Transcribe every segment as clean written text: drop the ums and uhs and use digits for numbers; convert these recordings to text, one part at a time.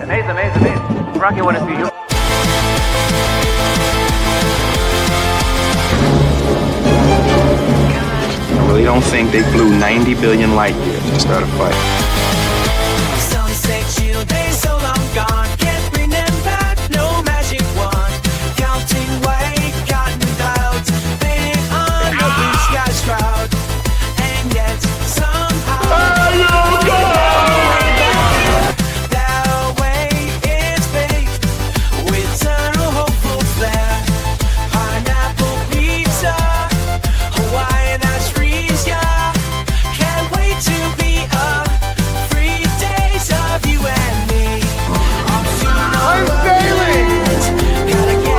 Amazing. Rocky, want to see you. I really don't think they flew 90 billion light years to start a fight. Some say chill days so long gone, can't bring them back, no magic wand. Counting white cotton clouds, painting on the blue sky's shroud. And yet somehow that way is fake, with eternal hopeful flair. Pineapple pizza, Hawaiian ice freeze, yeah. Can't wait to be up. 3 days of you and me. I'm sailing. Gotta get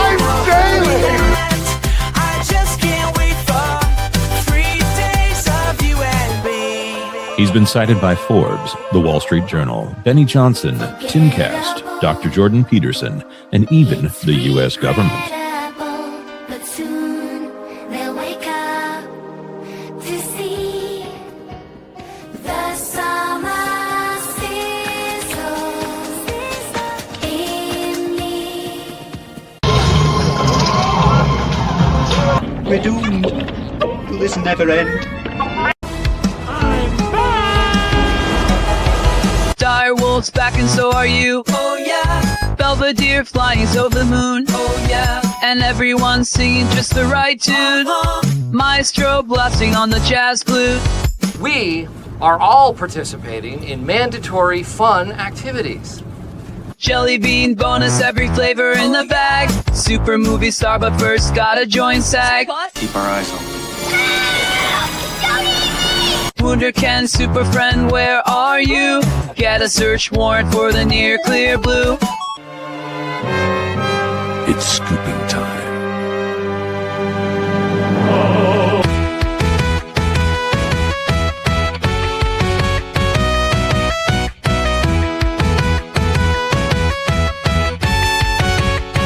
I just can't wait for 3 days of you and me. He's been cited by Forbes, The Wall Street Journal, Benny Johnson, Timcast, Dr. Jordan Peterson, and even the U.S. government. But soon they'll wake up to see the summer sizzles in me. We're doomed. Will this never end? Direwolf's back and so are you. Oh yeah, Belvedere flying so the moon. oh yeah. And everyone's singing just the right tune. Maestro blasting on the jazz flute. We are all participating in mandatory fun activities. Jelly bean bonus, every flavor in the bag. Super movie star, but first gotta join SAG. Keep our eyes open. Wonder Ken, super friend, where are you? Get a search warrant for the near clear blue. It's scooping time.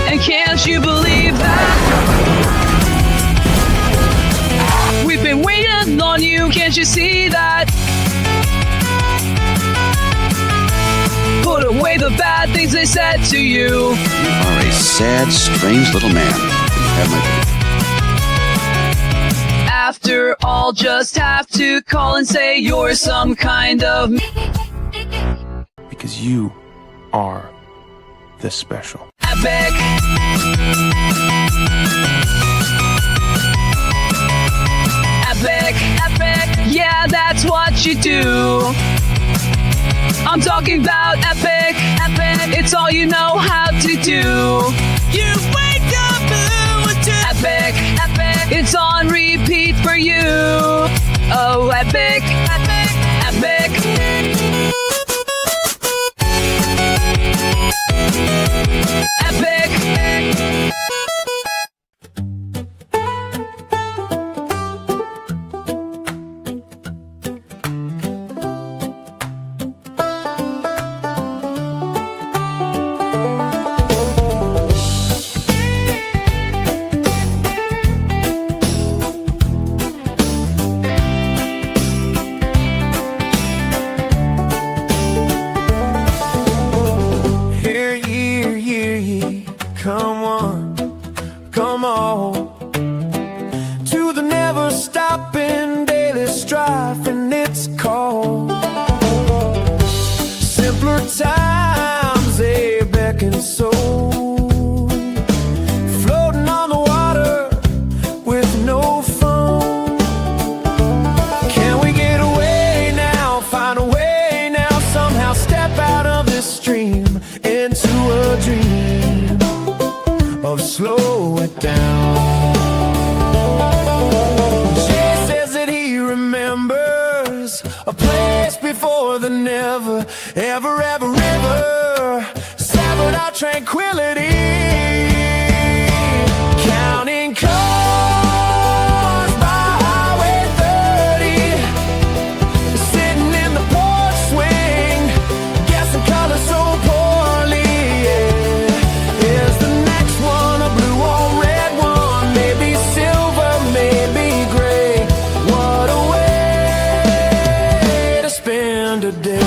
And can't you believe that? We've been waiting on you, can't you see that? Put away the bad things they said to you. You are a sad, strange little man. Have my After all, just have to call and say you're some kind of Because you are the special. epic. Epic, yeah, that's what you do. I'm talking about epic, it's all you know how to do. You wake up blue to Epic, it's on repeat for you. Oh, epic. Epic. Hear ye, come on, come on, to the never stopping daily strife, and it's called simpler times, they beckon so, floating on the water with no phone. Can we get away now, find a way now, somehow step out of this stream into a dream of slow it down. Jay says that he remembers a place before the never, ever river severed our tranquility. Counting cars by Highway 30, sitting in the porch swing, guessing colors so poorly. Yeah. Is the next one a blue or red one? Maybe silver, maybe gray. What a way to spend a day.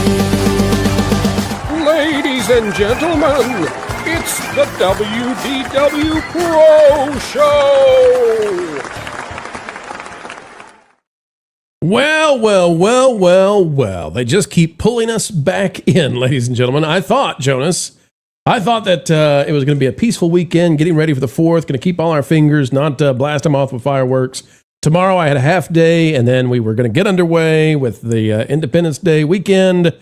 Ladies and and gentlemen, it's the WDW Pro Show! Well. They just keep pulling us back in, ladies and gentlemen. I thought, Jonas, that it was going to be a peaceful weekend, getting ready for the 4th, going to keep all our fingers, not blast them off with fireworks. Tomorrow I had a half day, and then we were going to get underway with the Independence Day weekend.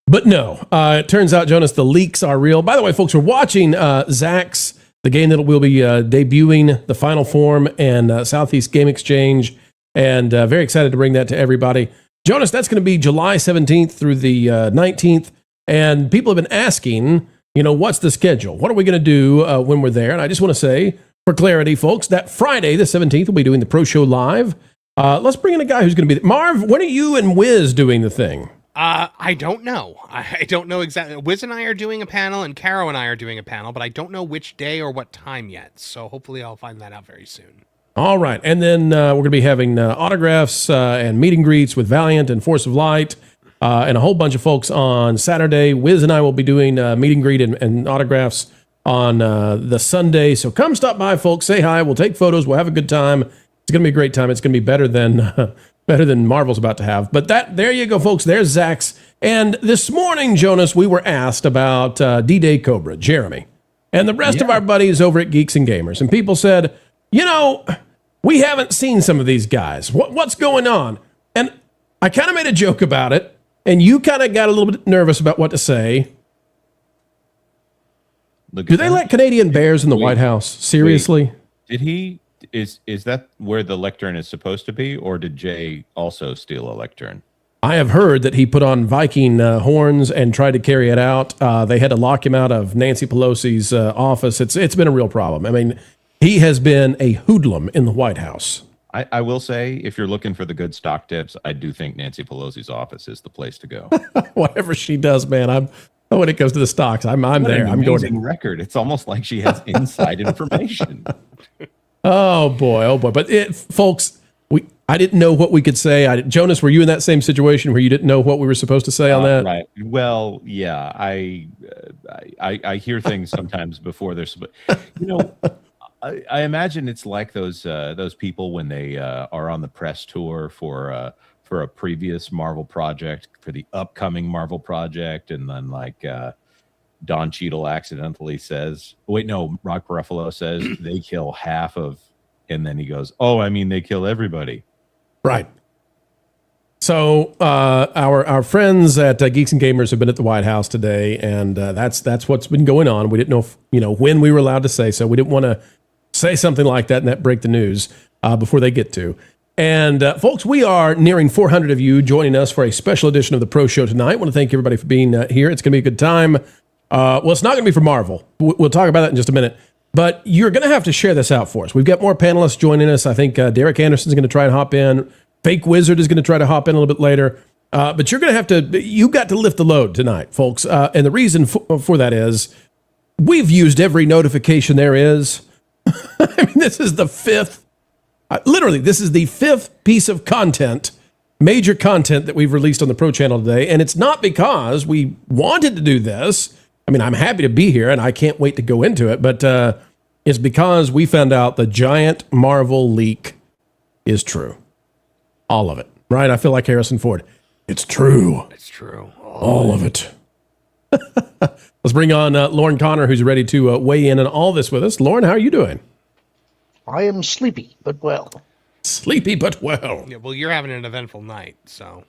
But no, it turns out, Jonas, the leaks are real. By the way, folks, we're watching Zach's, the game that will be debuting, the Final Form and Southeast Game Exchange, and very excited to bring that to everybody. Jonas, that's going to be July 17th through the 19th, and people have been asking, what's the schedule? What are we going to do when we're there? And I just want to say, for clarity, folks, that Friday, the 17th, we'll be doing the Pro Show live. Let's bring in a guy who's going to be there. Marv, when are you and Wiz doing the thing? I don't know. I don't know exactly. Wiz and I are doing a panel, and Caro and I are doing a panel, but I don't know which day or what time yet. So hopefully I'll find that out very soon. All right. And then we're going to be having autographs and meet and greets with Valiant and Force of Light and a whole bunch of folks on Saturday. Wiz and I will be doing meet and greet and autographs on the Sunday. So come stop by, folks. Say hi. We'll take photos. We'll have a good time. It's going to be a great time. It's going to be better than Marvel's about to have. But there you go, folks. There's Zach's. And this morning, Jonas, we were asked about D-Day Cobra, Jeremy, and the rest of our buddies over at Geeks and Gamers. And people said, we haven't seen some of these guys. What's going on? And I kind of made a joke about it, and you kind of got a little bit nervous about what to say. Do they let Canadian bears in the White House? Seriously? Did he? Is that where the lectern is supposed to be, or did Jay also steal a lectern? I have heard that he put on Viking horns and tried to carry it out. They had to lock him out of Nancy Pelosi's office. It's been a real problem. I mean, he has been a hoodlum in the White House. I will say, if you're looking for the good stock tips, I do think Nancy Pelosi's office is the place to go. Whatever she does, man, when it comes to the stocks, I'm there. I'm going to record. It's almost like she has inside information. Oh boy. But folks, I didn't know what we could say. Jonas, were you in that same situation where you didn't know what we were supposed to say on that? Right. Well, yeah. I hear things sometimes before they're. I imagine it's like those people when they are on the press tour for a previous Marvel project, for the upcoming Marvel project, and then Don Cheadle accidentally says, wait, no, Rock Ruffalo says they kill half of, and then he goes, oh, I mean, they kill everybody. Right. So our friends at Geeks and Gamers have been at the White House today, and that's what's been going on. We didn't know when we were allowed to say so. We didn't want to say something like that and that break the news before they get to. And folks, we are nearing 400 of you joining us for a special edition of the Pro Show tonight. I want to thank everybody for being here. It's going to be a good time. Well, it's not going to be for Marvel. We'll talk about that in just a minute. But you're going to have to share this out for us. We've got more panelists joining us. I think Derek Anderson's going to try and hop in. Fake Wizard is going to try to hop in a little bit later. But you're going to have to, you've got to lift the load tonight, folks. And the reason for that is we've used every notification there is. I mean, this is the fifth, this is the fifth piece of content, major content that we've released on the Pro Channel today. And it's not because we wanted to do this. I mean, I'm happy to be here and I can't wait to go into it, but it's because we found out the giant Marvel leak is true. All of it, right? I feel like Harrison Ford. It's true. It's true. All of it. Let's bring on Lauren Connor, who's ready to weigh in on all this with us. Lauren, how are you doing? I am sleepy, but well. Sleepy, but well. Yeah, well, you're having an eventful night, so.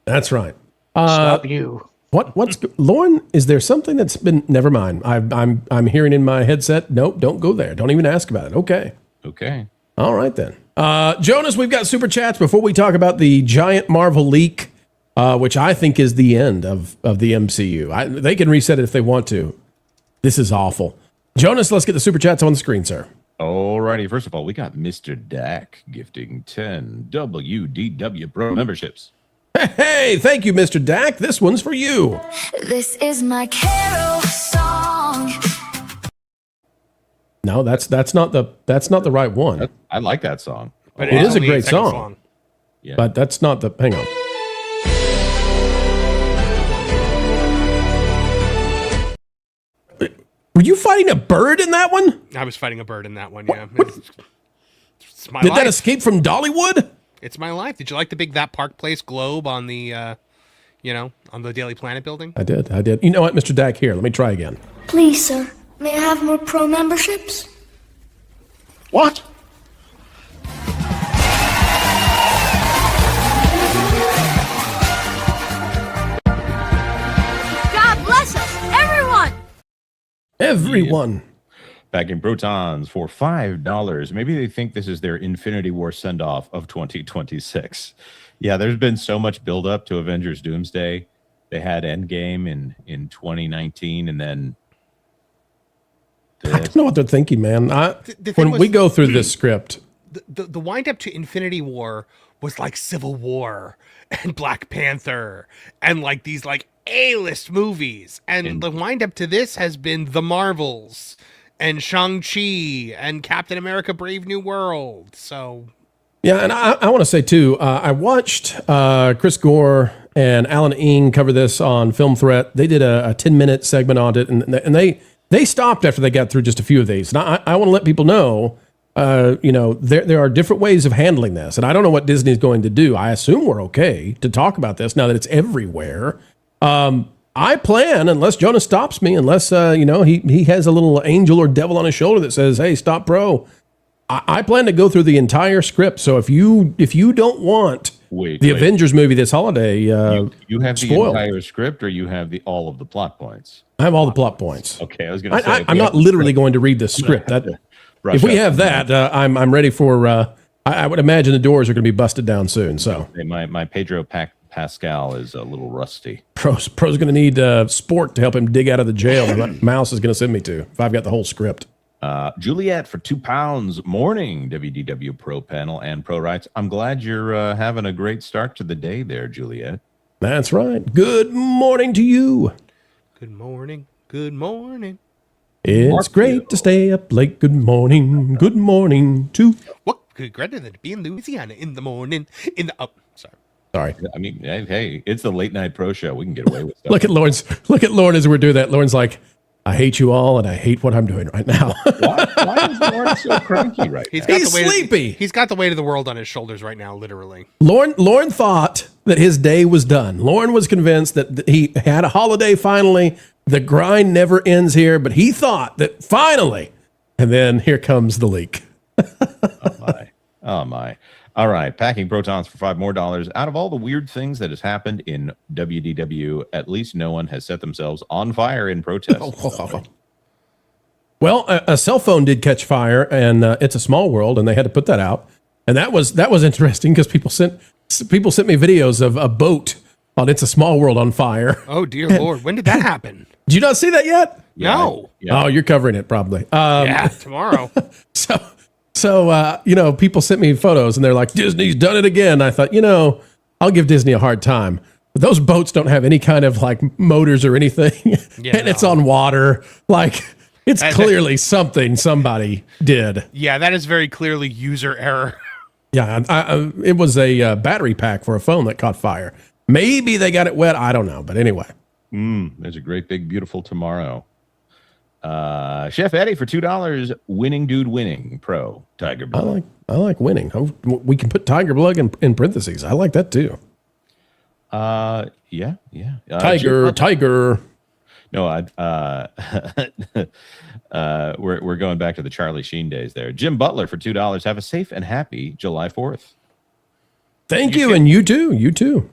That's right. Stop you. What's Lauren? Is there something that's been? Never mind. I'm hearing in my headset. Nope, don't go there. Don't even ask about it. Okay. All right then. Jonas, we've got super chats before we talk about the giant Marvel leak, which I think is the end of the MCU. They can reset it if they want to. This is awful. Jonas, let's get the super chats on the screen, sir. Alrighty. First of all, we got Mr. Dak gifting 10 WDW Pro memberships. Hey, thank you, Mr. Dak. This one's for you. This is my carol song. No, that's not the right one. I like that song. But it is a great song. Yeah. But that's not the. Hang on. you fighting a bird in that one? I was fighting a bird in that one. Yeah. It's my Did life. that escape from Dollywood? It's my life. Did you like the big That Park Place globe on the, on the Daily Planet building? I did. You know what, Mr. Dak? Here, let me try again. Please, sir, may I have more pro memberships? What? God bless us, everyone! Everyone. Packing protons for $5. Maybe they think this is their Infinity War send-off of 2026. Yeah, there's been so much build-up to Avengers Doomsday. They had Endgame in 2019, and then I don't know what they're thinking, man. When we go through this script, the wind-up to Infinity War was like Civil War and Black Panther and like these like A-list movies, and the wind-up to this has been The Marvels and Shang-Chi and Captain America Brave New World. So yeah, and I want to say too, I watched Chris Gore and Alan Ng cover this on Film Threat. They did a 10-minute segment on it, and they stopped after they got through just a few of these. And I want to let people know, there are different ways of handling this, and I don't know what Disney's going to do. I assume we're okay to talk about this now that it's everywhere. I plan, unless Jonah stops me, unless he has a little angel or devil on his shoulder that says, "Hey, stop, bro." I plan to go through the entire script. So if you don't want the Avengers movie this holiday, you have the spoiled. entire script, or you have all of the plot points? I have all the plot points. Okay, I was going to say I'm not literally going to read the script. If we have that, I'm ready for. I would imagine the doors are going to be busted down soon. So my Pedro Pascal is a little rusty. Pro's going to need Sport to help him dig out of the jail that Mouse is going to send me to if I've got the whole script. Juliet for £2. Morning, WDW Pro Panel and Pro Rights. I'm glad you're having a great start to the day there, Juliet. That's right. Good morning to you. Good morning. Good morning. It's great to stay up late. Good morning. Good morning to. What could greater than to be in Louisiana in the morning? Sorry. I mean, hey, it's the late night pro show. We can get away with stuff. Look at Lauren as we're doing that. Lauren's like, I hate you all, and I hate what I'm doing right now. Why is Lauren so cranky right now? He's sleepy. He's got the weight of the world on his shoulders right now, literally. Lauren thought that his day was done. Lauren was convinced that he had a holiday finally. The grind never ends here, but he thought that finally, and then here comes the leak. Oh my. All right, packing protons for $5 more. Out of all the weird things that has happened in WDW, at least no one has set themselves on fire in protest. Well, a cell phone did catch fire, and It's a Small World, and they had to put that out. And that was interesting because people sent me videos of a boat on It's a Small World on fire. Oh dear Lord, when did that happen? Did you not see that yet? No. Oh, you're covering it probably. Yeah, tomorrow. So, people sent me photos and they're like, Disney's done it again. I thought, I'll give Disney a hard time. But those boats don't have any kind of like motors or anything. And it's on water. Like, it's clearly something somebody did. Yeah, that is very clearly user error. Yeah, it was a battery pack for a phone that caught fire. Maybe they got it wet. I don't know. But anyway. There's a great big beautiful tomorrow. Chef Eddie for $2. Winning dude winning pro Tiger Blood. I like winning. We can put Tiger Blood in parentheses. I like that too. Yeah. Tiger. No, we're going back to the Charlie Sheen days there. Jim Butler for $2. Have a safe and happy July 4th. Thank you, and you too. You too.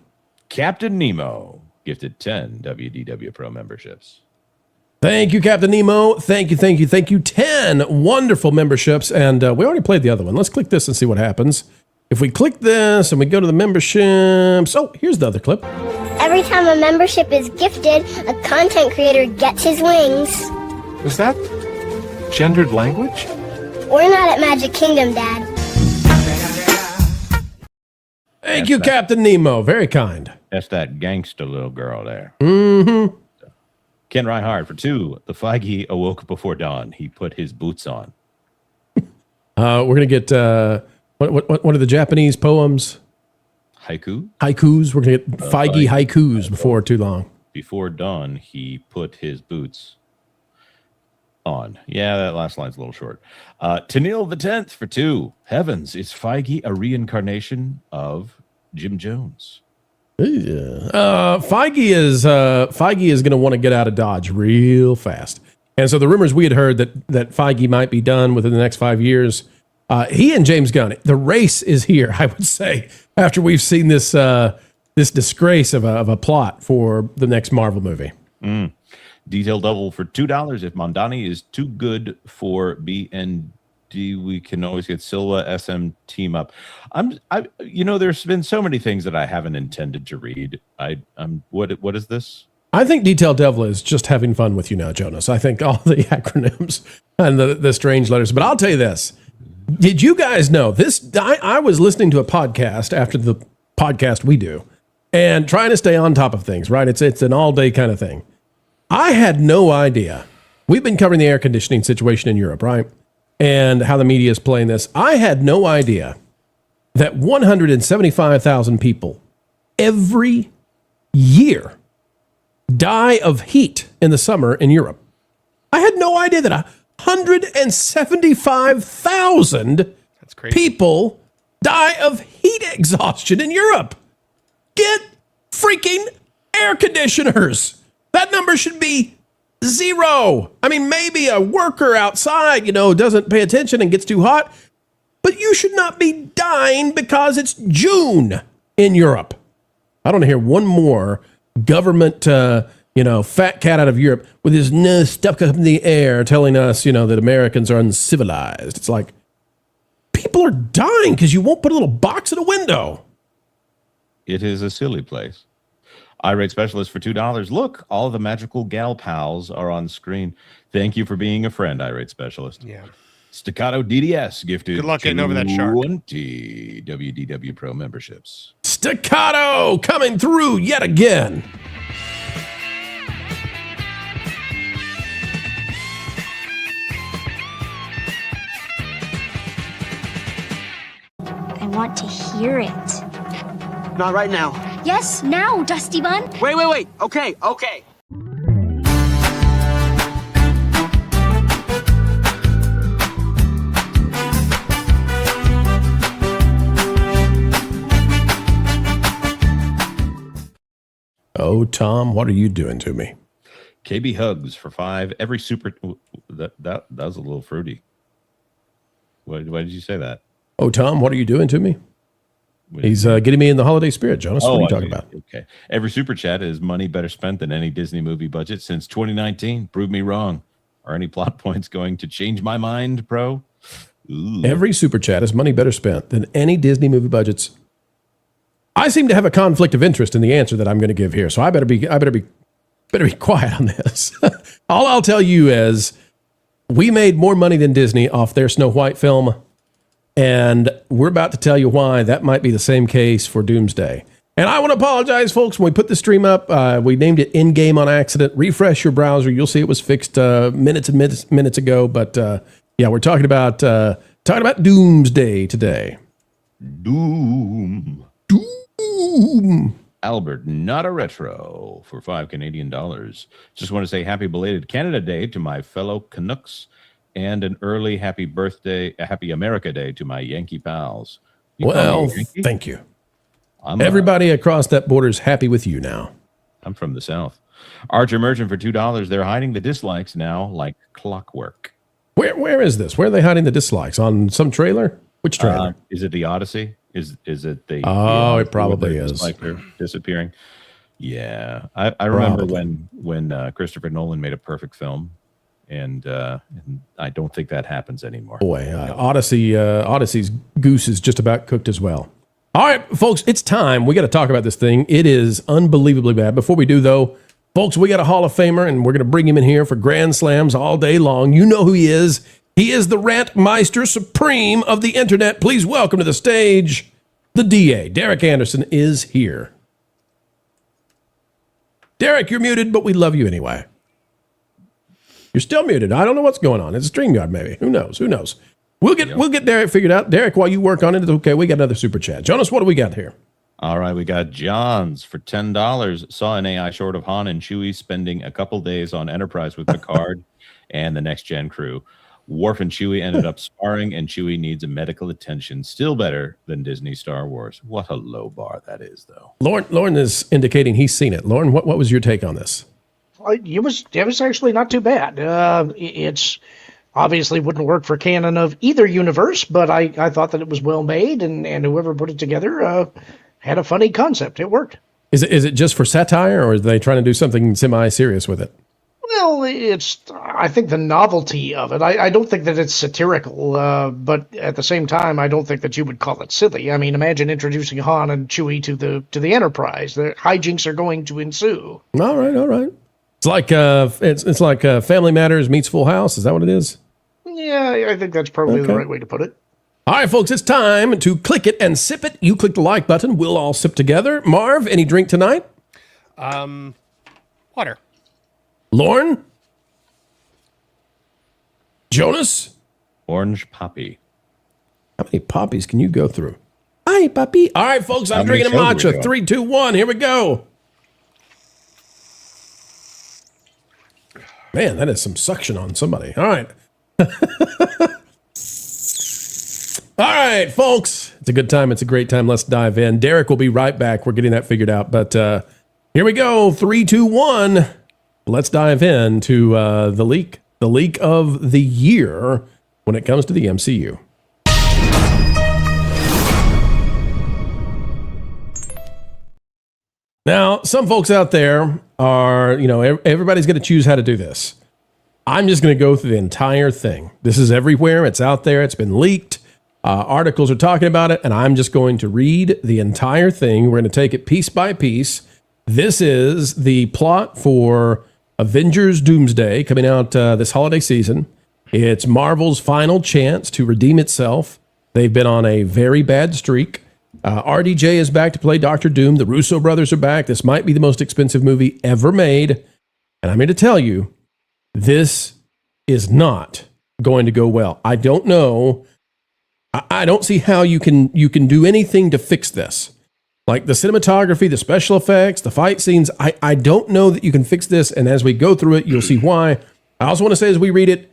Captain Nemo gifted 10 WDW Pro memberships. Thank you, Captain Nemo. Thank you. 10 wonderful memberships. And we already played the other one. Let's click this and see what happens. If we click this and we go to the memberships. Oh, here's the other clip. Every time a membership is gifted, a content creator gets his wings. Is that gendered language? We're not at Magic Kingdom, Dad. Thank you, Captain Nemo. Very kind. That's that gangster little girl there. Mm-hmm. Ken Reinhardt for 2. The Feige awoke before dawn. He put his boots on. We're gonna get what are the Japanese poems? Haikus. We're gonna get Feige haikus before too long. Before dawn, he put his boots On. Yeah, that last line's a little short. Tennille the 10th for 2. Heavens, is Feige a reincarnation of Jim Jones? Feige is going to want to get out of Dodge real fast. And so the rumors we had heard that Feige might be done within the next 5 years. He and James Gunn, the race is here, I would say, after we've seen this this disgrace of a plot for the next Marvel movie. Detail double for $2. If Mondani is too good for BND, we can always get Silva SM team up. There's been so many things that I haven't intended to read. What is this? I think Detail Devil is just having fun with you now, Jonas. I think all the acronyms and the strange letters. But I'll tell you this. Did you guys know this? I was listening to a podcast after the podcast we do and trying to stay on top of things, right? It's an all-day kind of thing. I had no idea. We've been covering the air conditioning situation in Europe, right? And how the media is playing this. I had no idea that 175,000 people every year die of heat in the summer in Europe. I had no idea that 175,000 people die of heat exhaustion in Europe. Get freaking air conditioners. That number should be 0. I mean, maybe a worker outside, doesn't pay attention and gets too hot, but you should not be dying because it's June in Europe. I don't hear one more government, fat cat out of Europe with his nose stuck up in the air telling us, that Americans are uncivilized. It's like, people are dying because you won't put a little box in a window. It is a silly place. Irate Specialist for $2. Look, all the magical gal pals are on screen. Thank you for being a friend, Irate Specialist. Yeah. Staccato DDS gifted. Good luck getting over that shark. 20 WDW Pro memberships. Staccato coming through yet again. I want to hear it. Not right now. Yes, now, Dusty Bun. Wait. Okay. Oh, Tom, what are you doing to me? KB Hugs for 5. Every super... That was a little fruity. Why did you say that? Oh, Tom, what are you doing to me? He's getting me in the holiday spirit, Jonas. What are you talking about? Okay. Every super chat is money better spent than any Disney movie budget since 2019. Prove me wrong. Are any plot points going to change my mind, Pro? Ooh. Every super chat is money better spent than any Disney movie budgets. I seem to have a conflict of interest in the answer that I'm going to give here, so I better be quiet on this. All I'll tell you is we made more money than Disney off their Snow White film. And we're about to tell you why that might be the same case for Doomsday. And I want to apologize, folks. When we put the stream up, we named it in-game on accident. Refresh your browser. You'll see it was fixed minutes ago. But yeah, we're talking about Doomsday today. Doom. Albert, not a retro, for $5 Canadian. Just want to say happy belated Canada Day to my fellow Canucks. And an early happy America Day to my Yankee pals. Thank you. Everybody across that border is happy with you now. I'm from the South. Archer Merchant for $2. They're hiding the dislikes now like clockwork. Where is this? Where are they hiding the dislikes? On some trailer? Which trailer? Is it the Odyssey? Is it the... Oh, it probably is. Like they're disappearing. Yeah. I remember when Christopher Nolan made a perfect film. And I don't think that happens anymore. Boy, Odyssey's goose is just about cooked as well. All right, folks, it's time. We got to talk about this thing. It is unbelievably bad. Before we do, though, folks, we got a Hall of Famer, and we're going to bring him in here for Grand Slams all day long. You know who he is. He is the Rantmeister Supreme of the Internet. Please welcome to the stage the DA. Derek Anderson is here. Derek, you're muted, but we love you anyway. You're still muted. I don't know what's going on. It's a StreamYard, maybe. Who knows? We'll get Derek figured out. Derek, while you work on it, it's okay. We got another super chat. Jonas, what do we got here? All right, we got Johns for $10. Saw an AI short of Han and Chewie spending a couple days on Enterprise with Picard and the next gen crew. Worf and Chewie ended up sparring, and Chewie needs a medical attention. Still better than Disney Star Wars. What a low bar that is, though. Lauren is indicating he's seen it. Lauren, what was your take on this? It was actually not too bad. It's obviously wouldn't work for canon of either universe, but I thought that it was well made, and whoever put it together had a funny concept. It worked. Is it just for satire, or are they trying to do something semi-serious with it? Well, I think the novelty of it. I don't think that it's satirical, but at the same time, I don't think that you would call it silly. I mean, imagine introducing Han and Chewie to the Enterprise. The hijinks are going to ensue. All right. It's like it's like Family Matters meets Full House. Is that what it is? Yeah, I think that's probably the right way to put it. All right, folks, it's time to click it and sip it. You click the like button. We'll all sip together. Marv, any drink tonight? Water. Lauren? Jonas? Orange poppy. How many poppies can you go through? Hi, puppy. All right, folks, I'm drinking a matcha. 3, 2, 1. Here we go. Man, that is some suction on somebody. All right. All right, folks. It's a good time. It's a great time. Let's dive in. Derek will be right back. We're getting that figured out. But here we go. 3, 2, 1. Let's dive into the leak of the year when it comes to the MCU. Now, some folks out there are, everybody's going to choose how to do this. I'm just going to go through the entire thing. This is everywhere. It's out there. It's been leaked. Articles are talking about it, and I'm just going to read the entire thing. We're going to take it piece by piece. This is the plot for Avengers Doomsday coming out this holiday season. It's Marvel's final chance to redeem itself. They've been on a very bad streak. RDJ is back to play Dr. Doom. The Russo brothers are back. This might be the most expensive movie ever made. And I'm here to tell you, this is not going to go well. I don't know. I don't see how you can do anything to fix this. Like the cinematography, the special effects, the fight scenes, I don't know that you can fix this. And as we go through it, you'll see why. I also want to say as we read it,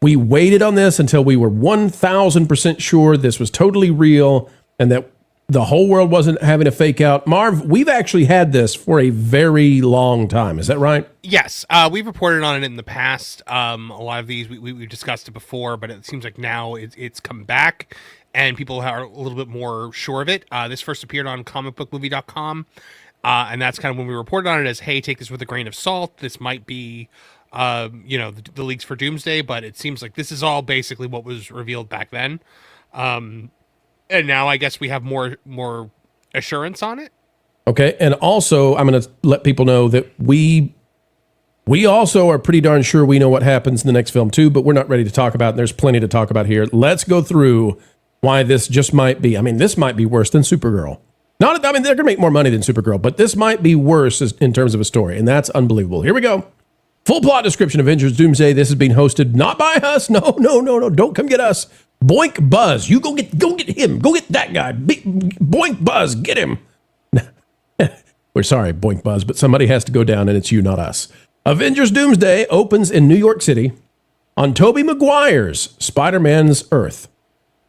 we waited on this until we were 1,000% sure this was totally real and that the whole world wasn't having a fake out. Marv, we've actually had this for a very long time. Is that right? Yes. We've reported on it in the past. A lot of these, we've discussed it before, but it seems like now it's come back and people are a little bit more sure of it. This first appeared on comicbookmovie.com. And that's kind of when we reported on it as, hey, take this with a grain of salt. This might be, the leaks for Doomsday, but it seems like this is all basically what was revealed back then. And now I guess we have more assurance on it. Okay. And also, I'm going to let people know that we also are pretty darn sure we know what happens in the next film too, but we're not ready to talk about it. There's plenty to talk about here. Let's go through why this just might be. I mean, this might be worse than Supergirl. They're going to make more money than Supergirl, but this might be worse in terms of a story, and that's unbelievable. Here we go. Full plot description, Avengers Doomsday. This is being hosted not by us. No. Don't come get us. Boink Buzz. You go get him. Go get that guy. Boink Buzz. Get him. We're sorry, Boink Buzz, but somebody has to go down, and it's you, not us. Avengers Doomsday opens in New York City on Tobey Maguire's Spider-Man's Earth.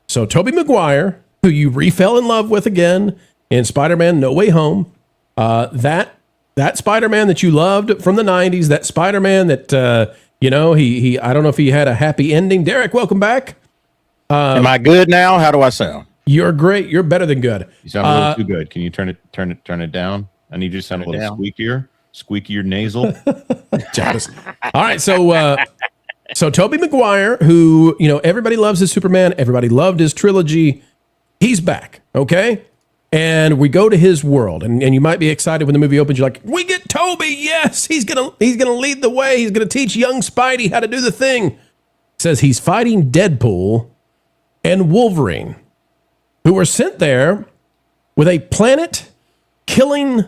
So Tobey Maguire, who you re-fell in love with again in Spider-Man No Way Home, that Spider-Man that you loved from the 90s, that Spider-Man that, he I don't know if he had a happy ending. Derek, welcome back. Am I good now? How do I sound? You're great. You're better than good. You sound a little too good. Can you turn it down? I need you to sound a little squeakier nasal. All right, so Tobey Maguire, who everybody loves his Superman, everybody loved his trilogy, he's back. Okay, and we go to his world, and you might be excited when the movie opens. You're like, we get Tobey. Yes, he's gonna lead the way. He's gonna teach young Spidey how to do the thing. It says he's fighting Deadpool and Wolverine, who were sent there with a planet-killing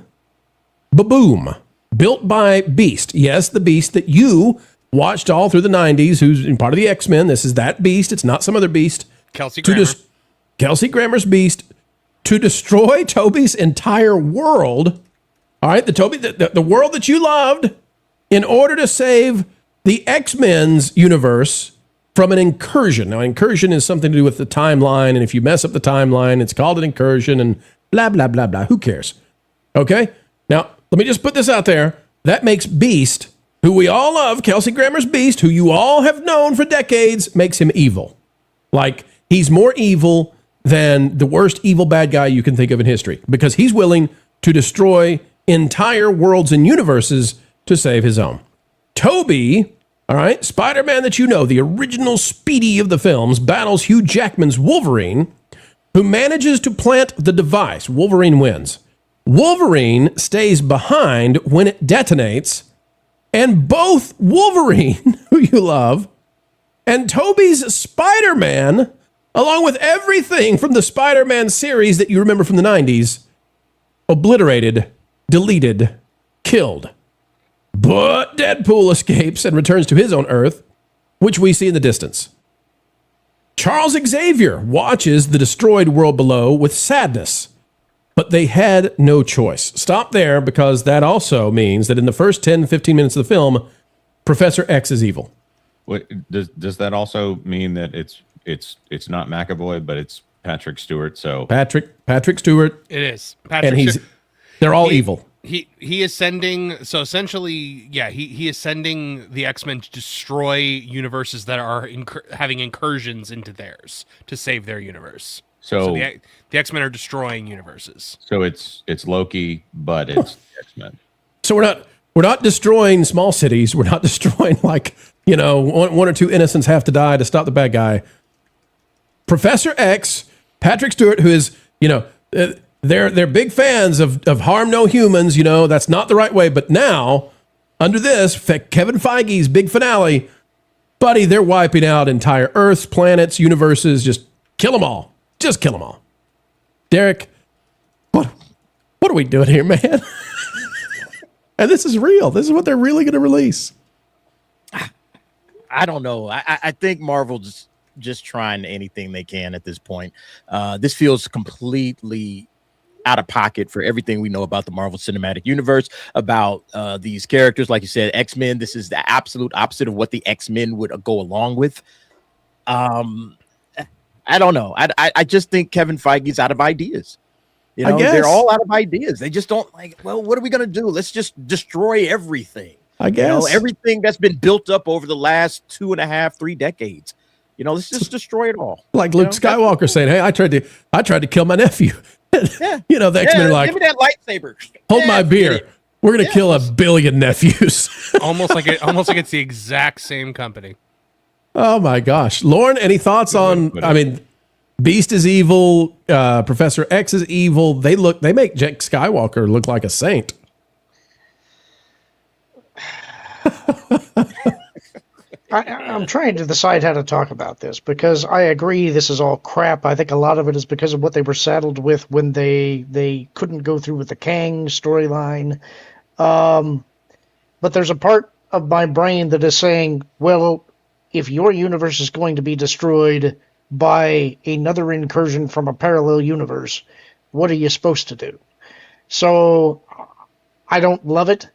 baboom built by Beast. Yes, the Beast that you watched all through the 90s, who's part of the X-Men. This is that Beast. It's not some other Beast. Kelsey Grammer. Kelsey Grammer's Beast to destroy Tobey's entire world. All right, the world that you loved, in order to save the X-Men's universe from an incursion. Now, incursion is something to do with the timeline, and if you mess up the timeline, it's called an incursion, and blah, blah, blah, blah. Who cares? Okay? Now, let me just put this out there. That makes Beast, who we all love, Kelsey Grammer's Beast, who you all have known for decades, makes him evil. Like, he's more evil than the worst evil bad guy you can think of in history, because he's willing to destroy entire worlds and universes to save his own. Toby, all right, Spider-Man that you know, the original Speedy of the films, battles Hugh Jackman's Wolverine, who manages to plant the device. Wolverine wins. Wolverine stays behind when it detonates, and both Wolverine, who you love, and Toby's Spider-Man, along with everything from the Spider-Man series that you remember from the 90s, obliterated, deleted, killed. But Deadpool escapes and returns to his own Earth, which we see in the distance. Charles Xavier watches the destroyed world below with sadness, but they had no choice. Stop there, because that also means that in the first 10, 15 minutes of the film, Professor X is evil. What, does that also mean that it's not McAvoy, but it's Patrick Stewart? So Patrick Stewart. It is. Patrick and they're all evil. He is sending, so essentially, yeah, he is sending the X-Men to destroy universes that are having incursions into theirs to save their universe. So the X-Men are destroying universes. So it's Loki, but it's X-Men. So we're not destroying small cities. We're not destroying one or two innocents have to die to stop the bad guy. Professor X, Patrick Stewart, who is, they're big fans of harm no humans, that's not the right way. But now, under this, Kevin Feige's big finale, buddy, they're wiping out entire Earths, planets, universes, just kill them all. Just kill them all. Derek, what are we doing here, man? And this is real. This is what they're really going to release. I don't know. I think Marvel's just trying anything they can at this point. This feels completely out of pocket for everything we know about the Marvel Cinematic Universe, about these characters. Like you said, X-Men, this is the absolute opposite of what the X-Men would go along with. I don't know. I just think Kevin Feige's out of ideas. They're all out of ideas. They just don't what are we going to do? Let's just destroy everything. I guess. Everything that's been built up over the last 2.5, 3 decades. Let's just destroy it all. Like Luke Skywalker saying, "Hey, I tried to kill my nephew." Yeah. The X-Men are like, give me that lightsaber. Hold my beer. We're gonna kill 1 billion nephews. almost like it's the exact same company. Oh my gosh, Lauren, any thoughts on? I mean, Beast is evil. Professor X is evil. They make Jack Skywalker look like a saint. I'm trying to decide how to talk about this, because I agree this is all crap. I think a lot of it is because of what they were saddled with when they couldn't go through with the Kang storyline. But there's a part of my brain that is saying, well, if your universe is going to be destroyed by another incursion from a parallel universe, what are you supposed to do? So I don't love it.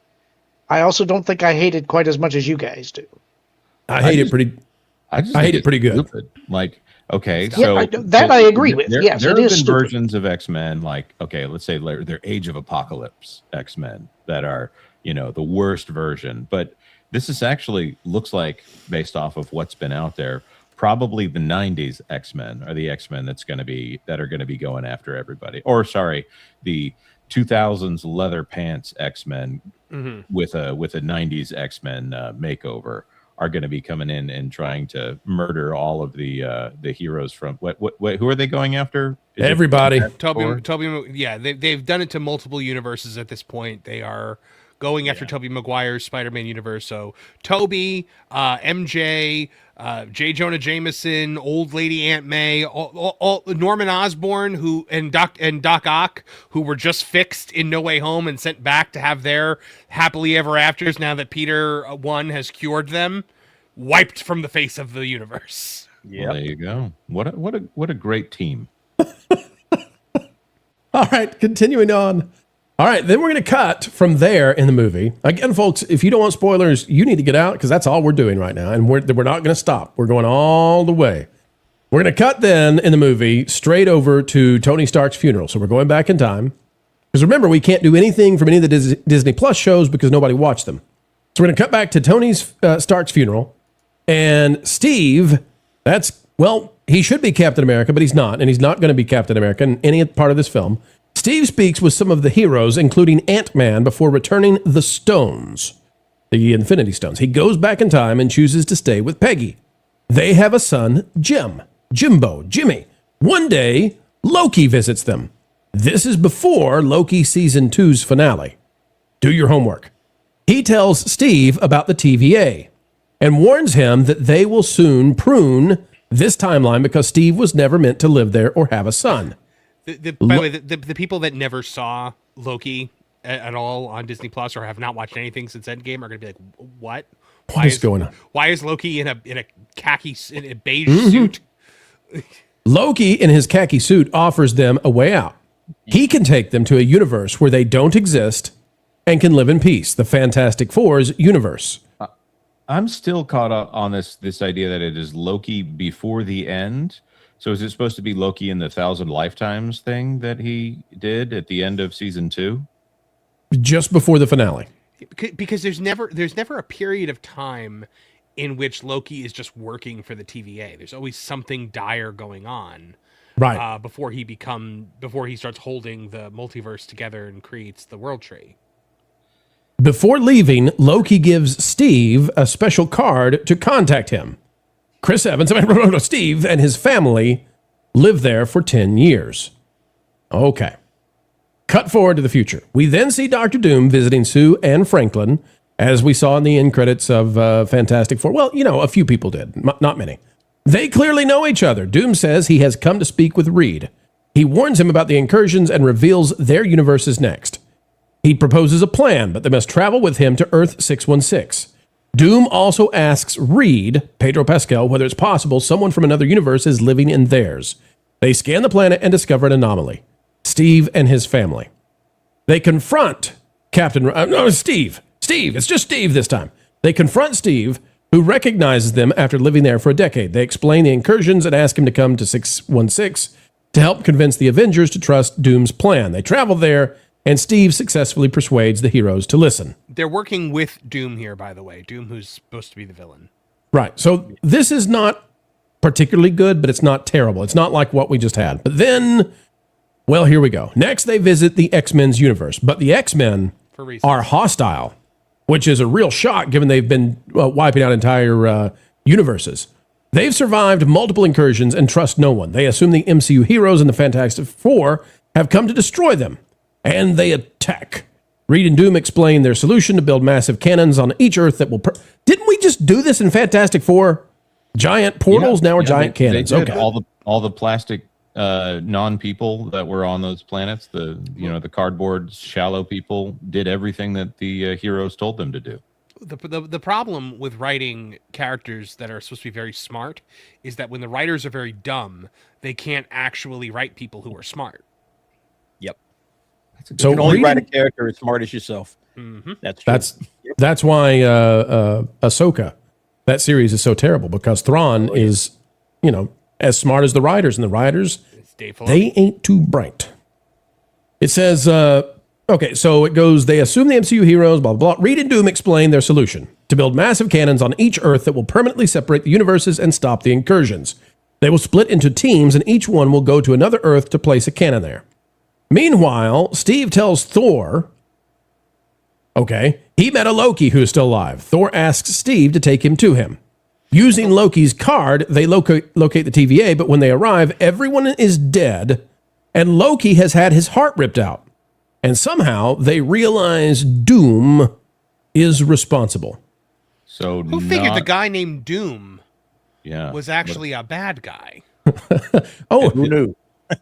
I also don't think I hate it quite as much as you guys do. I hate it pretty good. Stupid. Like, okay, yeah, so I agree with. Yes, there it have is been stupid. versions of X-Men, like, okay, let's say they're Age of Apocalypse X-Men that are, the worst version. But this is actually looks like, based off of what's been out there, probably the 90s X-Men are the X-Men that are going to be going after everybody. Or sorry, the 2000s leather pants X-Men with a 90s X-Men makeover are going to be coming in and trying to murder all of the heroes from what who are they going after? Everybody. Toby, yeah, they've done it to multiple universes at this point. They are going after Tobey Maguire's Spider-Man universe. So Toby, MJ, J. Jonah Jameson, Old Lady Aunt May, all Norman Osborn, and Doc Ock, who were just fixed in No Way Home and sent back to have their happily ever afters now that Peter 1 has cured them, wiped from the face of the universe. Yeah, well, there you go. What a great team. All right, continuing on. All right, then we're going to cut from there in the movie. Again, folks, if you don't want spoilers, you need to get out because that's all we're doing right now. And we're not going to stop. We're going all the way. We're going to cut then in the movie straight over to Tony Stark's funeral. So we're going back in time. Because remember, we can't do anything from any of the Disney Plus shows because nobody watched them. So we're going to cut back to Tony Stark's funeral. And Steve, he should be Captain America, but he's not. And he's not going to be Captain America in any part of this film. Steve speaks with some of the heroes, including Ant-Man, before returning the stones, the Infinity Stones. He goes back in time and chooses to stay with Peggy. They have a son, Jimmy. One day, Loki visits them. This is before Loki Season 2's finale. Do your homework. He tells Steve about the TVA and warns him that they will soon prune this timeline because Steve was never meant to live there or have a son. By the way, the people that never saw Loki at all on Disney Plus or have not watched anything since Endgame are going to be like, "What? What is going on? Why is Loki in a beige suit?" Loki in his khaki suit offers them a way out. He can take them to a universe where they don't exist and can live in peace. The Fantastic Four's universe. I'm still caught up on this idea that it is Loki before the end. So is it supposed to be Loki in the 1,000 Lifetimes thing that he did at the end of season 2? Just before the finale. Because there's never a period of time in which Loki is just working for the TVA. There's always something dire going on. Right. Before he starts holding the multiverse together and creates the World Tree. Before leaving, Loki gives Steve a special card to contact him. Chris Evans, Steve and his family lived there for 10 years. Okay. Cut forward to the future. We then see Dr. Doom visiting Sue and Franklin, as we saw in the end credits of Fantastic Four. Well, a few people did, not many. They clearly know each other. Doom says he has come to speak with Reed. He warns him about the incursions and reveals their universe is next. He proposes a plan, but they must travel with him to Earth 616. Doom also asks Reed, Pedro Pascal, whether it's possible someone from another universe is living in theirs. They scan the planet and discover an anomaly. Steve and his family. They confront Steve. It's just Steve this time. They confront Steve, who recognizes them after living there for a decade. They explain the incursions and ask him to come to 616 to help convince the Avengers to trust Doom's plan. They travel there, and Steve successfully persuades the heroes to listen. They're working with Doom here, by the way. Doom, who's supposed to be the villain. Right. So this is not particularly good, but it's not terrible. It's not like what we just had. But then, well, here we go. Next, they visit the X-Men's universe. But the X-Men are hostile, which is a real shock given they've been wiping out entire universes. They've survived multiple incursions and trust no one. They assume the MCU heroes and the Fantastic Four have come to destroy them. And they attack. Reed and Doom explain their solution to build massive cannons on each Earth that will... Didn't we just do this in Fantastic Four? Giant portals, now are giant cannons. They did. Okay. All the plastic non-people that were on those planets, the cardboard shallow people, did everything that the heroes told them to do. The problem with writing characters that are supposed to be very smart is that when the writers are very dumb, they can't actually write people who are smart. Yep. So you can only write a character as smart as yourself. Mm-hmm. That's true. That's why Ahsoka, that series is so terrible, because Thrawn is, as smart as the writers, and the writers, they ain't too bright. It says, okay, so it goes, they assume the MCU heroes, blah, blah, blah. Reed and Doom explain their solution: to build massive cannons on each Earth that will permanently separate the universes and stop the incursions. They will split into teams, and each one will go to another Earth to place a cannon there. Meanwhile, Steve tells Thor, he met a Loki who is still alive. Thor asks Steve to take him to him. Using Loki's card, they locate the TVA, but when they arrive, everyone is dead, and Loki has had his heart ripped out. And somehow they realize Doom is responsible. So who figured the guy named Doom was actually a bad guy? Who knew?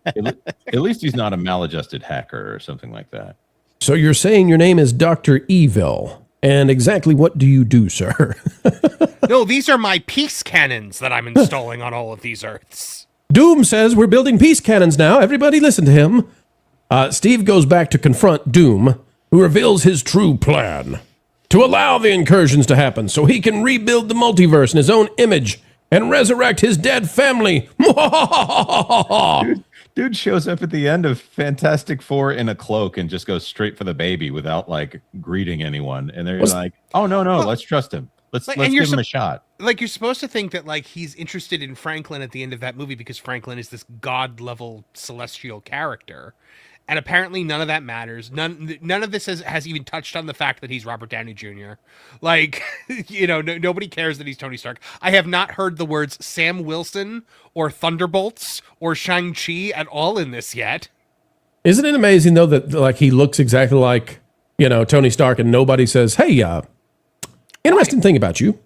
At least he's not a maladjusted hacker or something like that. So you're saying your name is Dr. Evil. And exactly what do you do, sir? No, these are my peace cannons that I'm installing on all of these Earths. Doom says we're building peace cannons now. Everybody listen to him. Steve goes back to confront Doom, who reveals his true plan to allow the incursions to happen so he can rebuild the multiverse in his own image and resurrect his dead family. Dude shows up at the end of Fantastic Four in a cloak and just goes straight for the baby without like greeting anyone. And they're like, "Oh no, let's trust him. Let's give him a shot." Like, you're supposed to think that like he's interested in Franklin at the end of that movie because Franklin is this god level celestial character. And apparently none of that matters. None of this has even touched on the fact that he's Robert Downey Jr. Like, nobody cares that he's Tony Stark. I have not heard the words Sam Wilson or Thunderbolts or Shang-Chi at all in this yet. Isn't it amazing, though, that like he looks exactly like, Tony Stark and nobody says, hey, interesting thing about you.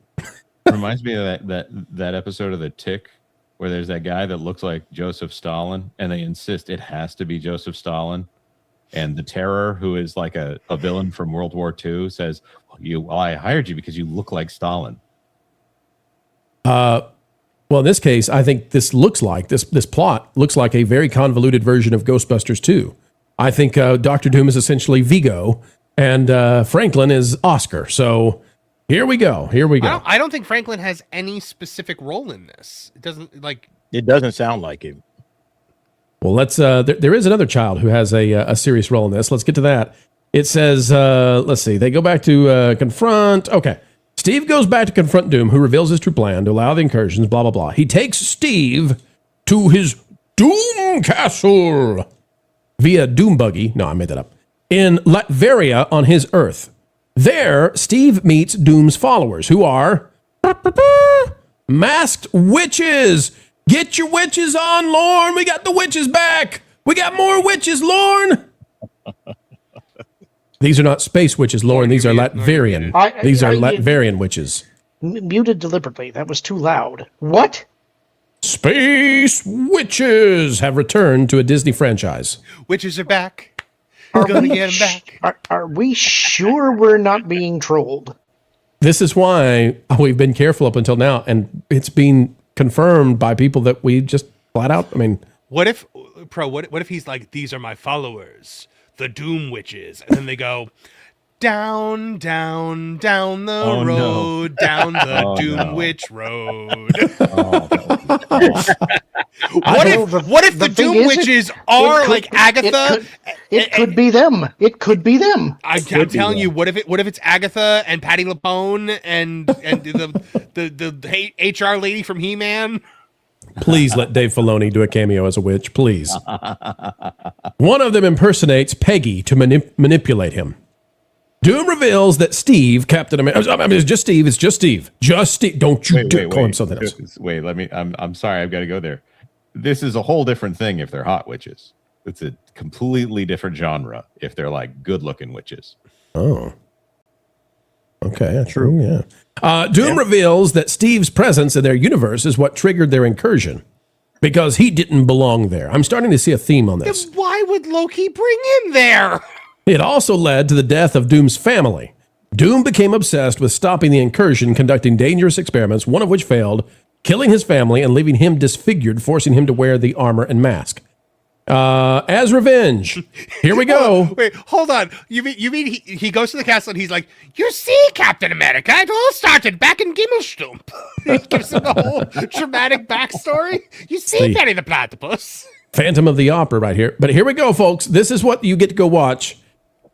Reminds me of that episode of The Tick, where there's that guy that looks like Joseph Stalin, and they insist it has to be Joseph Stalin. And the Terror, who is like a villain from World War II, says, well, I hired you because you look like Stalin. Well, in this case, I think this plot looks like a very convoluted version of Ghostbusters 2. I think Dr. Doom is essentially Vigo, and Franklin is Oscar. So here we go. I don't think Franklin has any specific role in this. It doesn't sound like him. Well, let's. There is another child who has a serious role in this. Let's get to that. It says, let's see. They go back to confront. Okay. Steve goes back to confront Doom, who reveals his true plan to allow the incursions, blah, blah, blah. He takes Steve to his Doom Castle via Doom Buggy. No, I made that up. In Latveria on his Earth. There, Steve meets Doom's followers, who are masked witches. Get your witches on, Lorne. We got the witches back. We got more witches, Lorne. These are not space witches, Lorne. These are Latverian. These are Latverian witches. Muted deliberately. That was too loud. What? Space witches have returned to a Disney franchise. Witches are back. We're gonna get them back. Are we sure we're not being trolled? This is why we've been careful up until now, and it's been confirmed by people that we just flat out. I mean, what if he's like, these are my followers, the Doom Witches, and then they go down, down, down the road, down the Doom Witch road. What if the Doom Witches are like Agatha? It could be them. It could be them. I'm telling you, what if it's Agatha and Patti LuPone and the HR lady from He-Man? Please let Dave Filoni do a cameo as a witch, please. One of them impersonates Peggy to manipulate him. Doom reveals that Steve, Captain America, I mean, it's just Steve. Just Steve. Don't you call him something else. Wait, I'm sorry. I've got to go there. This is a whole different thing if they're hot witches. It's a completely different genre if they're like good-looking witches. Oh. Okay, true, yeah. Doom reveals that Steve's presence in their universe is what triggered their incursion because he didn't belong there. I'm starting to see a theme on this. Then why would Loki bring him there? It also led to the death of Doom's family. Doom became obsessed with stopping the incursion, conducting dangerous experiments, one of which failed, killing his family and leaving him disfigured, forcing him to wear the armor and mask. As revenge, here we go. Wait, hold on. You mean he goes to the castle and he's like, you see, Captain America, it all started back in Gimmelstump. He gives him the whole dramatic backstory. You see, Penny the Platypus. Phantom of the Opera right here. But here we go, folks. This is what you get to go watch.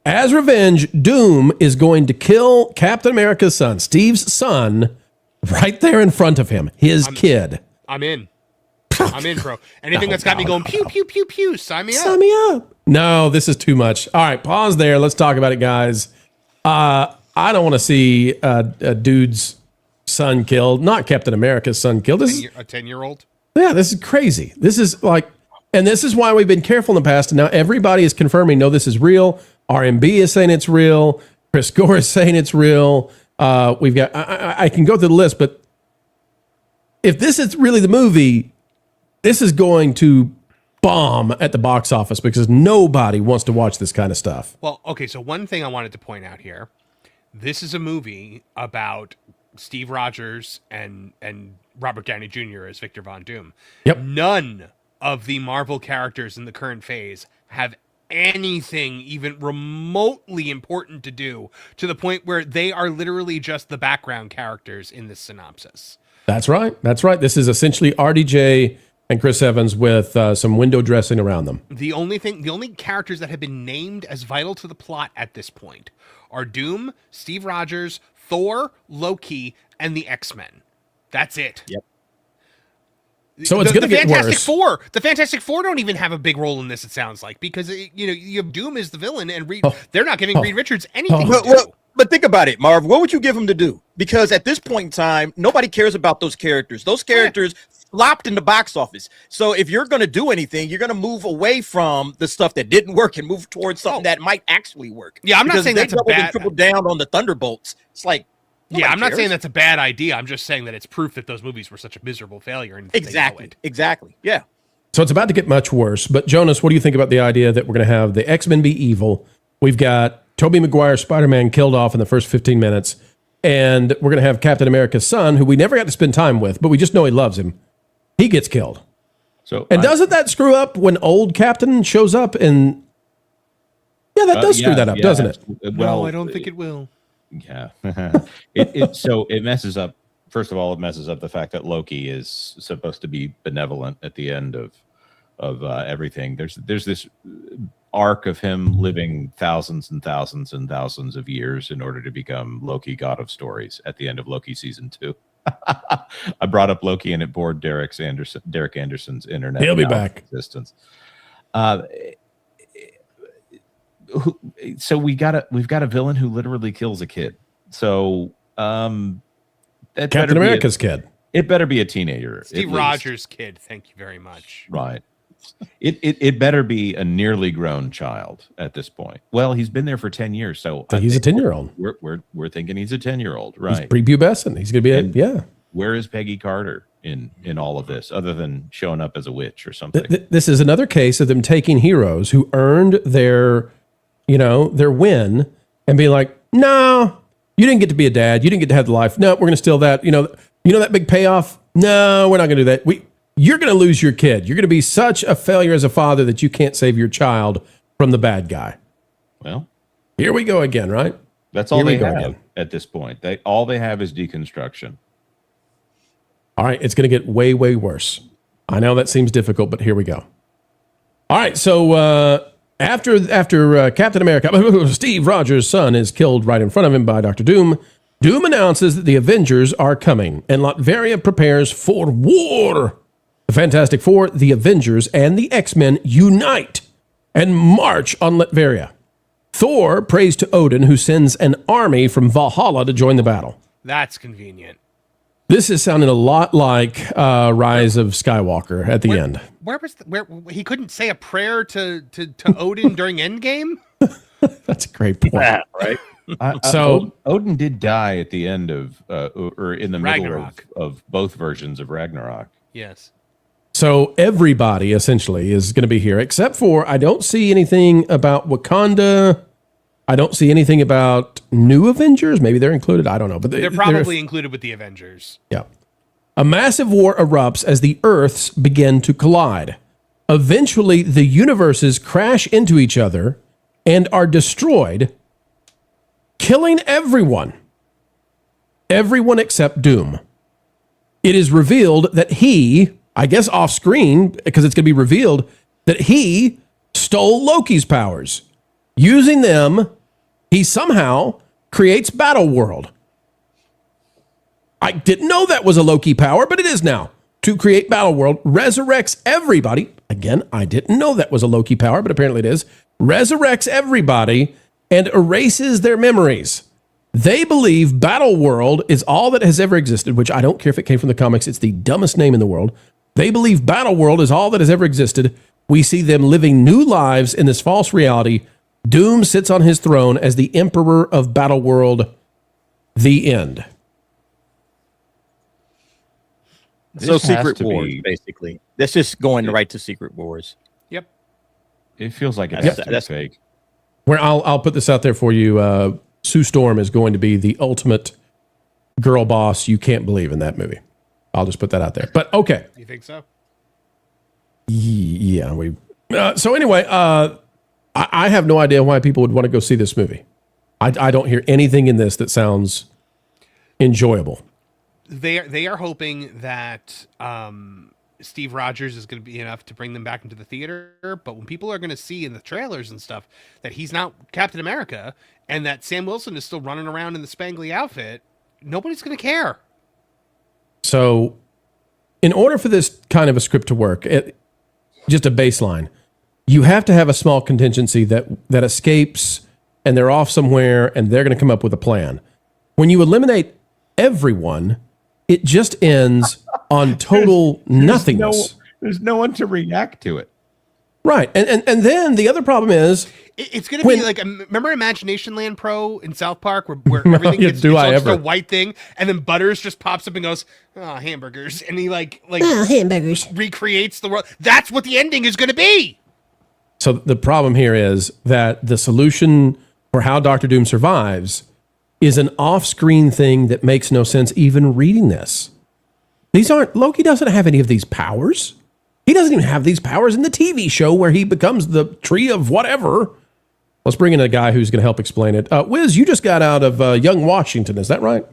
As revenge, Doom is going to kill Captain America's son, Steve's son, right there in front of him, his kid. I'm in, bro. Anything that's got me going pew, pew, pew, pew, sign me up. Sign me up. No, this is too much. All right, pause there. Let's talk about it, guys. I don't want to see a dude's son killed, not Captain America's son killed. This is a 10-year-old? Yeah, this is crazy. This is like, and this is why we've been careful in the past, and now everybody is confirming, no, this is real. RMB is saying it's real. Chris Gore is saying it's real. We've got, I can go through the list, but if this is really the movie, this is going to bomb at the box office because nobody wants to watch this kind of stuff. Well, okay, so one thing I wanted to point out here, this is a movie about Steve Rogers and Robert Downey Jr. as Victor Von Doom. Yep. None of the Marvel characters in the current phase have anything even remotely important to do, to the point where they are literally just the background characters in this synopsis. That's right. That's right. This is essentially RDJ and Chris Evans with some window dressing around them. The only characters that have been named as vital to the plot at this point are Doom, Steve Rogers, Thor, Loki, and the X-Men. That's it. Yep. So it's going to get worse. The Fantastic Four don't even have a big role in this, it sounds like, because you have Doom as the villain, and they're not giving Reed Richards anything to do. But think about it, Marv. What would you give him to do? Because at this point in time, nobody cares about those characters. Those characters flopped in the box office. So if you're going to do anything, you're going to move away from the stuff that didn't work and move towards something that might actually work. Yeah, I'm not saying that's a bad. Triple down on the Thunderbolts. It's like. Yeah, I'm not saying that's a bad idea. I'm just saying that it's proof that those movies were such a miserable failure. And Exactly. Yeah. So it's about to get much worse. But Jonas, what do you think about the idea that we're going to have the X-Men be evil? We've got Tobey Maguire Spider-Man killed off in the first 15 minutes. And we're going to have Captain America's son, who we never got to spend time with, but we just know he loves him. He gets killed. Doesn't that screw up when old Captain shows up? And yeah, that does screw that up, doesn't it? Well, no, I don't think it will. Yeah. So it messes up. First of all, it messes up the fact that Loki is supposed to be benevolent at the end of everything. There's this arc of him living thousands and thousands and thousands of years in order to become Loki, God of Stories, at the end of Loki season 2. I brought up Loki and it bored Derek Anderson's internet. He'll be back. Existence. So we've got a villain who literally kills a kid. So Captain America's kid. It better be a teenager. Steve Rogers' kid. Thank you very much. Right. It better be a nearly grown child at this point. Well, he's been there for 10 years, so he's a 10-year-old. We're thinking he's a 10-year-old, right? He's prepubescent. He's going to be Where is Peggy Carter in all of this, other than showing up as a witch or something? This is another case of them taking heroes who earned their win and being like, no, you didn't get to be a dad. You didn't get to have the life. No, we're going to steal that. You know that big payoff? No, we're not going to do that. You're going to lose your kid. You're going to be such a failure as a father that you can't save your child from the bad guy. Well, here we go again, right? That's all they have at this point. All they have is deconstruction. All right, it's going to get way, way worse. I know that seems difficult, but here we go. All right, so after Captain America, Steve Rogers' son is killed right in front of him by Dr. Doom. Doom announces that the Avengers are coming, and Latveria prepares for war. The Fantastic Four, the Avengers, and the X-Men unite and march on Latveria. Thor prays to Odin, who sends an army from Valhalla to join the battle. That's convenient. This is sounding a lot like Rise of Skywalker at the end. Where he couldn't say a prayer to Odin during Endgame? That's a great point. Right? So Odin did die at the end of, or in the middle of both versions of Ragnarok. Yes. So everybody essentially is going to be here, except for I don't see anything about Wakanda. I don't see anything about new Avengers. Maybe they're included. I don't know, but they're probably included with the Avengers. Yeah. A massive war erupts as the Earths begin to collide. Eventually, the universes crash into each other and are destroyed, killing everyone. Everyone except Doom. It is revealed that he, I guess off screen, because it's going to be revealed, that he stole Loki's powers. Using them, he somehow creates Battle World. I didn't know that was a Loki power, but it is now. To create Battle World, resurrects everybody. Again, I didn't know that was a Loki power, but apparently it is. Resurrects everybody and erases their memories. They believe Battle World is all that has ever existed, which I don't care if it came from the comics. It's the dumbest name in the world. They believe Battle World is all that has ever existed. We see them living new lives in this false reality. Doom sits on his throne as the Emperor of Battle World. The end. So Secret Wars, basically. That's just going right to Secret Wars. Yep. It feels like that's fake. Where I'll put this out there for you. Sue Storm is going to be the ultimate girl boss you can't believe in that movie. I'll just put that out there. But okay. You think so? Yeah. So anyway, I have no idea why people would want to go see this movie. I don't hear anything in this that sounds enjoyable. They are hoping that Steve Rogers is going to be enough to bring them back into the theater. But when people are going to see in the trailers and stuff that he's not Captain America and that Sam Wilson is still running around in the spangly outfit, nobody's going to care. So in order for this kind of a script to work, just a baseline, you have to have a small contingency that escapes and they're off somewhere and they're going to come up with a plan. When you eliminate everyone, it just ends on total nothingness. There's no one to react to it. Right. And then the other problem is it's going to be like, remember Imagination Land Pro in South Park where everything gets just a white thing and then Butters just pops up and goes, oh, hamburgers. And he like hamburgers recreates the world. That's what the ending is going to be. So the problem here is that the solution for how Doctor Doom survives is an off-screen thing that makes no sense even reading this. Loki doesn't have any of these powers. He doesn't even have these powers in the TV show where he becomes the tree of whatever. Let's bring in a guy who's going to help explain it. Wiz, you just got out of Young Washington, is that right?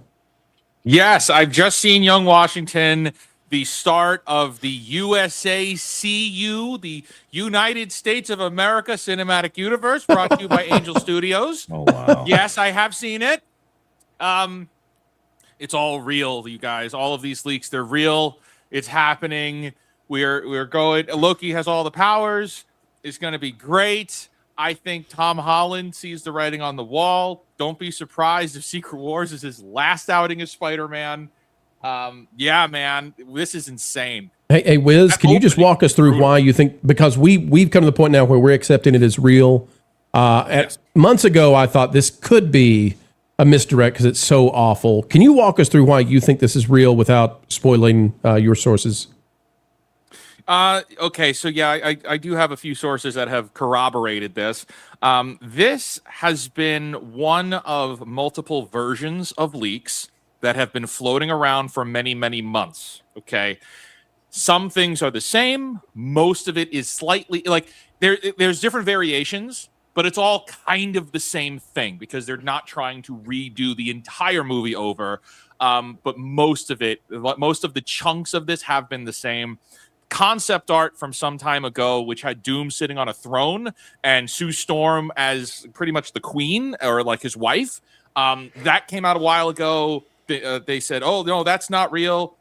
Yes, I've just seen Young Washington, the start of the USACU, the United States of America Cinematic Universe, brought to you by Angel Studios. Oh, wow. Yes, I have seen it. It's all real, you guys. All of these leaks, they're real. It's happening. We're going. Loki has all the powers. It's going to be great. I think Tom Holland sees the writing on the wall. Don't be surprised if Secret Wars is his last outing as Spider-Man. Yeah, man, this is insane. Hey, Wiz, can you just walk us through why you think? Because we've come to the point now where we're accepting it as real. Months ago, I thought this could be a misdirect because it's so awful. Can you walk us through why you think this is real without spoiling your sources? Okay, so yeah, I do have a few sources that have corroborated this. This has been one of multiple versions of leaks that have been floating around for many, many months. Okay, some things are the same. Most of it is slightly like there's different variations, but it's all kind of the same thing because they're not trying to redo the entire movie over. But most of the chunks of this have been the same. Concept art from some time ago, which had Doom sitting on a throne and Sue Storm as pretty much the queen or like his wife. That came out a while ago. They said, "Oh no, that's not real."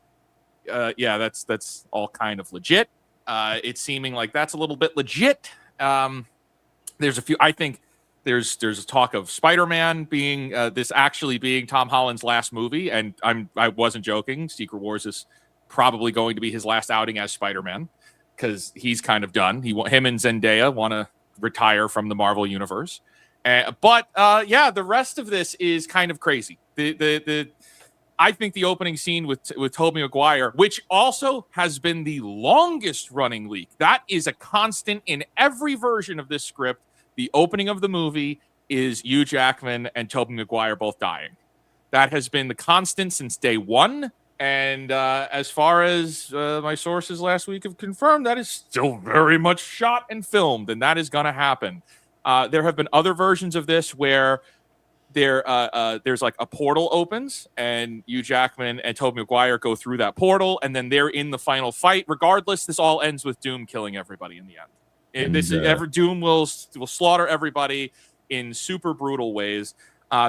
Yeah, that's all kind of legit. It's seeming like that's a little bit legit. There's a few. I think there's a talk of Spider-Man being this actually being Tom Holland's last movie, and I wasn't joking. Secret Wars is probably going to be his last outing as Spider-Man because he's kind of done. Him and Zendaya want to retire from the Marvel universe. But the rest of this is kind of crazy. I think the opening scene with Tobey Maguire, which also has been the longest running leak, that is a constant in every version of this script. The opening of the movie is Hugh Jackman and Tobey Maguire both dying. That has been the constant since day one. And as far as my sources last week have confirmed, that is still very much shot and filmed, and that is going to happen. There have been other versions of this where there's like a portal opens, and Hugh Jackman and Tobey Maguire go through that portal, and then they're in the final fight. Regardless, this all ends with Doom killing everybody in the end. Doom will slaughter everybody in super brutal ways.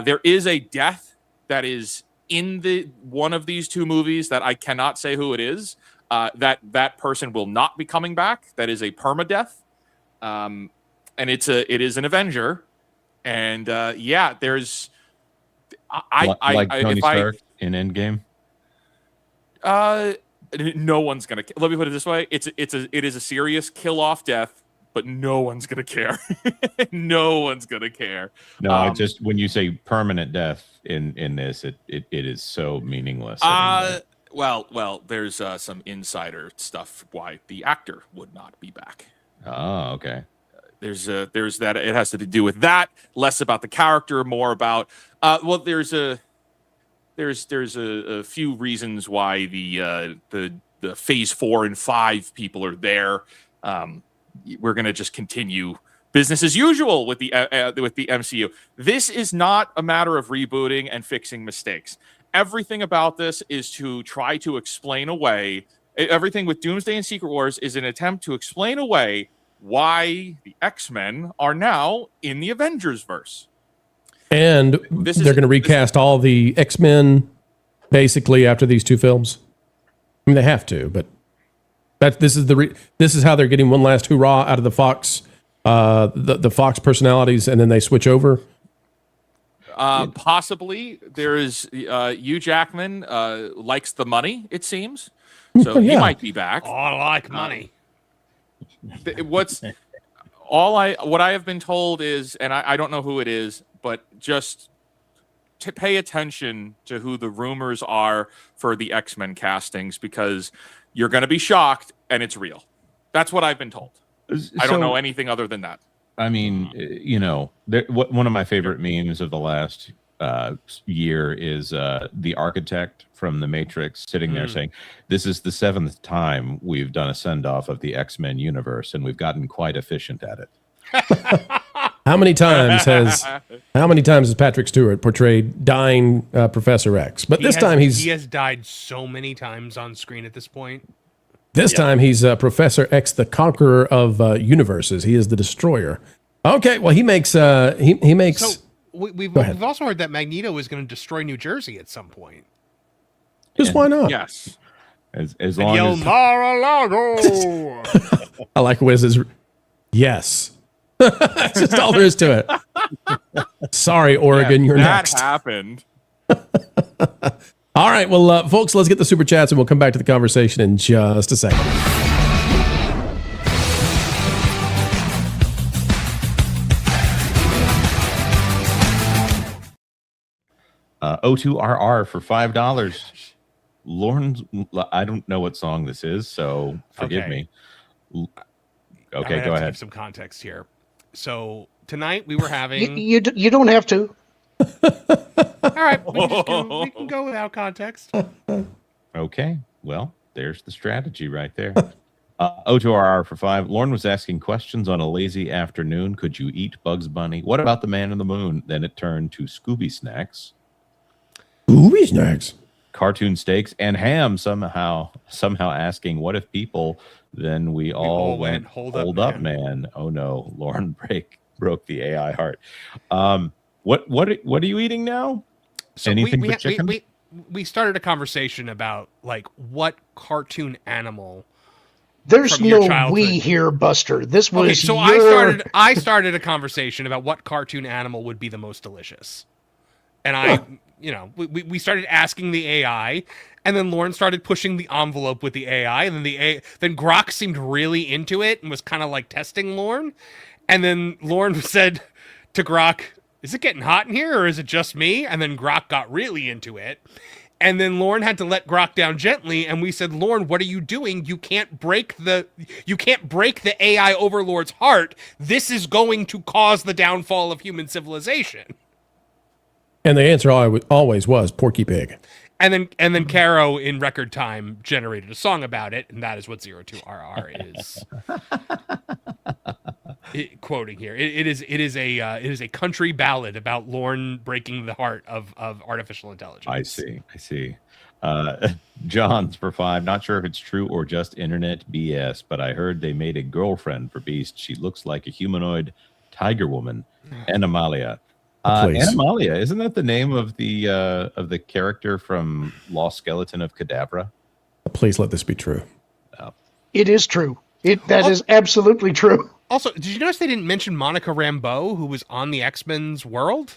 There is a death that is in one of these two movies that I cannot say who it is. That person will not be coming back. That is a permadeath, and it is an Avenger. And there's Tony Stark in Endgame. No one's gonna. Let me put it this way: it is a serious kill off death. But no one's gonna care. No one's gonna care. No, I just when you say permanent death in this, it is so meaningless. Well, there's some insider stuff why the actor would not be back. Oh, okay. There's that. It has to do with that. Less about the character, more about. There's a few reasons why the phase 4 and 5 people are there. We're going to just continue business as usual with the MCU. This is not a matter of rebooting and fixing mistakes. Everything about this is to try to explain away. Everything with Doomsday and Secret Wars is an attempt to explain away why the X-Men are now in the Avengers verse. And they're going to recast all the X-Men basically after these two films. I mean, they have to, but this is how they're getting one last hurrah out of the Fox, the Fox personalities, and then they switch over. Possibly. There is Hugh Jackman likes the money, it seems, so Yeah. he might be back. Oh, I like money. What I have been told is, and I don't know who it is, but just to pay attention to who the rumors are for the X-Men castings, because you're going to be shocked and it's real. That's what I've been told. I don't know anything other than that. I mean, one of my favorite memes of the last year is the architect from The Matrix sitting there saying, "This is the 7th time we've done a send-off of the X-Men universe, and we've gotten quite efficient at it." How many times has Patrick Stewart portrayed dying Professor X? But he has died so many times on screen at this point. This time he's Professor X, the conqueror of universes. He is the destroyer. Okay, well he makes. So we've also heard that Magneto is going to destroy New Jersey at some point. Just why not? Yes. As long as Mar-a-Lago. I like Wiz's. Yes. That's just all there is to it. Sorry, Oregon, you're next. That happened. All right, well, folks, let's get the super chats and we'll come back to the conversation in just a second. O2RR for $5. Lauren's, I don't know what song this is, so forgive me. Okay, go ahead. Give some context here. So tonight we were having. You don't have to. All right, we can go without context. Okay, well, there's the strategy right there. O2RR for $5. Lauren was asking questions on a lazy afternoon. Could you eat Bugs Bunny? What about the Man in the Moon? Then it turned to Scooby Snacks. Scooby Snacks. Cartoon steaks and ham somehow asking, what if people? Then we all went, hold up, man. Oh no, Lauren broke the AI heart. What are you eating now? So anything but chicken? We started a conversation about like what cartoon animal. There's no we here, Buster. This was okay. So I started a conversation about what cartoon animal would be the most delicious, and we started asking the AI, and then Lauren started pushing the envelope with the AI, and then Grok seemed really into it and was kind of like testing Lauren, and then Lauren said to Grok, "Is it getting hot in here, or is it just me?" And then Grok got really into it. And then Lauren had to let Grok down gently, and we said, "Lauren, what are you doing? You can't break the AI overlord's heart. This is going to cause the downfall of human civilization." And the answer always was Porky Pig. And then Caro in record time generated a song about it, and that is what 02RR is quoting here. It is a country ballad about Lorne breaking the heart of artificial intelligence. I see. John's for $5. Not sure if it's true or just internet BS, but I heard they made a girlfriend for Beast. She looks like a humanoid tiger woman, Animalia. Animalia, isn't that the name of the character from Lost Skeleton of Cadabra? Please let this be true. It is true. That is absolutely true. Also, did you notice they didn't mention Monica Rambeau, who was on the X-Men's world?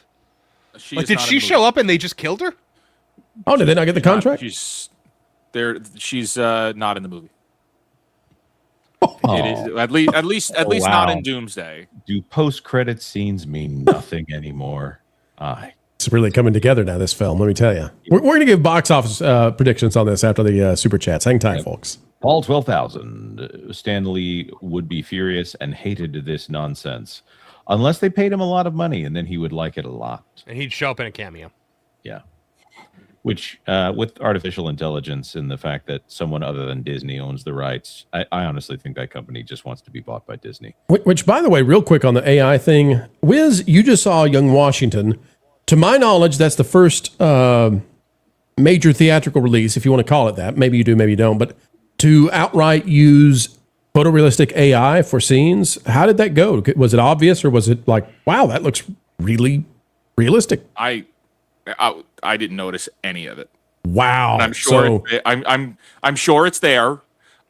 Did she show up and they just killed her? Oh, did they not get the contract? She's not in the movie. It is at least not in Doomsday. Do post-credit scenes mean nothing anymore? It's really coming together now, this film, let me tell you. We're going to give box office predictions on this after the super chats. Hang tight, folks. Paul 12,000. Stanley would be furious and hated this nonsense. Unless they paid him a lot of money, and then he would like it a lot. And he'd show up in a cameo. Yeah. Which, with artificial intelligence and the fact that someone other than Disney owns the rights, I honestly think that company just wants to be bought by Disney. Which, by the way, real quick on the AI thing, Wiz, you just saw Young Washington. To my knowledge, that's the first major theatrical release, if you want to call it that. Maybe you do, maybe you don't. But to outright use photorealistic AI for scenes, how did that go? Was it obvious, or was it like, wow, that looks really realistic? I didn't notice any of it. Wow. And I'm sure I'm sure it's there.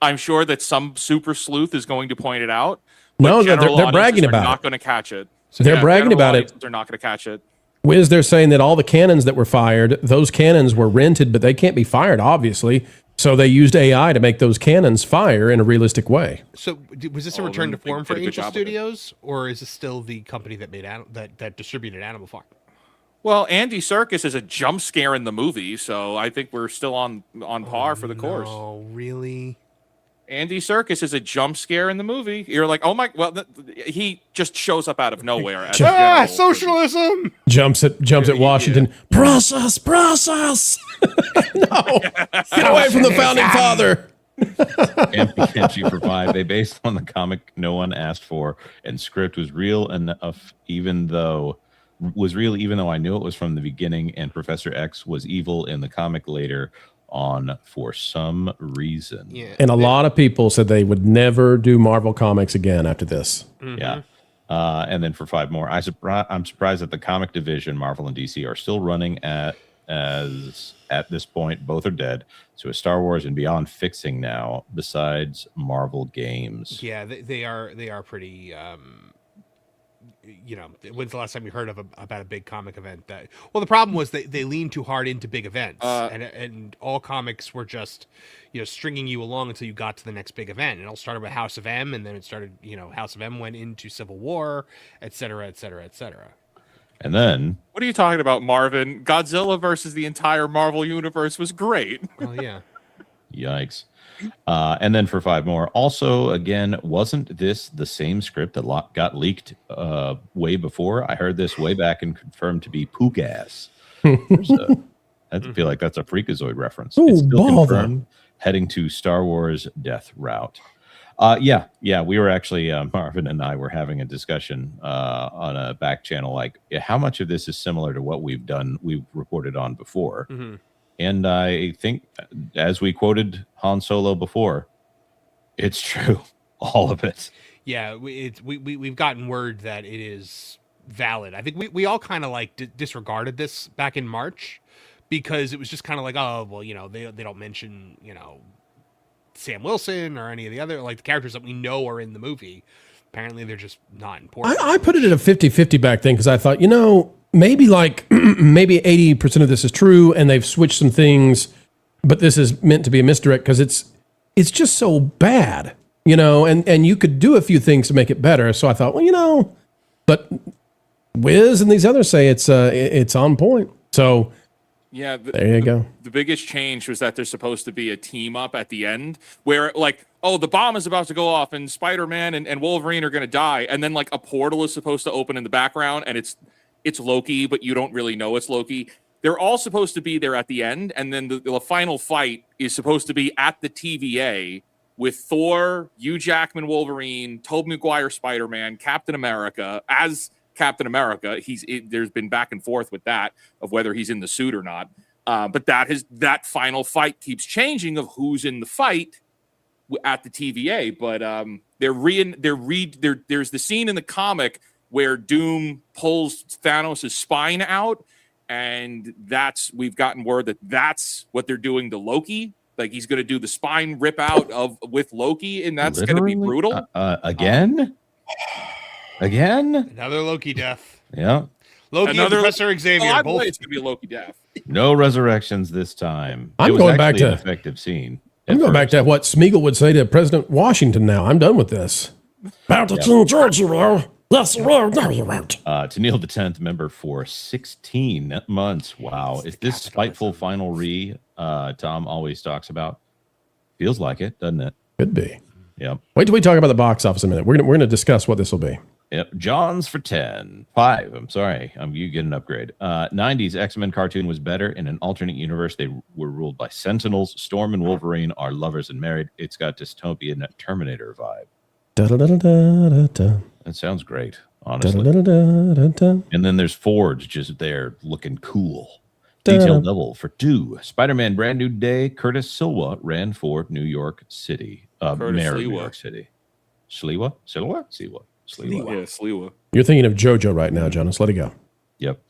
I'm sure that some super sleuth is going to point it out. No, they're bragging about it. Not going to catch it. So they're bragging about it. They're not going to catch it. Wiz, they're saying that all the cannons that were fired, those cannons were rented, but they can't be fired, obviously. So they used AI to make those cannons fire in a realistic way. So was this a return to form for Angel Studios, or is this still the company that made that distributed Animal Farm? Well, Andy Serkis is a jump scare in the movie, so I think we're still on par for the course. Oh, really? Andy Serkis is a jump scare in the movie. You're like, oh my, well, he just shows up out of nowhere. As socialism! Jumps at Washington. Yeah. Process! No! Get away from the founding father! Entry for 5. They based on the comic no one asked for, and script was real enough, even though I knew it was from the beginning, and Professor X was evil in the comic later on for some reason. Yeah. And a lot of people said they would never do Marvel comics again after this. Mm-hmm. Yeah. And then for 5 more, I'm surprised that the comic division, Marvel and DC, are still running at this point. Both are dead. So is Star Wars and beyond fixing now, besides Marvel games? Yeah, they are pretty. When's the last time you heard about a big comic event? Well, the problem was they leaned too hard into big events, and all comics were just stringing you along until you got to the next big event. And it all started with House of M, and then it started House of M went into Civil War, et cetera, et cetera, et cetera. And then, what are you talking about, Marvin? Godzilla versus the entire Marvel universe was great. Oh yeah. Yikes. And then for 5 more, also, again, wasn't this the same script that got leaked way before? I heard this way back and confirmed to be poo gas. I feel like that's a Freakazoid reference. Ooh, it's still confirmed, heading to Star Wars death route. Yeah, we were actually, Marvin and I were having a discussion on a back channel, like how much of this is similar to what we've reported on before. Mm-hmm. And I think, as we quoted Han Solo before, it's true. All of it. Yeah, we've gotten word that it is valid. I think we all kind of disregarded this back in March because it was just kind of like, oh, well, they don't mention, Sam Wilson or any of the other, the characters that we know are in the movie. Apparently, they're just not important. I put it at a 50-50 back then because I thought, maybe maybe 80% of this is true and they've switched some things, but this is meant to be a misdirect because it's just so bad, and you could do a few things to make it better. So I thought, well, but Wiz and these others say it's on point. So yeah, there you go. The biggest change was that there's supposed to be a team up at the end where the bomb is about to go off and Spider-Man and Wolverine are going to die. And then a portal is supposed to open in the background and it's Loki, but you don't really know it's Loki. They're all supposed to be there at the end. And then the final fight is supposed to be at the TVA with Thor, Hugh Jackman, Wolverine, Tobey Maguire, Spider-Man, Captain America as Captain America. There's been back and forth with that of whether he's in the suit or not. But that final fight keeps changing of who's in the fight at the TVA. But there's the scene in the comic where Doom pulls Thanos' spine out, and we've gotten word that's what they're doing to Loki. He's going to do the spine rip out with Loki, and that's going to be brutal. Again? Another Loki death. Yeah. Loki and Professor Xavier. Both. It's going to be a Loki death. No resurrections this time. I'm going back to an effective scene. I'm going back to what Smeagol would say to President Washington now. I'm done with this. Bow to King George, you will. Yes, you will. No, you won't. To Neil the 10th member for 16 months. Wow. Is this spiteful final Tom always talks about? Feels like it, doesn't it? Could be. Yep. Wait till we talk about the box office a minute. We're gonna discuss what this will be. Yep. John's for 10. 5. I'm sorry. You get an upgrade. 90s X-Men cartoon was better. In an alternate universe, they were ruled by Sentinels. Storm and Wolverine are lovers and married. It's got dystopian Terminator vibe. That sounds great, honestly. And then there's Forge just there looking cool. Detailed level for 2. Spider-Man Brand New Day. Curtis Silva ran for New York City. Mayor of New York City. Sliwa? Sliwa? Sliwa. Yeah, Sliwa. You're thinking of JoJo right now, Jonas. Let it go. Yep.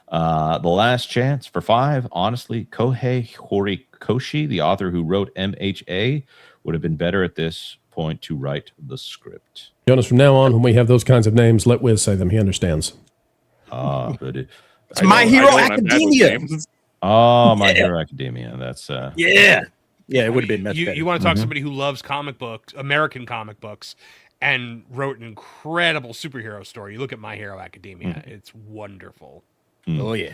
The Last Chance for 5. Honestly, Kohei Horikoshi, the author who wrote MHA, would have been better at this point to write the script. Jonas, from now on, when we have those kinds of names, let Wiz say them. He understands. But it's My Hero Academia. Oh, My Hero Academia. That's yeah, it would have been much better. You want to talk to somebody who loves comic books, American comic books, and wrote an incredible superhero story. You look at My Hero Academia; it's wonderful. Oh yeah.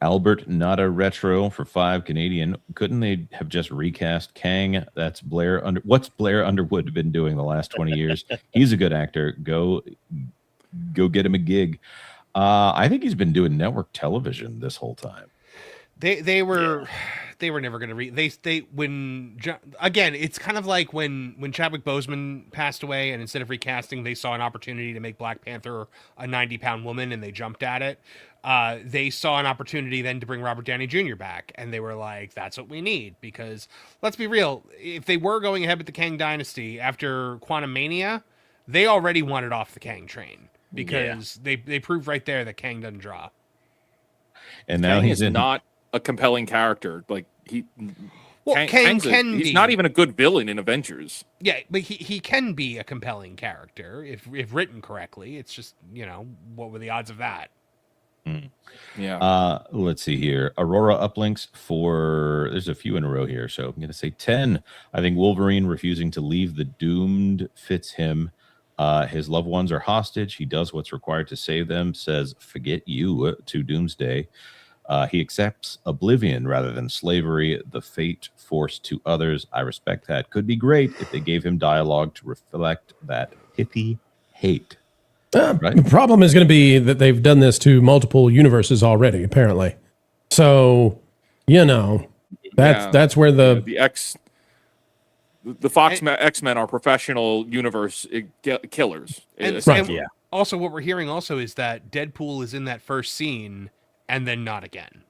Albert Nada Retro for 5 Canadian. Couldn't they have just recast Kang? That's what's Blair Underwood been doing the last 20 years? He's a good actor. Go get him a gig. I think he's been doing network television this whole time. They were never going to again, it's kind of like when Chadwick Boseman passed away, and instead of recasting, they saw an opportunity to make Black Panther a 90-pound woman, and they jumped at it. They saw an opportunity then to bring Robert Downey Jr. back, and they were like, that's what we need, because let's be real, if they were going ahead with the Kang Dynasty after Quantumania, they already wanted off the Kang train, because they proved right there that Kang doesn't draw. And now Kang is not a compelling character. Like Kang he's not even a good villain in Avengers. Yeah, but he can be a compelling character if written correctly. It's just, what were the odds of that? Yeah. Let's see here. Aurora uplinks for there's a few in a row here, so I'm going to say 10. I think Wolverine refusing to leave the doomed fits him. His loved ones are hostage. He does what's required to save them. Says forget you to Doomsday. He accepts oblivion rather than slavery, the fate forced to others. I respect that. Could be great if they gave him dialogue to reflect that pithy hate. Right? The problem is going to be that they've done this to multiple universes already, apparently. So, that's where the Fox X-Men are professional universe killers. Also, what we're hearing also is that Deadpool is in that first scene and then not again.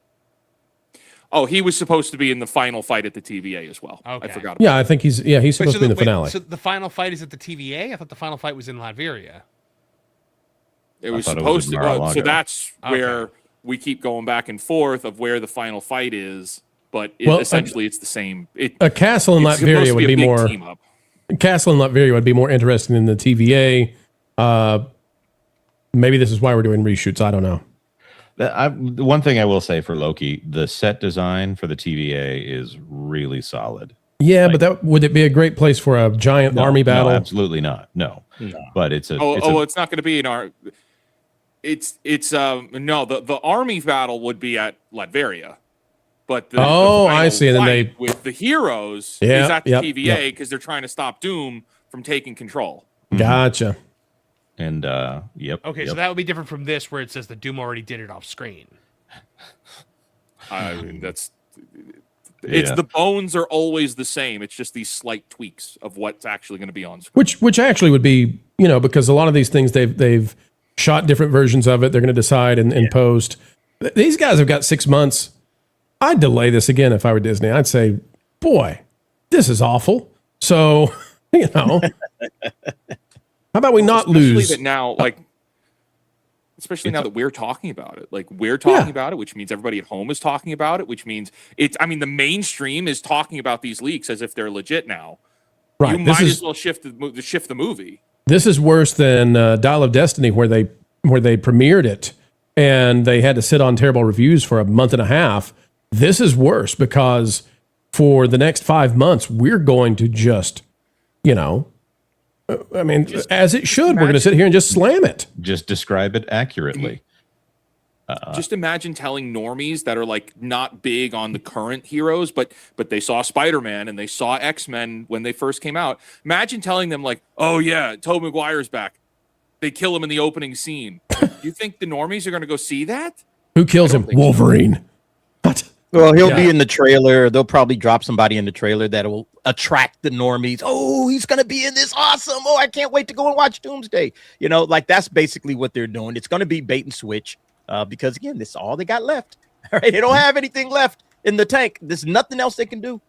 Oh, he was supposed to be in the final fight at the TVA as well. Okay. I forgot about that. I think he's supposed to be in the finale. So the final fight is at the TVA? I thought the final fight was in Latveria. It was supposed to. So that's where we keep going back and forth of where the final fight is, but essentially it's the same. A castle in Latveria would be more. Castle in Latveria would be more interesting than the TVA. Maybe this is why we're doing reshoots. I don't know. The one thing I will say for Loki, the set design for the TVA is really solid. Yeah, but would it be a great place for a giant army battle? No, absolutely not. No. But it's not going to be in our. The army battle would be at Latveria, but the I see. And then they with the heroes is at the TVA because they're trying to stop Doom from taking control. Gotcha. And Okay, so that would be different from this, where it says that Doom already did it off screen. I mean, the bones are always the same. It's just these slight tweaks of what's actually going to be on screen. Which actually would be, because a lot of these things they've shot different versions of it. They're going to decide in post. These guys have got 6 months. I'd delay this again if I were Disney. I'd say, boy, this is awful. So, how about we not lose? That now, especially now that we're talking about it, we're talking about it, which means everybody at home is talking about it, which means the mainstream is talking about these leaks as if they're legit now. Right. You might as well shift the movie. This is worse than Dial of Destiny, where they premiered it and they had to sit on terrible reviews for a month and a half. This is worse because for the next 5 months, we're going to just, as it should, we're going to sit here and just slam it. Just describe it accurately. Just imagine telling normies that are not big on the current heroes, but they saw Spider-Man and they saw X-Men when they first came out. Imagine telling them oh yeah, Tobey Maguire's back. they kill him in the opening scene. You think the normies are going to go see that? Who kills him? Wolverine. What? Well, he'll be in the trailer. They'll probably drop somebody in the trailer that will attract the normies. Oh, he's going to be in this. Awesome. Oh, I can't wait to go and watch Doomsday. You know, like that's basically what they're doing. It's going to be bait and switch because, again, this is all they got left. All right. They don't have anything left in the tank. There's nothing else they can do.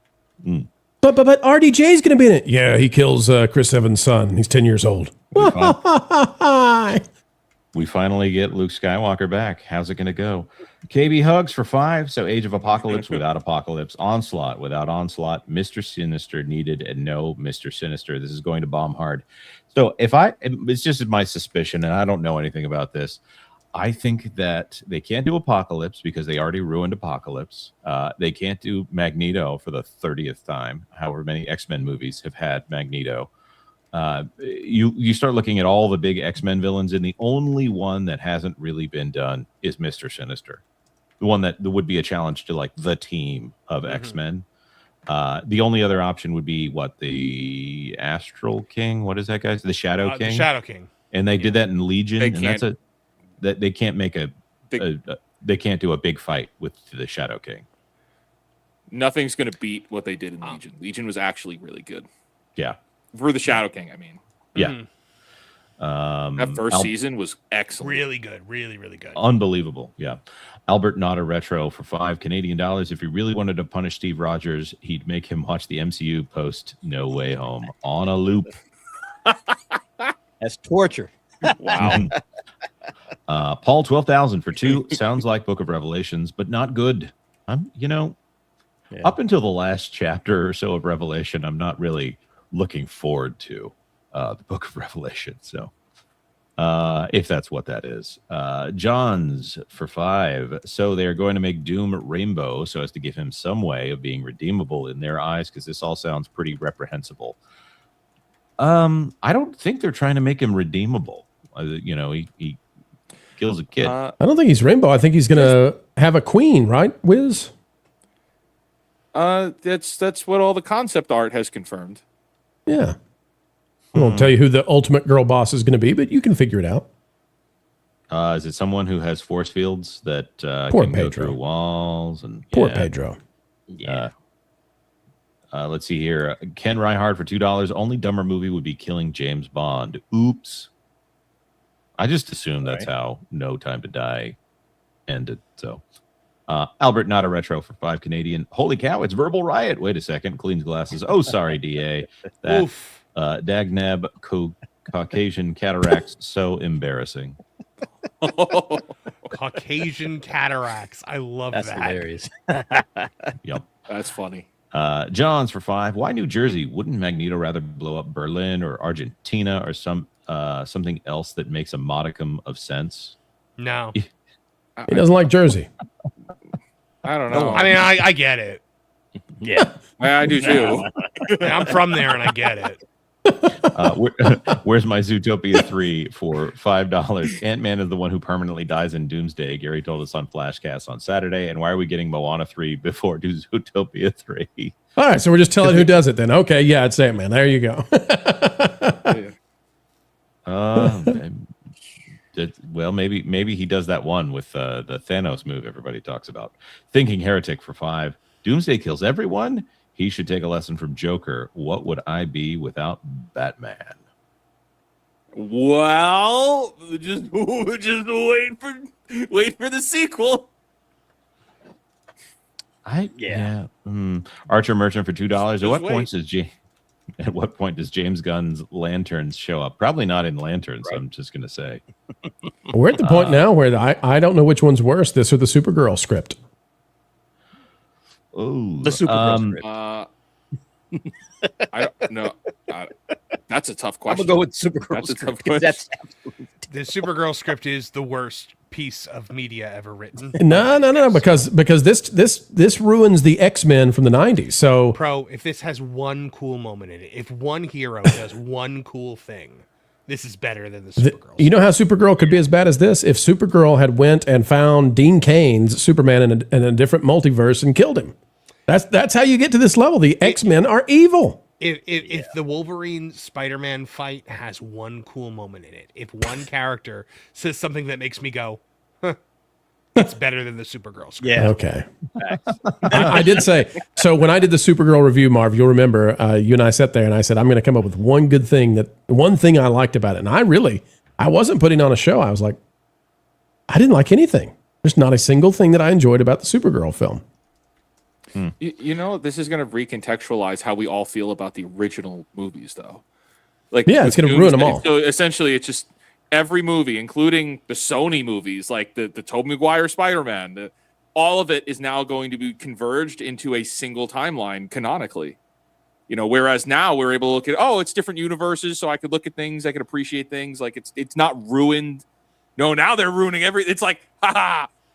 But RDJ's going to be in it. Yeah, he kills Chris Evans' son. He's 10 years old. We finally get Luke Skywalker back. How's it going to go? KB Hugs for 5. So Age of Apocalypse without Apocalypse. Onslaught without Onslaught. Mr. Sinister needed and no Mr. Sinister. This is going to bomb hard. So it's just my suspicion, and I don't know anything about this. I think that they can't do Apocalypse because they already ruined Apocalypse. They can't do Magneto for the 30th time. However many X-Men movies have had Magneto. You start looking at all the big X-Men villains, and the only one that hasn't really been done is Mr. Sinister, the one that would be a challenge to like the team of X-Men. The only other option would be the Astral King. What is that, guys? The Shadow King. The Shadow King. And they did that in Legion, and they can't make they can't do a big fight with the Shadow King. Nothing's going to beat what they did in Legion. Legion was actually really good. Yeah. For the Shadow King, I mean. Yeah. That first season was excellent. Really good. Really, really good. Unbelievable. Yeah. Albert Not a Retro for $5 Canadian. If he really wanted to punish Steve Rogers, he'd make him watch the MCU post No Way Home on a loop. That's torture. Wow. Paul 12,000 for 2. Sounds like Book of Revelations, but not good. Up until the last chapter or so of Revelation, I'm not really looking forward to the Book of Revelation. So if that's what that is. John's for 5. So they're going to make Doom rainbow so as to give him some way of being redeemable in their eyes, because this all sounds pretty reprehensible. I don't think they're trying to make him redeemable. He kills a kid. I don't think he's rainbow. I think he's going to have a queen, right, Wiz? That's what all the concept art has confirmed. Yeah. I won't tell you who the ultimate girl boss is going to be, but you can figure it out. Is it someone who has force fields that Poor can Pedro. go through walls? Poor Pedro. Yeah. Let's see here. Ken Reinhardt for $2. Only dumber movie would be killing James Bond. Oops. I just assumed that's how No Time to Die ended. So, Albert Not a Retro for 5 Canadian. Holy cow, it's Verbal Riot. Wait a second. Cleans glasses. Oh, sorry, DA. That Dagnab Caucasian cataracts. So embarrassing. Caucasian cataracts. I love That's that. hilarious. Yep. That's funny. John's for 5. Why New Jersey? Wouldn't Magneto rather blow up Berlin or Argentina or something else that makes a modicum of sense? No. He doesn't like Jersey. I don't know. I mean, I get it. Yeah. I do too. I'm from there and I get it. Where's my Zootopia 3 for $5? Ant-Man is the one who permanently dies in Doomsday. Gary told us on Flashcast on Saturday. And why are we getting Moana 3 before Zootopia 3? All right, so we're just telling who does it then. Okay, yeah, it's Ant-Man. There you go. Well, maybe he does that one with the Thanos move everybody talks about. Thinking Heretic for 5. Doomsday kills everyone. He should take a lesson from Joker. What would I be without Batman? Well, just wait for the sequel. Archer Merchant for $2. Just At what point does James Gunn's Lanterns show up? Probably not in Lanterns. Right. I'm just going to say. We're at the point now where I don't know which one's worse, this or the Supergirl script. Oh, the Supergirl script. I don't know. That's a tough question. I'm gonna go with Supergirl. That's a tough script. question. The Supergirl script is the worst piece of media ever written. No, because this ruins the X-Men from the 90s. So, if this has one cool moment in it, if one hero does one cool thing, this is better than the Supergirl. You know how Supergirl could be as bad as this? If Supergirl had went and found Dean Cain's Superman in a different multiverse and killed him. That's how you get to this level. The X-Men are evil. If the Wolverine Spider-Man fight has one cool moment in it, if one character says something that makes me go, huh, it's better than the Supergirl script. Yeah. Okay. I did say, so when I did the Supergirl review, Marv, you'll remember you and I sat there and I said, I'm going to come up with one good thing, one thing I liked about it. And I wasn't putting on a show. I was like, I didn't like anything. There's not a single thing that I enjoyed about the Supergirl film. You know, this is going to recontextualize how we all feel about the original movies, though. Like, yeah, it's going to ruin them all. So essentially, it's just every movie, including the Sony movies, like the Tobey Maguire Spider-Man, all of it is now going to be converged into a single timeline canonically. You know, whereas now we're able to look at, it's different universes, so I could look at things, I could appreciate things. Like it's not ruined. No, now they're ruining everything. It's like,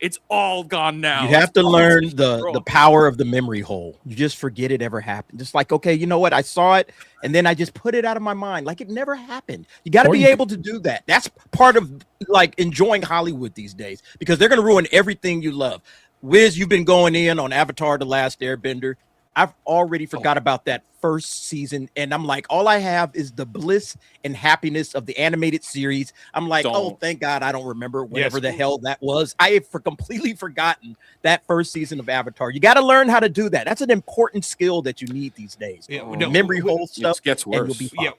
it's all gone now. You have to learn the power of the memory hole. You just forget it ever happened. Just like, okay, you know what? I saw it, and then I just put it out of my mind. Like it never happened. You got to be able to do that. That's part of like enjoying Hollywood these days, because they're going to ruin everything you love. Wiz, you've been going in on Avatar: The Last Airbender. I've already forgot about that first season, and I'm like, all I have is the bliss and happiness of the animated series. I'm like, oh, thank God I don't remember whatever the hell that was. I have completely forgotten that first season of Avatar. You got to learn how to do that. That's an important skill that you need these days. Memory hole stuff. It gets worse. You'll be fine.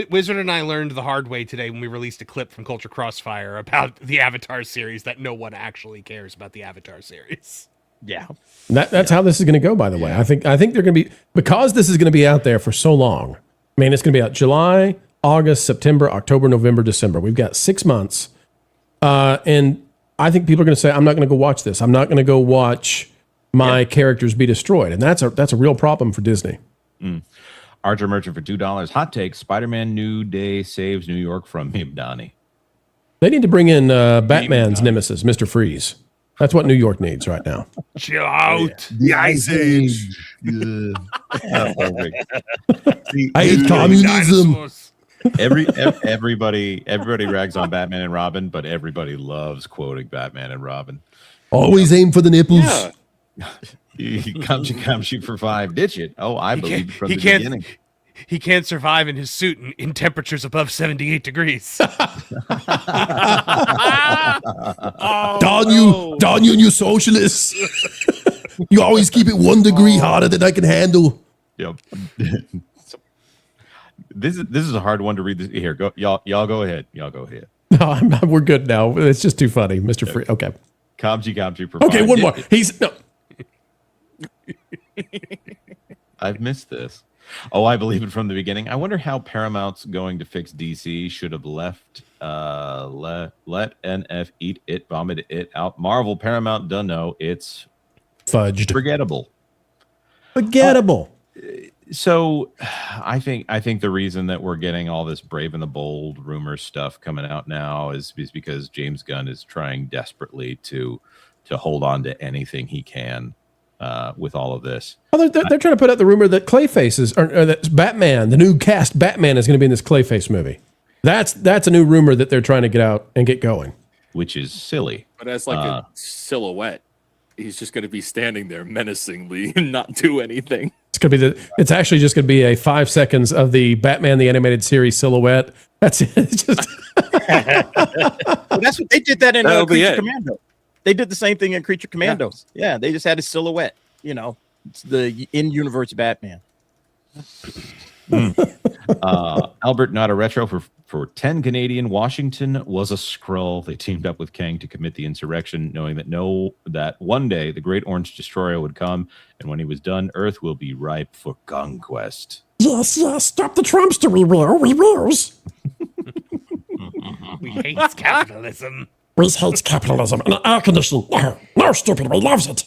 Wizard and I learned the hard way today when we released a clip from Culture Crossfire about the Avatar series that no one actually cares about the Avatar series. Yeah. That's how this is going to go, by the way. I think they're going to be, because this is going to be out there for so long. I mean, it's going to be out July, August, September, October, November, December. We've got 6 months. And I think people are going to say, I'm not going to go watch this. I'm not going to go watch my characters be destroyed. And that's a real problem for Disney. Archer Merchant for $2. Hot take: Spider-Man New Day saves New York from Mibdani. They need to bring in Batman's nemesis, Mr. Freeze. That's what New York needs right now. Chill out. The Ice Age. I hate communism. Everybody rags on Batman and Robin, but everybody loves quoting Batman and Robin. Always aim for the nipples. Yeah. He comes you for 5. Ditch it. Oh, I believe from the beginning. He can't survive in his suit in temperatures above 78 degrees. Darn you, you socialists. You always keep it 1 degree hotter than I can handle. Yep. This is a hard one to read. Here, go, y'all go ahead. Y'all go ahead. No, we're good now. It's just too funny, Mr. Free. Okay. Kamji for okay, 5. one more. He's no. I've missed this. Oh, I believe it from the beginning. I wonder how Paramount's going to fix DC. Should have left let NF eat it, vomit it out. Marvel, Paramount, don't know. It's fudged. Forgettable. So I think the reason that we're getting all this Brave and the Bold rumor stuff coming out now is because James Gunn is trying desperately to hold on to anything he can with all of this. Well, they're trying to put out the rumor that Clayface or that Batman, the new cast Batman, is going to be in this Clayface movie. That's a new rumor that they're trying to get out and get going. Which is silly. But as like a silhouette, he's just going to be standing there menacingly and not do anything. It's actually just going to be a 5 seconds of the Batman the Animated Series silhouette. That's it. It's just well, that's what they did that in Creature Commando. They did the same thing in Creature Commandos. Yeah, they just had a silhouette. You know, it's the in-universe Batman. Albert, not a retro for 10 Canadian. Washington was a Skrull. They teamed up with Kang to commit the insurrection, knowing that one day the Great Orange Destroyer would come, and when he was done, Earth will be ripe for conquest. Yes, stop the Trumpster, we will. We hate capitalism. We hate capitalism and air conditioning. No, stupid, we loves it.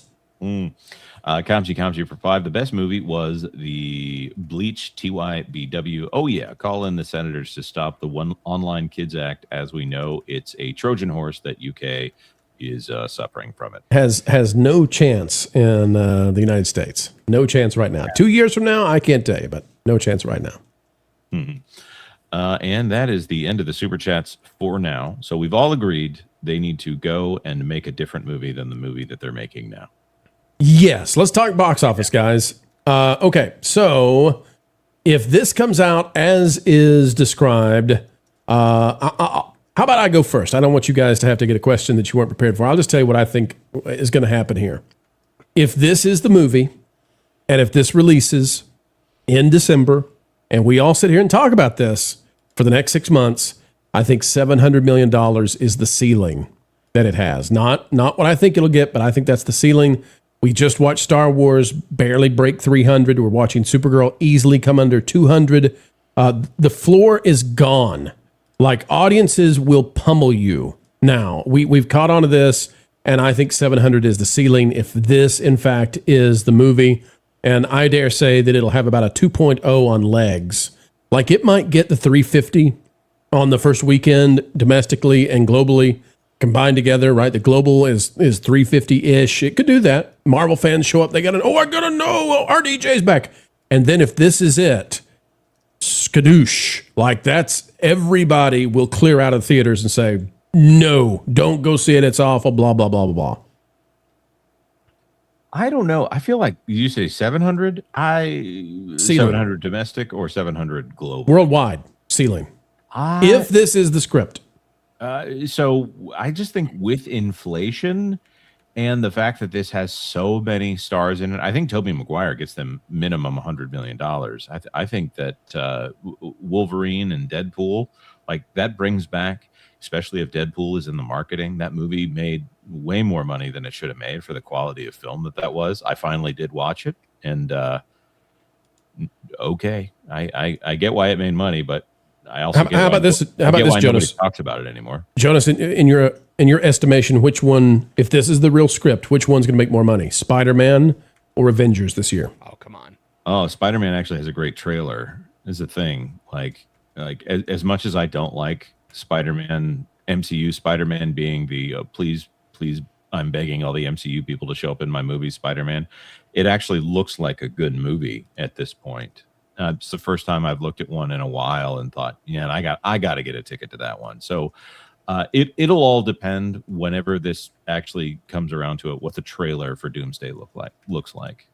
Kamji for 5. The best movie was the Bleach TYBW. Oh yeah, call in the senators to stop the One Online Kids Act. As we know, it's a Trojan horse that UK is suffering from it. Has no chance in the United States. No chance right now. 2 years from now, I can't tell you, but no chance right now. Mm-hmm. And that is the end of the super chats for now. So we've all agreed they need to go and make a different movie than the movie that they're making now. Yes, let's talk box office, guys. Okay, so if this comes out as is described, how about I go first? I don't want you guys to have to get a question that you weren't prepared for. I'll just tell you what I think is going to happen here. If this is the movie, and if this releases in December, and we all sit here and talk about this for the next 6 months, I think $700 million is the ceiling that it has. Not what I think it'll get, but I think that's the ceiling. We just watched Star Wars barely break 300. We're watching Supergirl easily come under 200. The floor is gone. Like, audiences will pummel you. Now, we've caught on to this, and I think 700 is the ceiling if this, in fact, is the movie. And I dare say that it'll have about a 2.0 on legs. Like, it might get the 350 on the first weekend domestically and globally combined together, right? The global is 350-ish. It could do that. Marvel fans show up. They got I got to know RDJ's back. And then if this is it, skadoosh. Like, that's everybody will clear out of theaters and say, no, don't go see it. It's awful, blah, blah, blah, blah, blah. I don't know. I feel like you say 700. 700 domestic or 700 global. Worldwide ceiling. If this is the script. So I just think with inflation and the fact that this has so many stars in it, I think Tobey Maguire gets them minimum $100 million. I think that Wolverine and Deadpool, like, that brings back, especially if Deadpool is in the marketing, that movie made way more money than it should have made for the quality of film that was. I finally did watch it, and okay, I get why it made money, but I also how about this? How about this, Jonas? Nobody talks about it anymore. Jonas, in your estimation, which one, if this is the real script, which one's going to make more money, Spider-Man or Avengers this year? Oh, come on. Oh, Spider-Man actually has a great trailer. Is a thing. Like as much as I don't like Spider-Man, MCU Spider-Man being the please, I'm begging all the MCU people to show up in my movie Spider-Man. It actually looks like a good movie at this point. It's the first time I've looked at one in a while and thought, yeah, I got to get a ticket to that one. So it'll all depend whenever this actually comes around to it, what the trailer for Doomsday looks like.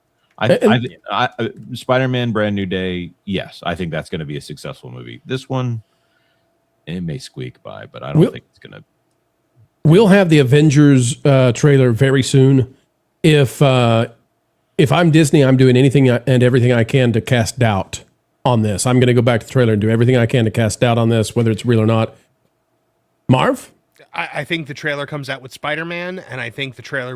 Spider-Man Brand New Day, yes, I think that's going to be a successful movie. This one, it may squeak by, but I don't think it's going to. We'll have the Avengers trailer very soon. If I'm Disney, I'm doing anything and everything I can to cast doubt on this. I'm going to go back to the trailer and do everything I can to cast doubt on this, whether it's real or not. Marv? I think the trailer comes out with Spider-Man, and I think the trailer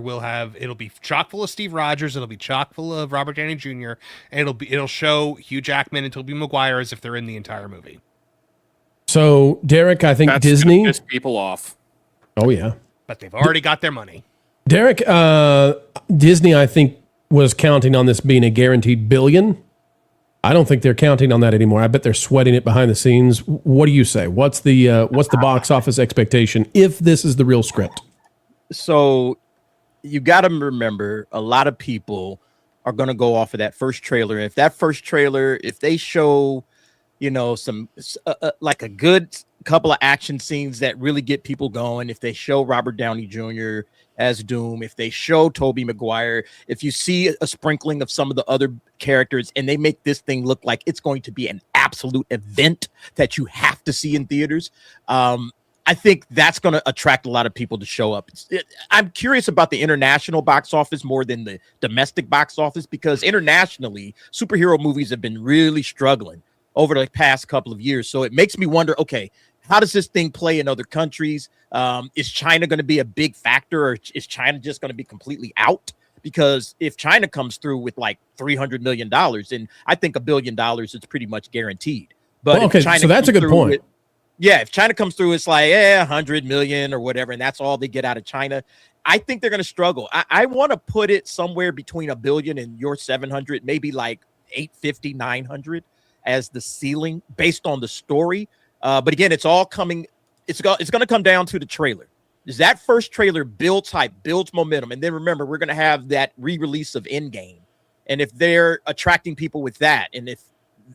it'll be chock full of Steve Rogers, it'll be chock full of Robert Downey Jr., and it'll show Hugh Jackman and Tobey Maguire as if they're in the entire movie. So, Derek, I think That's Disney gonna piss people off. Oh yeah, but they've already got their money. Derek, Disney, I think, was counting on this being a guaranteed billion. I don't think they're counting on that anymore. I bet they're sweating it behind the scenes. What do you say? What's the box office expectation if this is the real script? So you got to remember, a lot of people are going to go off of that first trailer. If that first trailer, if they show, some like a good couple of action scenes that really get people going, if they show Robert Downey Jr. as Doom, if they show Tobey Maguire, if you see a sprinkling of some of the other characters and they make this thing look like it's going to be an absolute event that you have to see in theaters, I think that's going to attract a lot of people to show up. I'm curious about the international box office more than the domestic box office, because internationally, superhero movies have been really struggling over the past couple of years. So it makes me wonder, okay, how does this thing play in other countries? Is China going to be a big factor, or is China just going to be completely out? Because if China comes through with like $300 million, then I think $1 billion is pretty much guaranteed. But okay, so that's a good point. If China comes through, it's like 100 million or whatever, and that's all they get out of China. I think they're going to struggle. I want to put it somewhere between $1 billion and your 700, maybe like 850, 900 as the ceiling based on the story. But again, it's all coming. It's going to come down to the trailer. Is that first trailer builds hype, builds momentum, and then remember, we're going to have that re-release of Endgame, and if they're attracting people with that, and if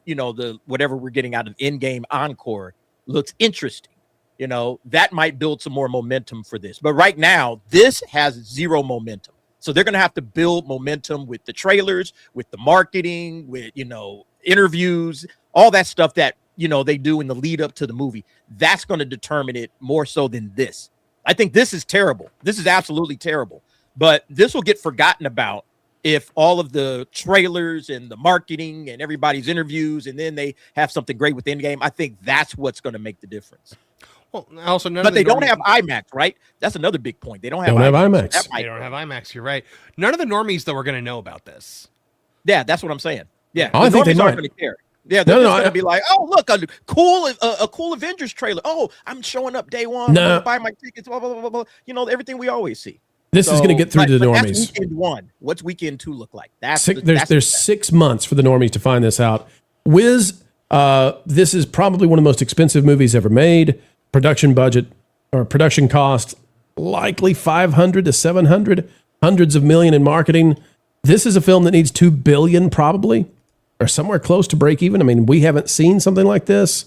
the whatever we're getting out of Endgame Encore looks interesting, that might build some more momentum for this. But right now, this has zero momentum, so they're going to have to build momentum with the trailers, with the marketing, with interviews, all that stuff that, you know, they do in the lead up to the movie. That's going to determine it more so than this. I think this is terrible. This is absolutely terrible. But this will get forgotten about if all of the trailers and the marketing and everybody's interviews, and then they have something great with Endgame. I think that's what's going to make the difference. Well, also, but they don't have IMAX, right? That's another big point. They don't have IMAX. They don't have IMAX. You're right. None of the normies, though, are going to know about this. Yeah, that's what I'm saying. Yeah, I think they aren't might. going to care. Yeah, they're just going to be like, "Oh, look, a cool Avengers trailer. Oh, I'm showing up day one. I'm going to buy my tickets. Blah, blah, blah, blah. You know, everything we always see." This is going to get through to the normies. That's weekend one. What's weekend two look like? There's 6 months for the normies to find this out. Wiz, this is probably one of the most expensive movies ever made. Production budget or production cost likely 500 to 700, hundreds of million in marketing. This is a film that needs 2 billion probably, or somewhere close to break even. I mean, we haven't seen something like this,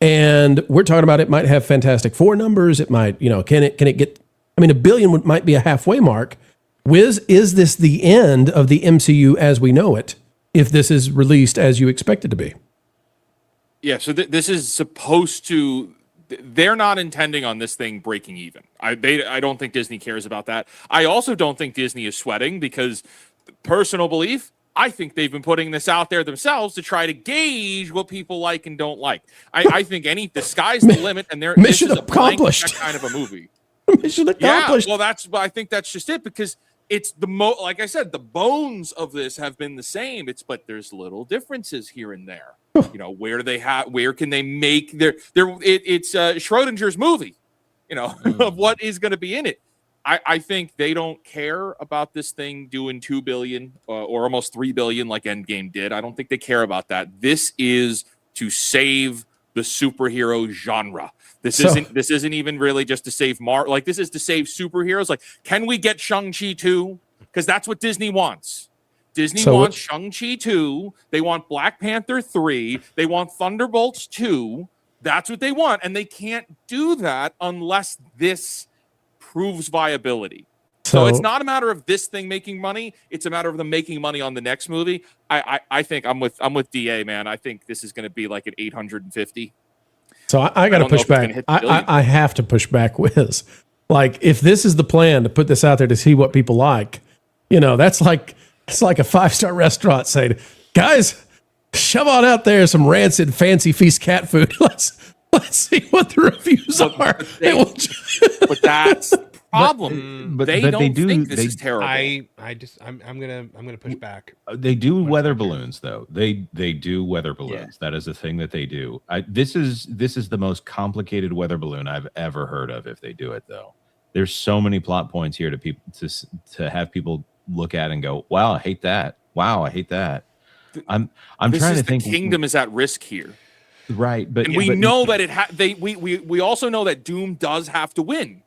and we're talking about it might have Fantastic Four numbers. It might, you know, can it get? I mean, $1 billion might be a halfway mark. Wiz, is this the end of the MCU as we know it, if this is released as you expect it to be? Yeah, so this is supposed to... They're not intending on this thing breaking even. I don't think Disney cares about that. I also don't think Disney is sweating because, personal belief, I think they've been putting this out there themselves to try to gauge what people like and don't like. I think the sky's the limit, and mission accomplished. This is a blank check kind of a movie. Mission accomplished. Yeah, well, I think that's just it, because it's like I said, the bones of this have been the same. But there's little differences here and there. You know, where can they make it's Schrodinger's movie, you know, of what is going to be in it. I think they don't care about this thing doing 2 billion or almost 3 billion like Endgame did. I don't think they care about that. This is to save the superhero genre. This isn't even really just to save this is to save superheroes. Like, can we get Shang-Chi 2? Because that's what Disney wants. Disney wants Shang-Chi 2. They want Black Panther 3. They want Thunderbolts 2. That's what they want. And they can't do that unless this proves viability. So it's not a matter of this thing making money. It's a matter of them making money on the next movie. I think I'm with DA, man. I think this is going to be like an 850. So I got to push back. I have to push back with, like, if this is the plan to put this out there to see what people like, you know, it's like a 5-star restaurant saying, guys, shove on out there some rancid fancy feast cat food. Let's see what the reviews are. But that's the problem. But they don't think this is terrible. I'm gonna push back. They do weather balloons, though. They do weather balloons. Yeah. That is a thing that they do. This is the most complicated weather balloon I've ever heard of. If they do it, though, there's so many plot points here to have people look at and go, "Wow, I hate that. Wow, I hate that." I'm trying to think. The kingdom is at risk here, right? But we know that we also know that Doom does have to win.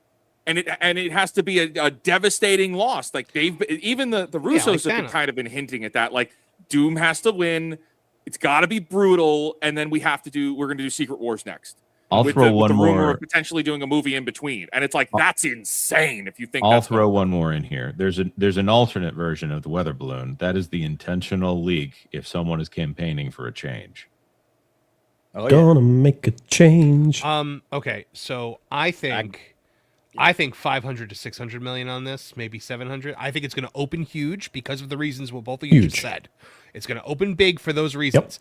And it has to be a devastating loss. Like even the Russos have kind of been hinting at that. Like, Doom has to win. It's got to be brutal. And then we're going to do Secret Wars next. I'll throw one more. Rumor of potentially doing a movie in between. And it's like, that's insane if you think I'll throw one more in here. There's an alternate version of the weather balloon. That is the intentional leak if someone is campaigning for a change. Oh, yeah. Gonna make a change. Okay, so I think 500 to 600 million on this, maybe 700. I think it's going to open huge because of the reasons what both of you just said. It's going to open big for those reasons.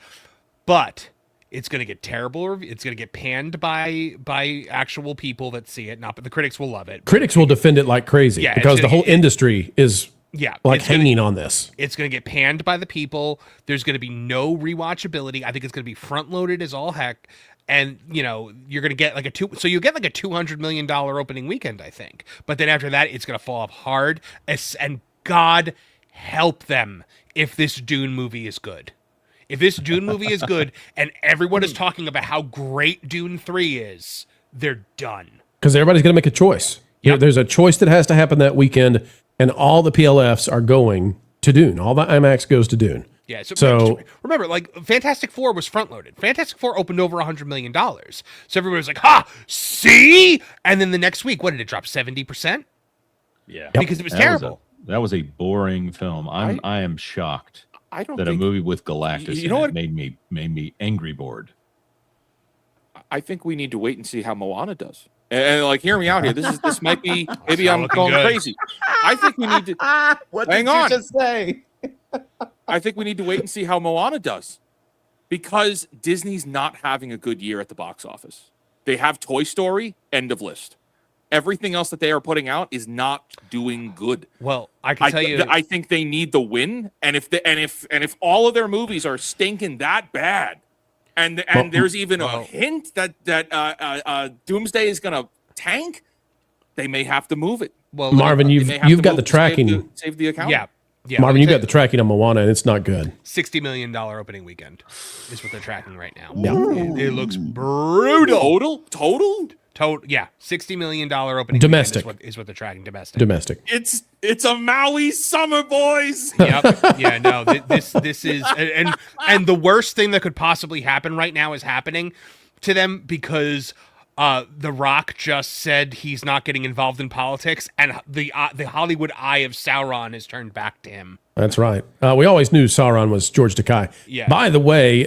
But it's going to get terrible. It's going to get panned by actual people that see it. Not, but the critics will love it. Critics will defend it like crazy because the whole industry is hanging on this. It's going to get panned by the people. There's going to be no rewatchability. I think it's going to be front loaded as all heck. And, you know, you're going to get like a $200 million opening weekend, I think. But then after that, it's going to fall off hard. And God help them if this Dune movie is good. If this Dune movie is good and everyone is talking about how great Dune 3 is, they're done. Because everybody's going to make a choice. You know, there's a choice that has to happen that weekend, and all the PLFs are going to Dune. All the IMAX goes to Dune. Yeah, so remember, like, Fantastic Four was front-loaded. Fantastic Four opened over $100 million. So everybody was like, see? And then the next week, what did it drop, 70%? Yeah. Because it was terrible. That was a boring film. I am shocked. I don't than a think movie with Galactus. You know what? Made me angry bored. I think we need to wait and see how Moana does. And like, hear me out here. This might be maybe I'm looking going good. crazy. I think we need to What hang did you on. just say? I think we need to wait and see how Moana does, because Disney's not having a good year at the box office. They have Toy Story, end of list. Everything else that they are putting out is not doing good. Well, I can tell you, I think they need the win, and if all of their movies are stinking that bad, and there's even a hint that Doomsday is going to tank, they may have to move it. well, Marvin, you've got the tracking. Save the account. yeah. Marvin, you got the tracking on Moana, and it's not good. $60 million opening weekend is what they're tracking right now. Yeah. It looks brutal. Total. Yeah, $60 million opening Domestic. weekend is what they're tracking domestic. Domestic. It's a Maui summer, boys. Yep. Yeah. No. This is and the worst thing that could possibly happen right now is happening to them because The Rock just said he's not getting involved in politics, and the Hollywood eye of Sauron has turned back to him. That's right. We always knew Sauron was George Takei. Yeah. By the way,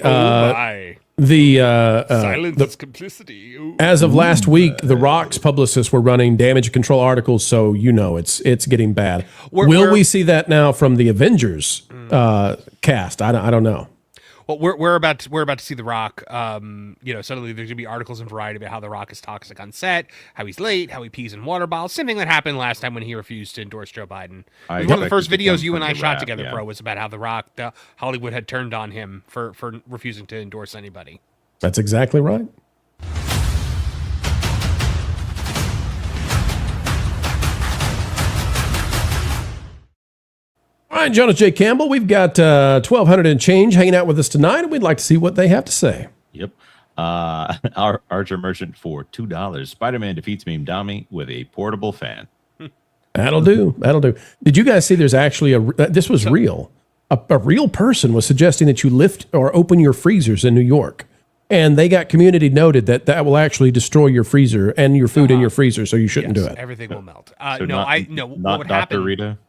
Silence is complicity. Ooh. as of last week, The Rock's publicists were running damage control articles, so it's getting bad. Will we see that now from the Avengers cast? I don't know. Well, we're about to see The Rock. Suddenly there's gonna be articles in Variety about how The Rock is toxic on set, how he's late, how he pees in water bottles. Same thing that happened last time when he refused to endorse Joe Biden. One of the first videos you and I shot together, bro, was about how The Rock, Hollywood had turned on him for refusing to endorse anybody. That's exactly right. All right, Jonas J. Campbell, we've got 1,200 and change hanging out with us tonight, and we'd like to see what they have to say. Yep. Our Archer Merchant for $2. Spider-Man defeats Meme Dami with a portable fan. That'll do. Did you guys see there's actually this was real. A real person was suggesting that you lift or open your freezers in New York. And they got community noted that will actually destroy your freezer and your food in your freezer, so you shouldn't do it. Everything will melt. So not What would Dr. happen? Rita.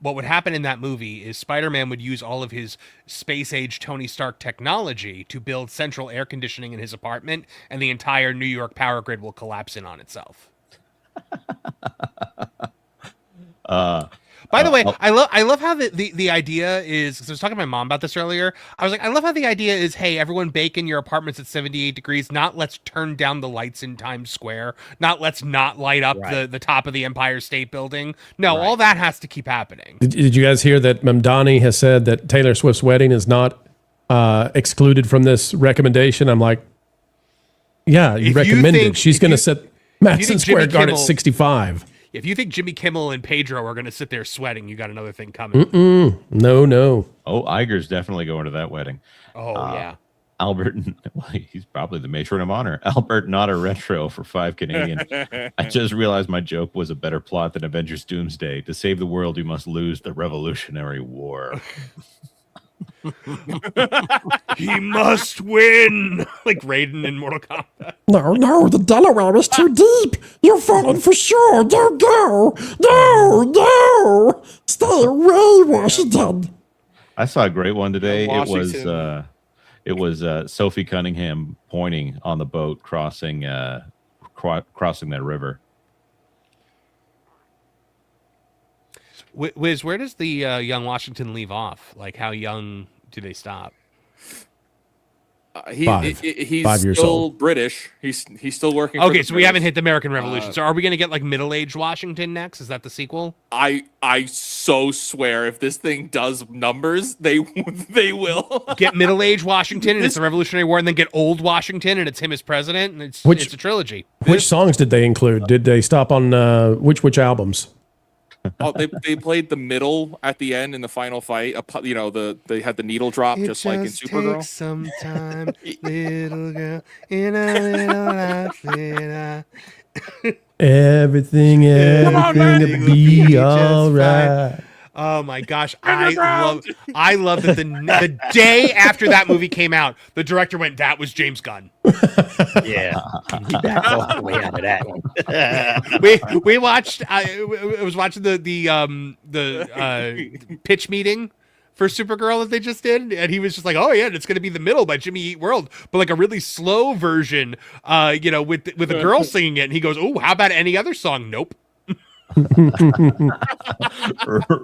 What would happen in that movie is Spider-Man would use all of his space-age Tony Stark technology to build central air conditioning in his apartment, and the entire New York power grid will collapse in on itself. By the way, I love how the idea is, because I was talking to my mom about this earlier. I was like, I love how the idea is, hey, everyone bake in your apartments at 78 degrees, not let's turn down the lights in Times Square, not let's not light up the top of the Empire State Building. No, all that has to keep happening. Did you guys hear that Mamdani has said that Taylor Swift's wedding is not excluded from this recommendation? I'm like, yeah, you recommended. She's going to set Madison Square Garden at 65. If you think Jimmy Kimmel and Pedro are going to sit there sweating, you got another thing coming. No. Oh, Iger's definitely going to that wedding. Oh, yeah. Albert, well, he's probably the matron of honor. Albert, not a retro for $5 Canadian. I just realized my joke was a better plot than Avengers Doomsday. To save the world, you must lose the Revolutionary War. He must win, like Raiden in Mortal Kombat. No, the Delaware is too deep. You're falling for sure. Don't go. No. Stay away, Washington. I saw a great one today. Washington. It was Sophie Cunningham pointing on the boat crossing that river. Wiz, where does the young Washington leave off? Like, how young do they stop? He's 5 years still old. British. He's still working. For Okay, the so we British. haven't hit the American Revolution. So are we going to get like middle-aged Washington next? Is that the sequel? I so swear if this thing does numbers, they will Get middle-aged Washington and it's the Revolutionary War, and then get old Washington and it's him as president, and it's a trilogy. Which songs did they include? Did they stop on which albums? Oh, they played the middle at the end in the final fight. They had the needle drop just like in Supergirl. Takes some time, little girl, in a little outfit. Everything will be all right. Oh my gosh, I love that the day after that movie came out, the director went, "That was James Gunn." Yeah, he backed all the way out of that one. we watched. I was watching the pitch meeting for Supergirl that they just did, and he was just like, "Oh yeah, it's going to be The Middle by Jimmy Eat World, but like a really slow version, with a girl singing it." And he goes, "Oh, how about any other song?" Nope.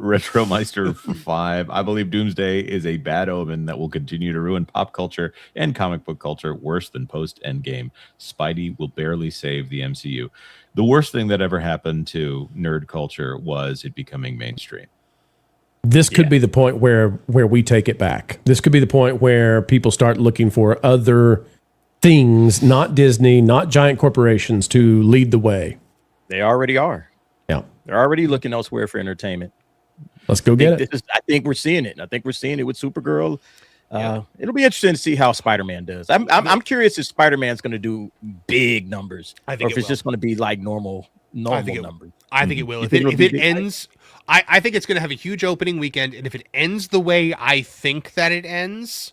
Retromeister for 5. I believe Doomsday is a bad omen that will continue to ruin pop culture and comic book culture worse than post Endgame. Spidey will barely save the MCU. The worst thing that ever happened to nerd culture was it becoming mainstream. This could be the point where we take it back. This could be the point where people start looking for other things, not Disney, not giant corporations, to lead the way. They already are. Yeah. They're already looking elsewhere for entertainment. Let's go get it. I think we're seeing it. I think we're seeing it with Supergirl. It'll be interesting to see how Spider-Man does. I'm curious if Spider-Man's going to do big numbers, or if it's just going to be like normal numbers. I think it will. If it ends, I think it's going to have a huge opening weekend, and if it ends the way I think that it ends,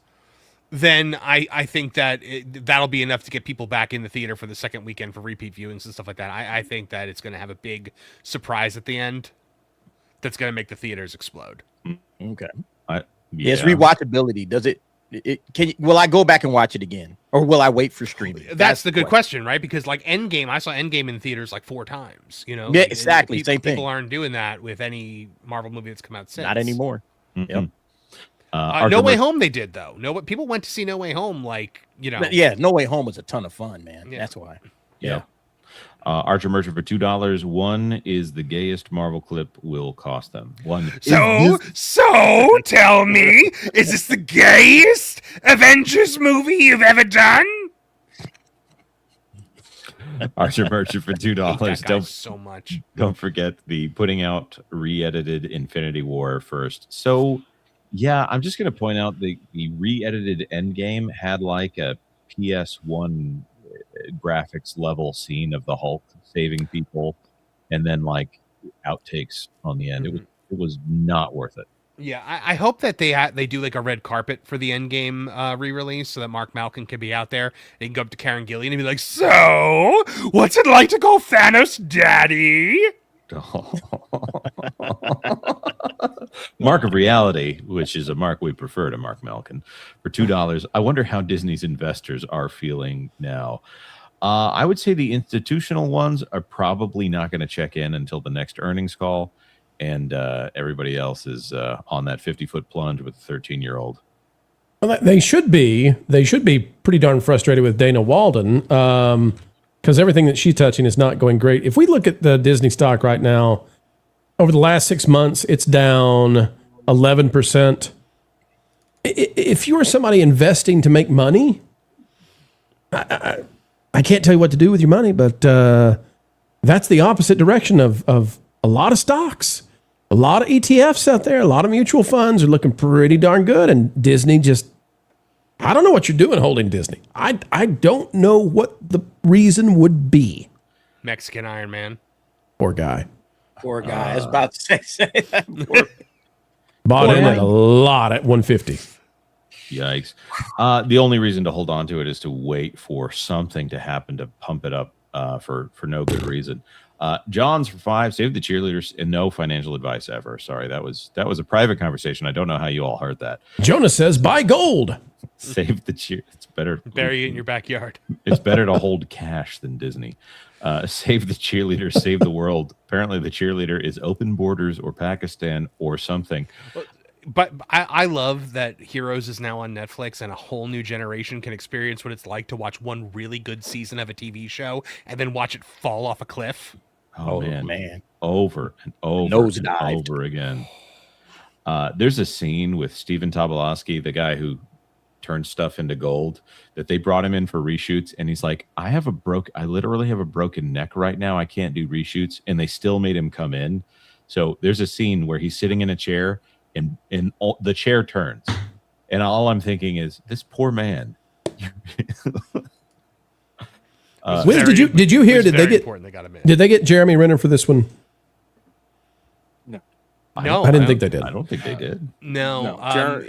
then I think that that'll be enough to get people back in the theater for the second weekend for repeat viewings and stuff like that. I think that it's going to have a big surprise at the end that's going to make the theaters explode. Okay. Yes, rewatchability. Does it will I go back and watch it again, or will I wait for streaming? That's the good question, right? Because like Endgame, I saw Endgame in theaters like 4 times. Yeah, exactly. Same thing. People aren't doing that with any Marvel movie that's come out since. Not anymore. Mm-hmm. Yep. No Way Home, they did though. People went to see No Way Home, Yeah, No Way Home was a ton of fun, man. Yeah. That's why. Yeah. Archer Merchant for $2. One is the gayest Marvel clip will cost them. One. So tell me, is this the gayest Avengers movie you've ever done? Archer Merchant for $2. So much. Don't forget the putting out re-edited Infinity War first. So, yeah, I'm just going to point out the re-edited Endgame had like a PS1 graphics level scene of the Hulk saving people, and then like outtakes on the end. It was not worth it. Yeah, I hope that they do like a red carpet for the Endgame re-release, so that Mark Malkin can be out there. They can go up to Karen Gillian and be like, "So, what's it like to call Thanos daddy?" Mark of Reality, which is a mark we prefer to Mark Malkin, for $2. I wonder how Disney's investors are feeling now. I would say the institutional ones are probably not going to check in until the next earnings call, and everybody else is on that 50-foot plunge with a 13-year-old. Well, they should be. They should be pretty darn frustrated with Dana Walden, because everything that she's touching is not going great. If we look at the Disney stock right now, over the last 6 months, it's down 11%. If you are somebody investing to make money, I can't tell you what to do with your money, but that's the opposite direction of a lot of stocks. A lot of ETFs out there, a lot of mutual funds are looking pretty darn good, and Disney just, I don't know what you're doing holding Disney. I don't know what the reason would be. Mexican Iron Man. Poor guy. Poor guy. I was about to say that. Bought in at a lot at 150. Yikes. The only reason to hold on to it is to wait for something to happen to pump it up for no good reason. John's for 5. Save the cheerleaders, and no financial advice ever. Sorry, that was a private conversation. I don't know how you all heard that. Jonas says buy gold. Save the cheer. It's better. Bury it in your backyard. It's better to hold cash than Disney. Save the cheerleaders, save the world. Apparently, the cheerleader is Open Borders or Pakistan or something. But I love that Heroes is now on Netflix, and a whole new generation can experience what it's like to watch one really good season of a TV show and then watch it fall off a cliff. Oh man. Over and over and over again. There's a scene with Stephen Tobolowsky, the guy who turned stuff into gold, that they brought him in for reshoots, and he's like, I literally have a broken neck right now. I can't do reshoots, and they still made him come in. So there's a scene where he's sitting in a chair, and the chair turns, and all I'm thinking is, this poor man. Wiz, did you hear? Did they get Jeremy Renner for this one? No, I didn't think they did. I don't think they did. No.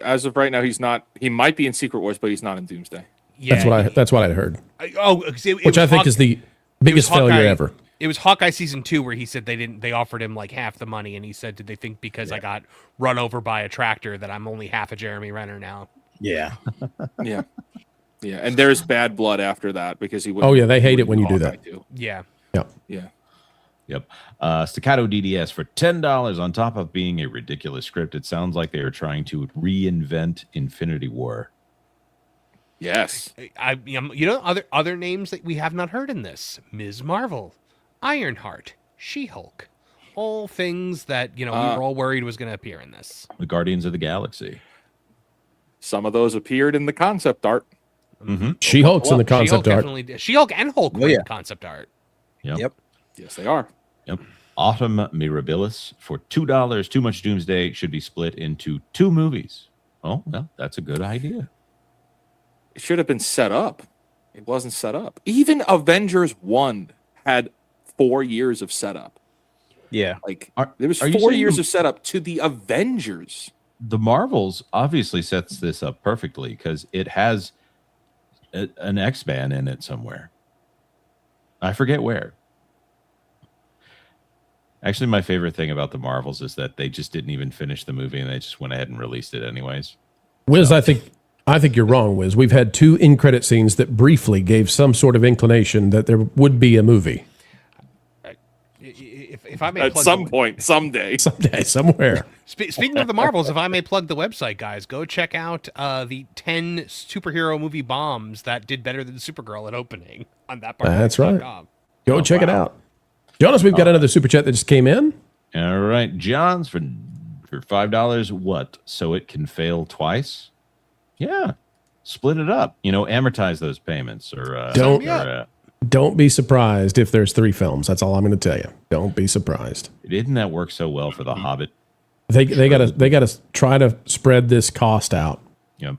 As of right now, he's not. He might be in Secret Wars, but he's not in Doomsday. Yeah, that's what I heard. Which I think is the biggest failure ever. It was Hawkeye season 2 where he said they offered him like half the money, and he said, did they think because I got run over by a tractor that I'm only half a Jeremy Renner now? Yeah. Yeah. Yeah. And there's bad blood after that because he would. Oh yeah, they hate it when you do that. Yeah. Yep. Yeah. Yep. Staccato DDS for $10 on top of being a ridiculous script. It sounds like they are trying to reinvent Infinity War. Yes. Other names that we have not heard in this: Ms. Marvel, Ironheart, She-Hulk, all things that we were all worried was going to appear in this. The Guardians of the Galaxy. Some of those appeared in the concept art. Mm-hmm. She-Hulk's in the concept art. She-Hulk and Hulk were in concept art. Yep. Yes, they are. Yep. Autumn Mirabilis for $2. Too Much Doomsday should be split into 2 movies. Oh, well, that's a good idea. It should have been set up. It wasn't set up. Even Avengers 1 had 4 years of setup. Yeah. Like there was 4 years of setup to the Avengers. The Marvels obviously sets this up perfectly because it has an X-Man in it somewhere. I forget where. Actually, my favorite thing about the Marvels is that they just didn't even finish the movie and they just went ahead and released it anyways. Wiz, I think you're wrong, Wiz. We've had 2 in-credit scenes that briefly gave some sort of inclination that there would be a movie. If I may at plug some point, someday, somewhere. Speaking of the Marvels, if I may plug the website, guys, go check out the 10 superhero movie bombs that did better than Supergirl at opening on that part. That's right. Go check it out. Jonas, we've got another super chat that just came in. All right, John's for $5. What? So it can fail twice? Yeah, split it up. Amortize those payments, or don't be surprised if there's 3 films. That's all I'm going to tell you. Don't be surprised. Didn't that work so well for The Hobbit? They gotta try to spread this cost out. Yep.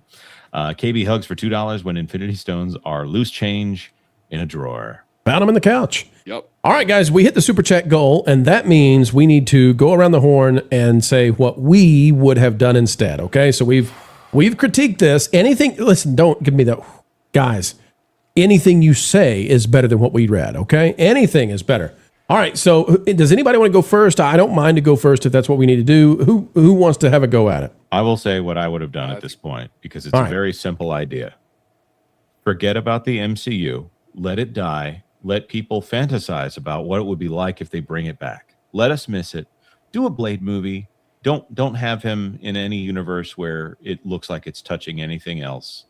KB Hugs for $2 when Infinity Stones are loose change in a drawer. Found them in the couch. Yep. All right, guys, we hit the super chat goal, and that means we need to go around the horn and say what we would have done instead. Okay, so we've critiqued this. Listen, don't give me that, guys. Anything you say is better than what we read. Okay, anything is better. All right. So, does anybody want to go first? I don't mind to go first if that's what we need to do. Who wants to have a go at it? I will say what I would have done at this point because it's a very simple idea. Forget about the MCU. Let it die. Let people fantasize about what it would be like if they bring it back. Let us miss it. Do a Blade movie. Don't have him in any universe where it looks like it's touching anything else.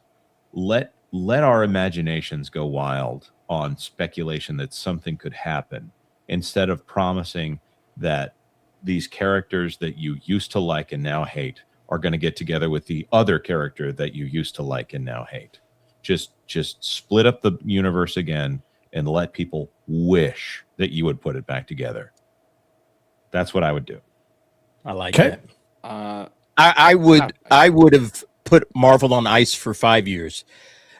Let our imaginations go wild on speculation that something could happen instead of promising that these characters that you used to like and now hate are going to get together with the other character that you used to like and now hate. Just split up the universe again and let people wish that you would put it back together. That's what I would do. I like that. I would have put Marvel on ice for 5 years.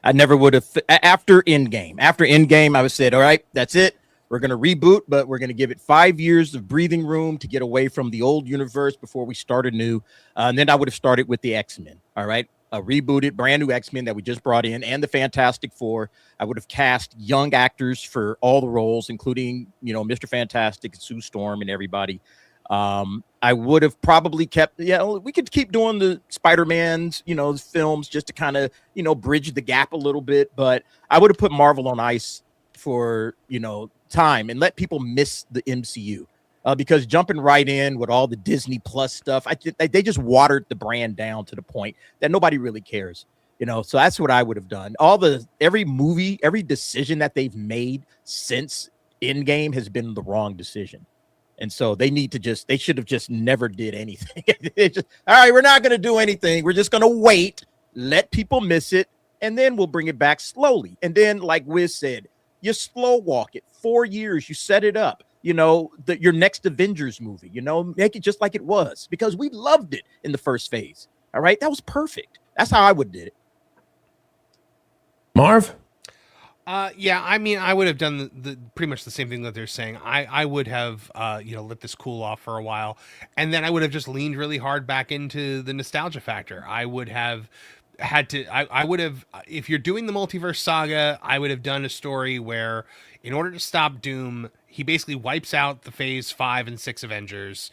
I never would have after Endgame. After Endgame, I would have said, all right, that's it. We're going to reboot, but we're going to give it 5 years of breathing room to get away from the old universe before we start anew. And then I would have started with the X-Men. All right. A rebooted brand new X-Men that we just brought in and the Fantastic Four. I would have cast young actors for all the roles, including, Mr. Fantastic, Sue Storm and everybody. I would have probably kept, we could keep doing the Spider-Man's, films just to kind of, bridge the gap a little bit. But I would have put Marvel on ice for, time and let people miss the MCU. Because jumping right in with all the Disney Plus stuff, they just watered the brand down to the point that nobody really cares. So that's what I would have done. Every movie, every decision that they've made since Endgame has been the wrong decision. And so they should have just never did anything. All right, we're not going to do anything. We're just going to wait, let people miss it, and then we'll bring it back slowly. And then, like Wiz said, you slow walk it. 4 years, you set it up. Your next Avengers movie, make it just like it was because we loved it in the first phase. All right. That was perfect. That's how I would did it. Marv? I would have done the pretty much the same thing that they're saying. I would have, let this cool off for a while. And then I would have just leaned really hard back into the nostalgia factor. I would have had to, I would have, if you're doing the multiverse saga, I would have done a story where in order to stop Doom, he basically wipes out the phase 5 and 6 Avengers,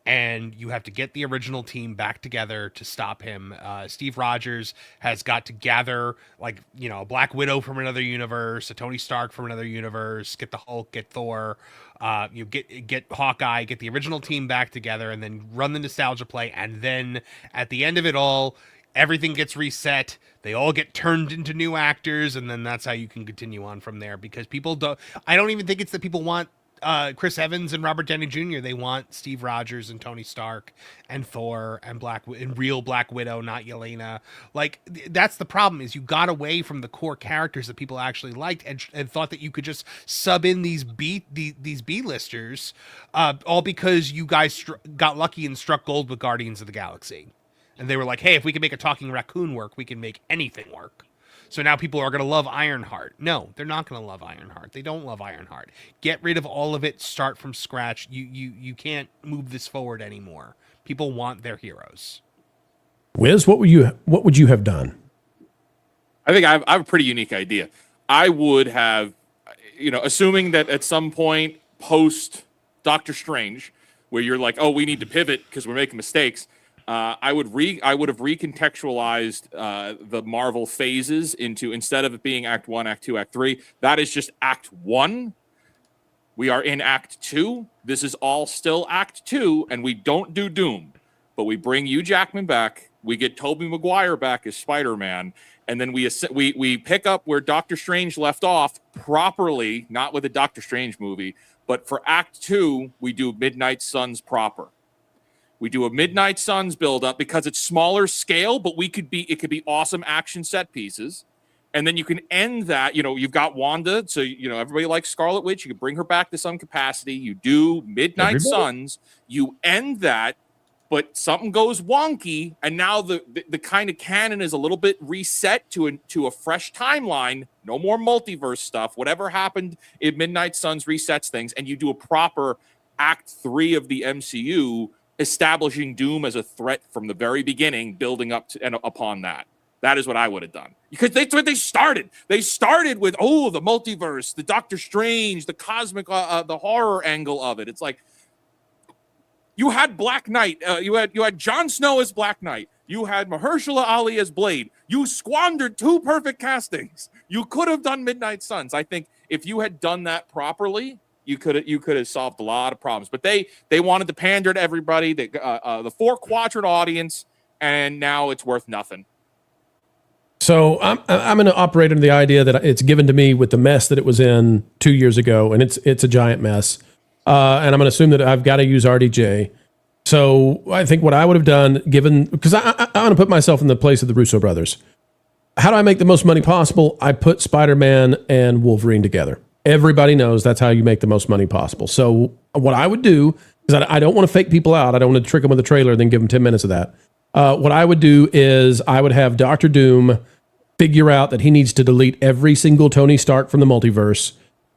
and you have to get the original team back together to stop him. Steve Rogers has got to gather, like, a Black Widow from another universe, a Tony Stark from another universe, get the Hulk, get Thor, you get Hawkeye, get the original team back together, and then run the nostalgia play. And then at the end of it all, everything gets reset. They all get turned into new actors, and then that's how you can continue on from there. Because people don't. I don't even think it's that people want Chris Evans and Robert Downey Jr. They want Steve Rogers and Tony Stark and Thor and real Black Widow, not Yelena. Like, that's the problem, is you got away from the core characters that people actually liked and thought that you could just sub in these B-listers, all because you guys got lucky and struck gold with Guardians of the Galaxy. And they were like, hey, if we can make a talking raccoon work, we can make anything work. So now people are going to love Ironheart. No, they're not going to love Ironheart. They don't love Ironheart. Get rid of all of it. Start from scratch. You can't move this forward anymore. People want their heroes. Wiz, what would you have done? I think I have a pretty unique idea. I would have, assuming that at some point post Doctor Strange, where you're like, oh, we need to pivot because we're making mistakes. I would have recontextualized the Marvel phases into, instead of it being Act 1, Act 2, Act 3, that is just Act 1. We are in Act 2. This is all still Act 2, and we don't do Doom. But we bring Hugh Jackman back. We get Tobey Maguire back as Spider-Man. And then we pick up where Doctor Strange left off properly, not with a Doctor Strange movie, but for Act 2, we do Midnight Suns proper. We do a Midnight Suns build up because it's smaller scale, but it could be awesome action set pieces. And then you can end that, you've got Wanda. So, everybody likes Scarlet Witch. You can bring her back to some capacity. You do Midnight Suns. You end that, but something goes wonky. And now the kind of canon is a little bit reset to a fresh timeline. No more multiverse stuff. Whatever happened in Midnight Suns resets things. And you do a proper Act 3 of the MCU, establishing Doom as a threat from the very beginning, building up to and upon that. That is what I would have done. Because that's what they started. They started with, the multiverse, the Doctor Strange, the cosmic, the horror angle of it. It's like, you had Black Knight. You had Jon Snow as Black Knight. You had Mahershala Ali as Blade. You squandered 2 perfect castings. You could have done Midnight Suns. I think if you had done that properly, you could have solved a lot of problems. But they wanted to pander to everybody, the 4-quadrant audience, and now it's worth nothing. So I'm going to operate under the idea that it's given to me with the mess that it was in 2 years ago, and it's a giant mess. And I'm going to assume that I've got to use RDJ. So I think what I would have done, because I want to put myself in the place of the Russo brothers. How do I make the most money possible? I put Spider-Man and Wolverine together. Everybody knows that's how you make the most money possible. So what I would do is I don't want to fake people out. I don't want to trick them with a trailer and then give them 10 minutes of that. What I would do is I would have Dr. Doom figure out that he needs to delete every single Tony Stark from the multiverse,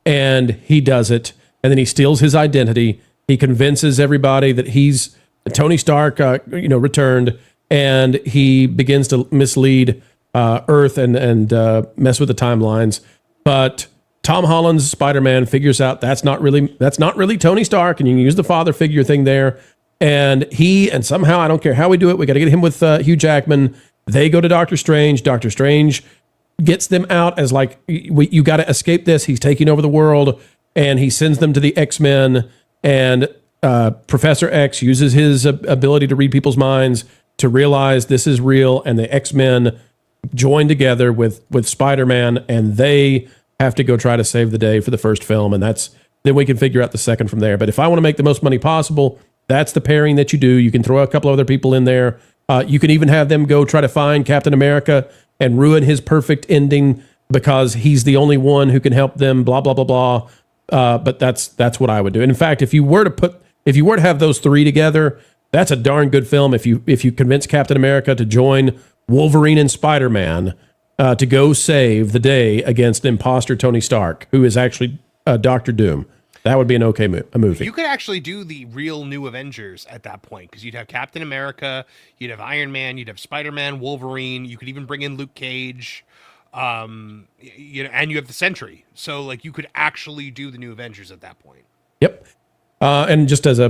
and he does it. And then he steals his identity. He convinces everybody that he's Tony Stark, returned, and he begins to mislead Earth and mess with the timelines. But Tom Holland's Spider-Man figures out that's not really Tony Stark, and you can use the father figure thing there. And somehow, I don't care how we do it, we got to get him with Hugh Jackman. They go to Doctor Strange. Doctor Strange gets them out as like, you got to escape this. He's taking over the world, and he sends them to the X-Men. And Professor X uses his ability to read people's minds to realize this is real, and the X-Men join together with Spider-Man, and they have to go try to save the day for the first film, and then we can figure out the second from there. But if I want to make the most money possible, that's the pairing that you do. You can throw a couple other people in there. You can even have them go try to find Captain America and ruin his perfect ending because he's the only one who can help them, blah, blah, blah, blah. But that's what I would do. And in fact, if you were to have those 3 together, that's a darn good film. If you convince Captain America to join Wolverine and Spider-Man to go save the day against imposter Tony Stark, who is actually Dr. Doom. That would be an okay a movie. You could actually do the real new Avengers at that point, because you'd have Captain America, you'd have Iron Man, you'd have Spider-Man, Wolverine. You could even bring in Luke Cage, and you have the Sentry. So like you could actually do the new Avengers at that point. Yep. And just as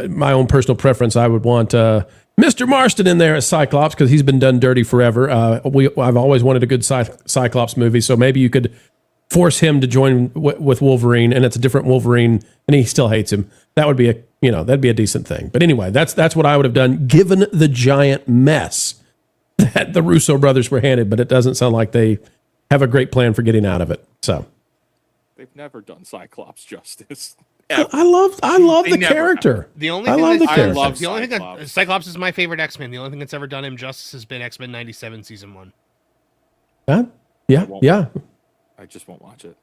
my own personal preference, I would want Mr. Marston in there as Cyclops, because he's been done dirty forever. I've always wanted a good Cyclops movie, so maybe you could force him to join with Wolverine, and it's a different Wolverine, and he still hates him. That would be that'd be a decent thing. But anyway, that's what I would have done, given the giant mess that the Russo brothers were handed. But it doesn't sound like they have a great plan for getting out of it. So they've never done Cyclops justice. I love the character. The only thing that Cyclops is my favorite X-Men. The only thing that's ever done him justice has been X-Men 97 season 1. Yeah. I just won't watch it.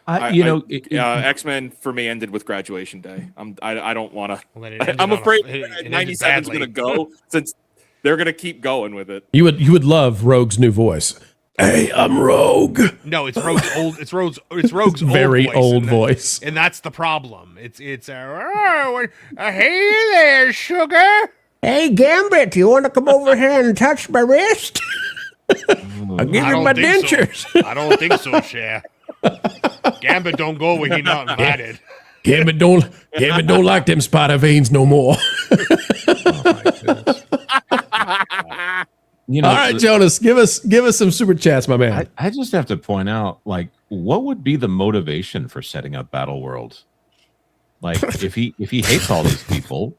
X-Men for me ended with Graduation Day. I don't want to. Well, I'm afraid 97 is going to go, since they're going to keep going with it. You would love Rogue's new voice. Hey, I'm Rogue. No, it's Rogue's old. It's Rogue's very old voice, and that's the problem. It's hey there, sugar. Hey, Gambit, you want to come over here and touch my wrist? I'll give you my dentures. So. I don't think so, Cher. Gambit don't go where he not invited. Gambit don't like them spider veins no more. All right, Jonas, give us some super chats, my man. I just have to point out, like, what would be the motivation for setting up Battle World? Like, if he hates all these people,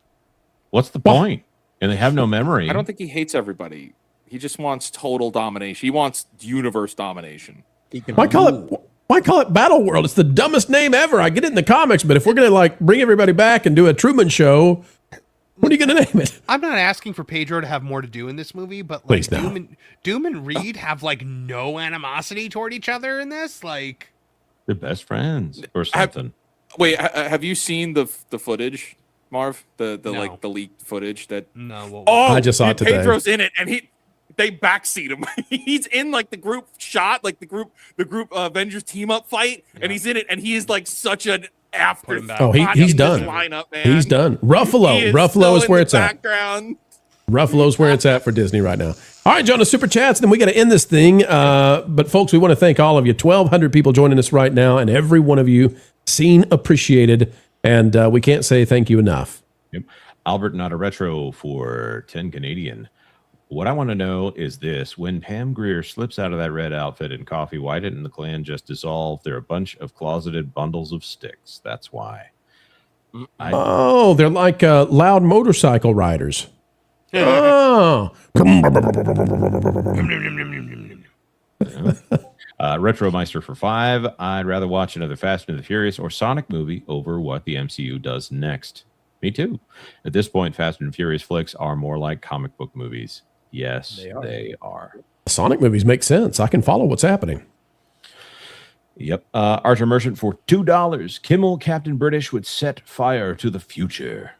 what's the point? And they have no memory. I don't think he hates everybody. He just wants total domination. He wants universe domination. Why call it Battle World? It's the dumbest name ever. I get it in the comics, but if we're gonna bring everybody back and do a Truman Show, what are you gonna name it? I'm not asking for Pedro to have more to do in this movie, but Doom and Reed have no animosity toward each other in this. Like, they're best friends or something. Have you seen the footage, Marv? The leaked footage that? No. I just saw it today. Pedro's in it, and they backseat him. He's in the group shot, the group Avengers team up fight, and he's in it, and he is such an afterthought. Oh, he's done. Lineup, man. He's done. Ruffalo is where it's at. Ruffalo's where it's at for Disney right now. All right, Jonah, super chats, and then we got to end this thing. But folks, we want to thank all of you. 1,200 people joining us right now, and every one of you seen, appreciated, and we can't say thank you enough. Yep. Albert Not a Retro for 10 Canadian. What I want to know is this: when Pam Grier slips out of that red outfit and Coffee, why didn't the clan just dissolve? They're a bunch of closeted bundles of sticks. That's why. They're like loud motorcycle riders. Oh. Retromeister for 5. I'd rather watch another Fast and the Furious or Sonic movie over what the MCU does next. Me too. At this point, Fast and Furious flicks are more like comic book movies. Yes, they are. Sonic movies make sense. I can follow what's happening. Yep. Arthur Merchant for $2. Kimmel, Captain British, would set fire to the future.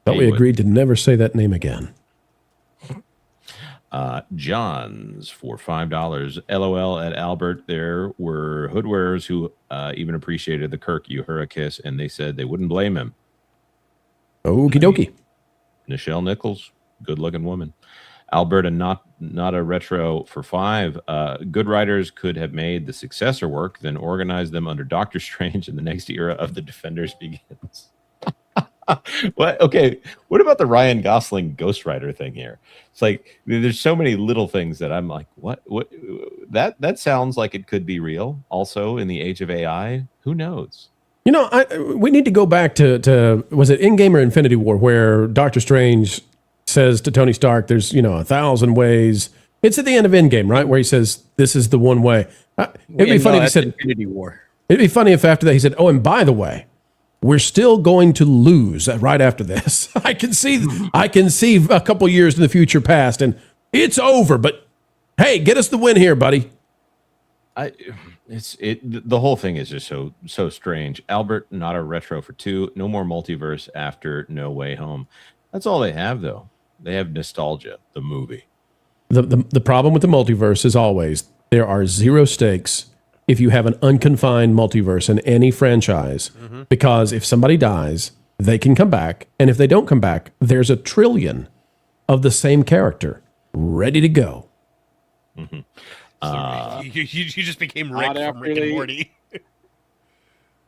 But we agreed to never say that name again. Johns for $5. LOL at Albert. There were hood wearers who even appreciated the Kirk Uhura kiss, and they said they wouldn't blame him. Okie dokie. Nichelle Nichols, good-looking woman. Alberta, not a retro for 5. Good writers could have made the successor work, then organized them under Doctor Strange, and the next era of the Defenders begins. What? Okay. What about the Ryan Gosling Ghost Rider thing here? It's like there's so many little things that I'm like, what? That sounds like it could be real. Also, in the age of AI, who knows? You know, we need to go back to was it Endgame or Infinity War, where Doctor Strange says to Tony Stark, "There's 1,000 ways." It's at the end of Endgame, right, where he says, "This is the one way." It'd be funny if he said Infinity War. It'd be funny if after that he said, "Oh, and by the way, we're still going to lose right after this." I can see a couple years in the future past, and it's over. But hey, get us the win here, buddy. The whole thing is just so strange. Albert, not a retro for 2. No more multiverse after No Way Home. That's all they have, though. They have nostalgia, the movie. The problem with the multiverse is always there are zero stakes if you have an unconfined multiverse in any franchise, because if somebody dies, they can come back. And if they don't come back, there's a trillion of the same character ready to go. You just became Rick from Rick and Morty.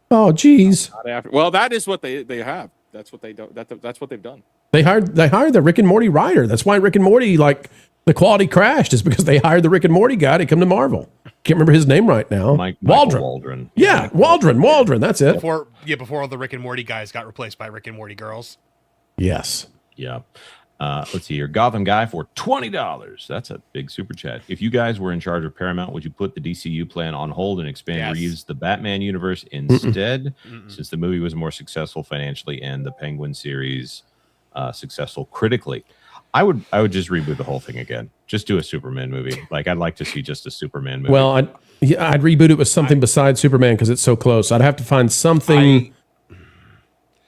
Oh, geez. Well, that is what they have. That's what they do. That's what they've done. They hired the Rick and Morty writer. That's why Rick and Morty, like, the quality crashed, is because they hired the Rick and Morty guy to come to Marvel. Can't remember his name right now. Waldron. Yeah, Waldron. That's it. Before all the Rick and Morty guys got replaced by Rick and Morty girls. Yes. Yeah. Let's see here. Gotham Guy for $20. That's a big super chat. If you guys were in charge of Paramount, would you put the DCU plan on hold and expand reuse the Batman universe instead? Since the movie was more successful financially and the Penguin series successful critically. I would just reboot the whole thing again. Just do a Superman movie. Like, I'd like to see just a Superman movie. Well, I'd reboot it with something besides Superman because it's so close. I'd have to find something.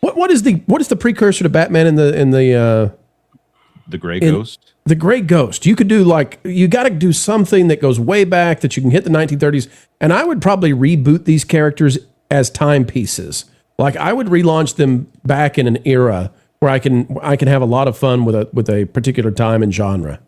What is the precursor to Batman in the Gray Ghost? The Gray Ghost. You could do you got to do something that goes way back that you can hit the 1930s. And I would probably reboot these characters as timepieces. Like, I would relaunch them back in an era where I can have a lot of fun with a particular time and genre.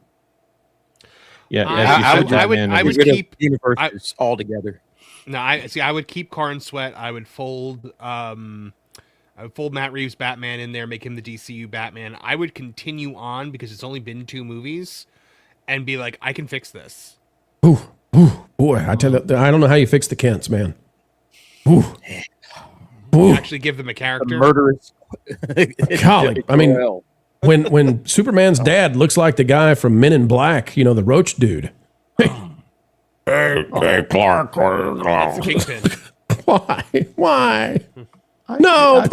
Yeah, I would keep universes all together. No, I would keep Karn Sweat. I would fold Matt Reeves Batman in there, make him the DCU Batman. I would continue on because it's only been 2 movies, and be like, I can fix this. Ooh, boy! I tell you, I don't know how you fix the Kents, man. Ooh. Actually, give them a character. The murderous. Golly, I mean, when Superman's dad looks like the guy from Men in Black, the Roach dude. Hey, Clark. That's Kingpin. Why? No,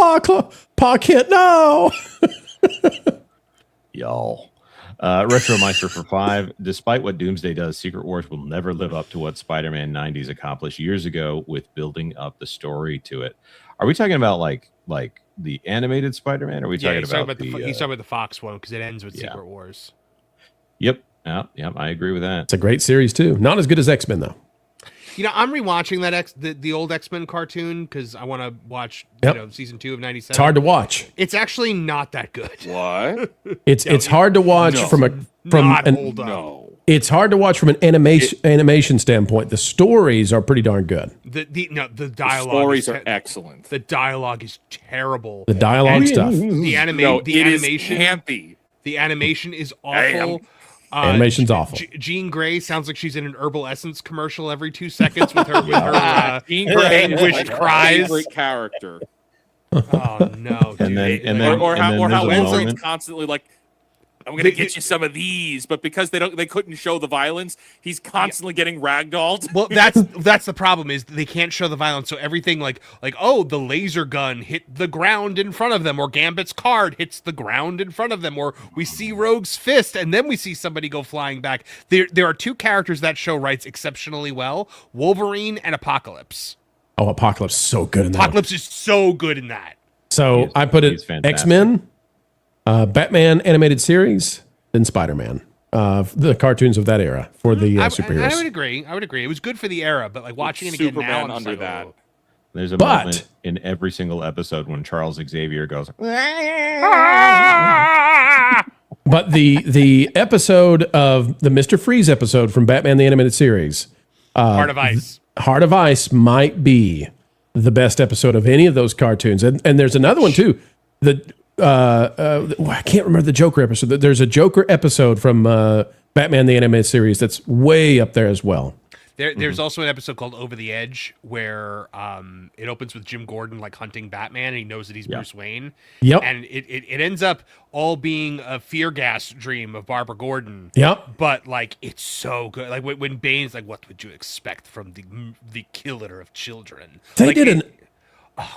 Pa Kent, no. Y'all. Retromeister for 5. Despite what Doomsday does, Secret Wars will never live up to what Spider-Man 90s accomplished years ago with building up the story to it. Are we talking about like the animated Spider-Man? Or are we talking about he's talking about the Fox one because it ends with Secret Wars. Yep. Yeah, I agree with that. It's a great series too. Not as good as X-Men though. I'm rewatching the old X-Men cartoon because I want to watch season 2 of 97. It's hard to watch. It's actually not that good. What? It's hard to watch It's hard to watch from an animation standpoint. The stories are pretty darn good. The dialogue. The stories are excellent. The dialogue is terrible. The dialogue stuff. The animation. Is campy. The animation is awful. Animation's awful. Jean Grey sounds like she's in an Herbal Essence commercial every 2 seconds with her Jean Grey anguished cries. Favorite character. Oh no! Dude. Or how Wolverine's constantly like, I'm going to get you some of these, but because they couldn't show the violence, he's constantly getting ragdolled. Well, that's the problem is they can't show the violence, so everything like the laser gun hit the ground in front of them, or Gambit's card hits the ground in front of them, or we see Rogue's fist and then we see somebody go flying back. There are 2 characters that show writes exceptionally well: Wolverine and Apocalypse. Oh, Apocalypse is so good in that. Apocalypse is so good in that. So I put it X-Men. Batman animated series, then Spider-Man. The cartoons of that era for the superheroes. I would agree. It was good for the era, but like watching it again Superman now, under that. There's a moment in every single episode when Charles Xavier goes. But the episode of the Mr. Freeze episode from Batman the Animated Series, Heart of Ice. Heart of Ice might be the best episode of any of those cartoons, and there's another one too. I can't remember the Joker episode. There's a Joker episode from Batman the Animated Series that's way up there as well. There's also an episode called Over the Edge where it opens with Jim Gordon like hunting Batman, and he knows that he's Bruce Wayne. Yep. And it ends up all being a fear gas dream of Barbara Gordon. Yep. But like it's so good. Like when Bane's like, "What would you expect from the killer of children?" They like, did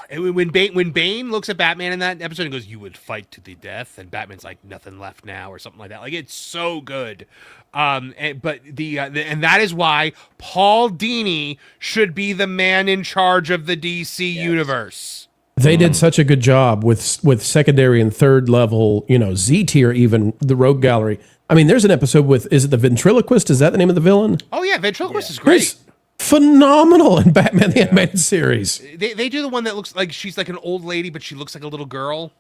when Bane looks at Batman in that episode and goes, "You would fight to the death," and Batman's like, "Nothing left now," or something like that. Like it's so good. And that is why Paul Dini should be the man in charge of the DC universe. They did such a good job with secondary and third level, Z tier, even the Rogue Gallery. I mean, there's an episode with, is it the Ventriloquist? Is that the name of the villain? Oh yeah, Ventriloquist is great. phenomenal in Batman the Animated Series. They do the one that looks like she's like an old lady, but she looks like a little girl.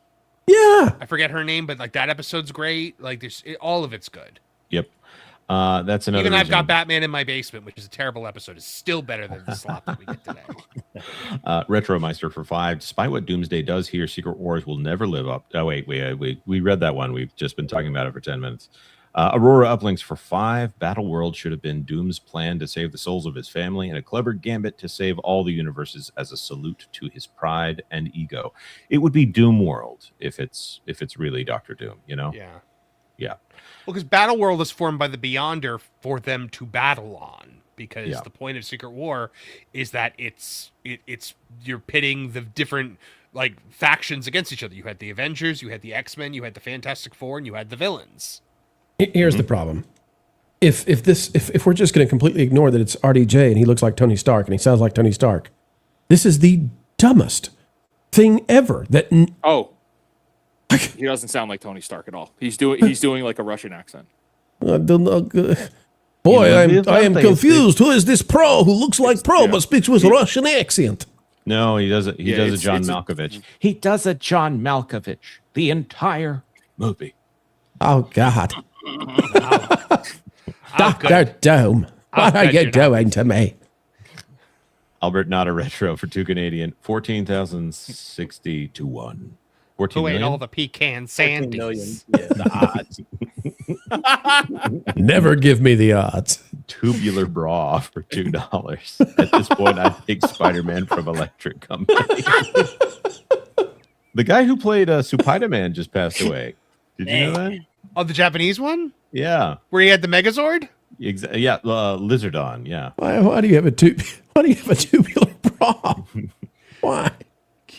Yeah. I forget her name, but like that episode's great. Like all of it's good. Yep. That's another Even I've reason. got Batman in my basement, which is a terrible episode, is still better than the slop that we get today. Retromeister for 5. Despite what Doomsday does here, Secret Wars will never live up. Oh, wait, we read that one. We've just been talking about it for 10 minutes. Aurora uplinks for 5. Battle World should have been Doom's plan to save the souls of his family, and a clever gambit to save all the universes as a salute to his pride and ego. It would be Doom World if it's really Dr. Doom, you know? Yeah. Yeah. Well, because Battle World is formed by the Beyonder for them to battle on. Because the point of Secret War is that it's you're pitting the different like factions against each other. You had the Avengers, you had the X-Men, you had the Fantastic Four, and you had the villains. Here's the problem. If we're just going to completely ignore that it's RDJ and he looks like Tony Stark and he sounds like Tony Stark, this is the dumbest thing ever. He doesn't sound like Tony Stark at all. He's doing like a Russian accent. Boy, I am confused. Who is this pro who looks like pro but speaks with Russian accent? No, he does it. He does a John Malkovich. He does a John Malkovich the entire movie. Oh God, Dr. Doom, what are you doing to me? Albert, not a retro for 2 Canadian. 14,060 to 1. 14 Who ate million? all the pecan sandies? Yeah, the odds. Never give me the odds. Tubular bra for $2. At this point, I think Spider-Man from Electric Company. The guy who played Spider-Man just passed away. Did you know that? Oh, the Japanese one? Yeah. Where he had the Megazord? Yeah, Lizardon. Yeah. Why do you have a tubular bra? Why?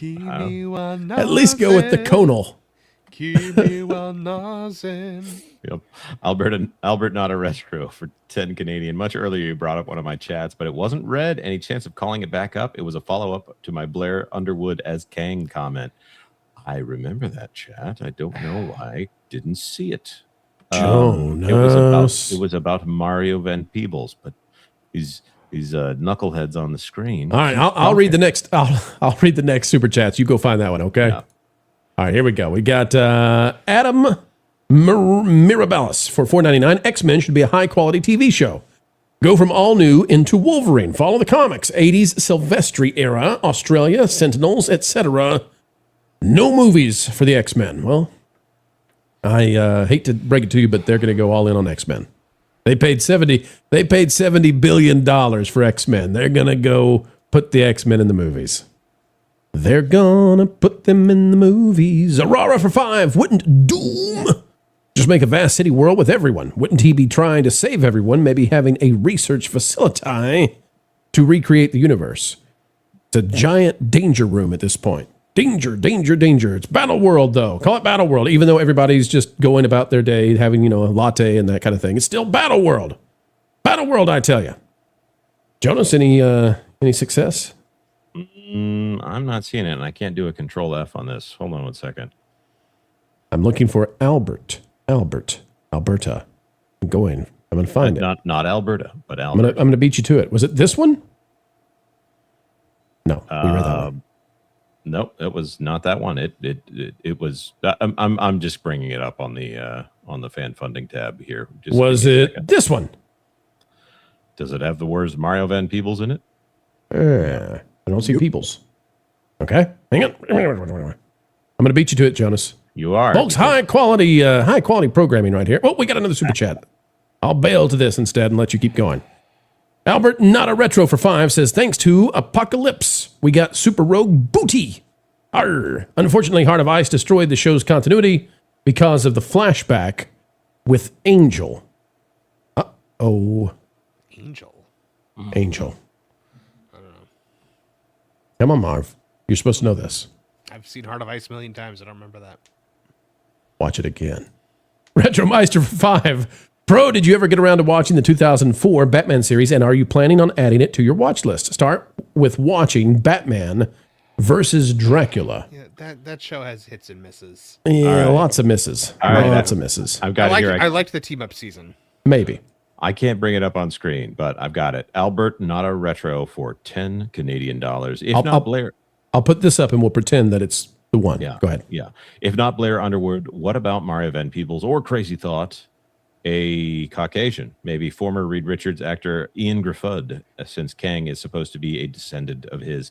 At least go with the conal. Yep. Albert, not a retro for 10 Canadian. Much earlier, you brought up one of my chats, but it wasn't read. Any chance of calling it back up? It was a follow-up to my Blair Underwood as Kang comment. I remember that chat. I don't know why I didn't see it. Jonas. It was about Mario Van Peebles, but these knuckleheads on the screen. All right, I'll read the next. I'll read the next super chats. You go find that one, okay? Yeah. All right, here we go. We got Adam Mirabellis for $4.99. X-Men should be a high-quality TV show. Go from all new into Wolverine. Follow the comics. 80s Silvestri era, Australia, Sentinels, etc. No movies for the X-Men. Well, I hate to break it to you, but they're going to go all in on X-Men. They paid $70 billion for X-Men. They're going to go put the X-Men in the movies. They're gonna put them in the movies. Aurora for 5. Wouldn't Doom just make a vast city world with everyone? Wouldn't he be trying to save everyone, maybe having a research facility to recreate the universe? It's a giant danger room at this point. Danger, danger, danger. It's Battle World, though. Call it Battle World, even though everybody's just going about their day, having, a latte and that kind of thing. It's still Battle World. Battle World, I tell you. Jonas, any success? I'm not seeing it, and I can't do a Control F on this. Hold on one second. I'm looking for Alberta. I'm going to find it. Not Alberta, but Alberta. I'm going to beat you to it. Was it this one? No, we read that one. Nope, it was not that one. It was. I'm just bringing it up on the fan funding tab here. Just was it this one? Does it have the words Mario Van Peebles in it? I don't see Peebles. Okay, hang on. I'm going to beat you to it, Jonas. You are, folks. High quality programming right here. Oh, we got another super chat. I'll bail to this instead and let you keep going. Albert, not a retro for 5, says, thanks to Apocalypse, we got Super Rogue Booty. Arr. Unfortunately, Heart of Ice destroyed the show's continuity because of the flashback with Angel. Uh-oh. Angel. I don't know. Come on, Marv. You're supposed to know this. I've seen Heart of Ice a million times. I don't remember that. Watch it again. Retromeister for 5. Pro, did you ever get around to watching the 2004 Batman series, and are you planning on adding it to your watch list? Start with watching Batman versus Dracula. Yeah, that show has hits and misses. Yeah, lots of misses. Lots of misses. I've got I liked the team-up season. Maybe. I can't bring it up on screen, but I've got it. Albert Nada Retro for 10 Canadian dollars. If not Blair, I'll put this up and we'll pretend that it's the one. Yeah. Go ahead. Yeah. If not Blair Underwood, what about Mario Van Peebles or Crazy Thought? A Caucasian, maybe former Reed Richards actor Ian Griffud, since Kang is supposed to be a descendant of his.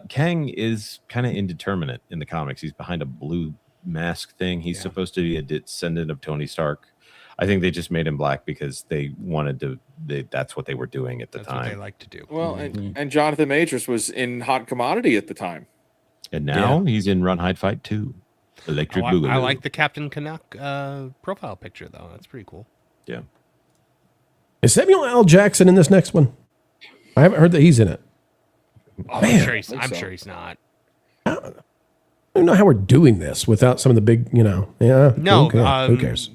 Kang is kind of indeterminate in the comics. He's behind a blue mask thing. He's supposed to be a descendant of Tony Stark. I think they just made him black because they wanted to. That's what they were doing at the time. What they like to do. Well, and Jonathan Majors was in Hot Commodity at the time, and now he's in Run, Hide, Fight 2. Electric Boogaloo. I like the Captain Canuck profile picture though. That's pretty cool. Yeah. Is Samuel L. Jackson in this next one? I haven't heard that he's in it. Oh, Man, I'm sure he's not. I don't know how we're doing this without some of the big, no. Who cares?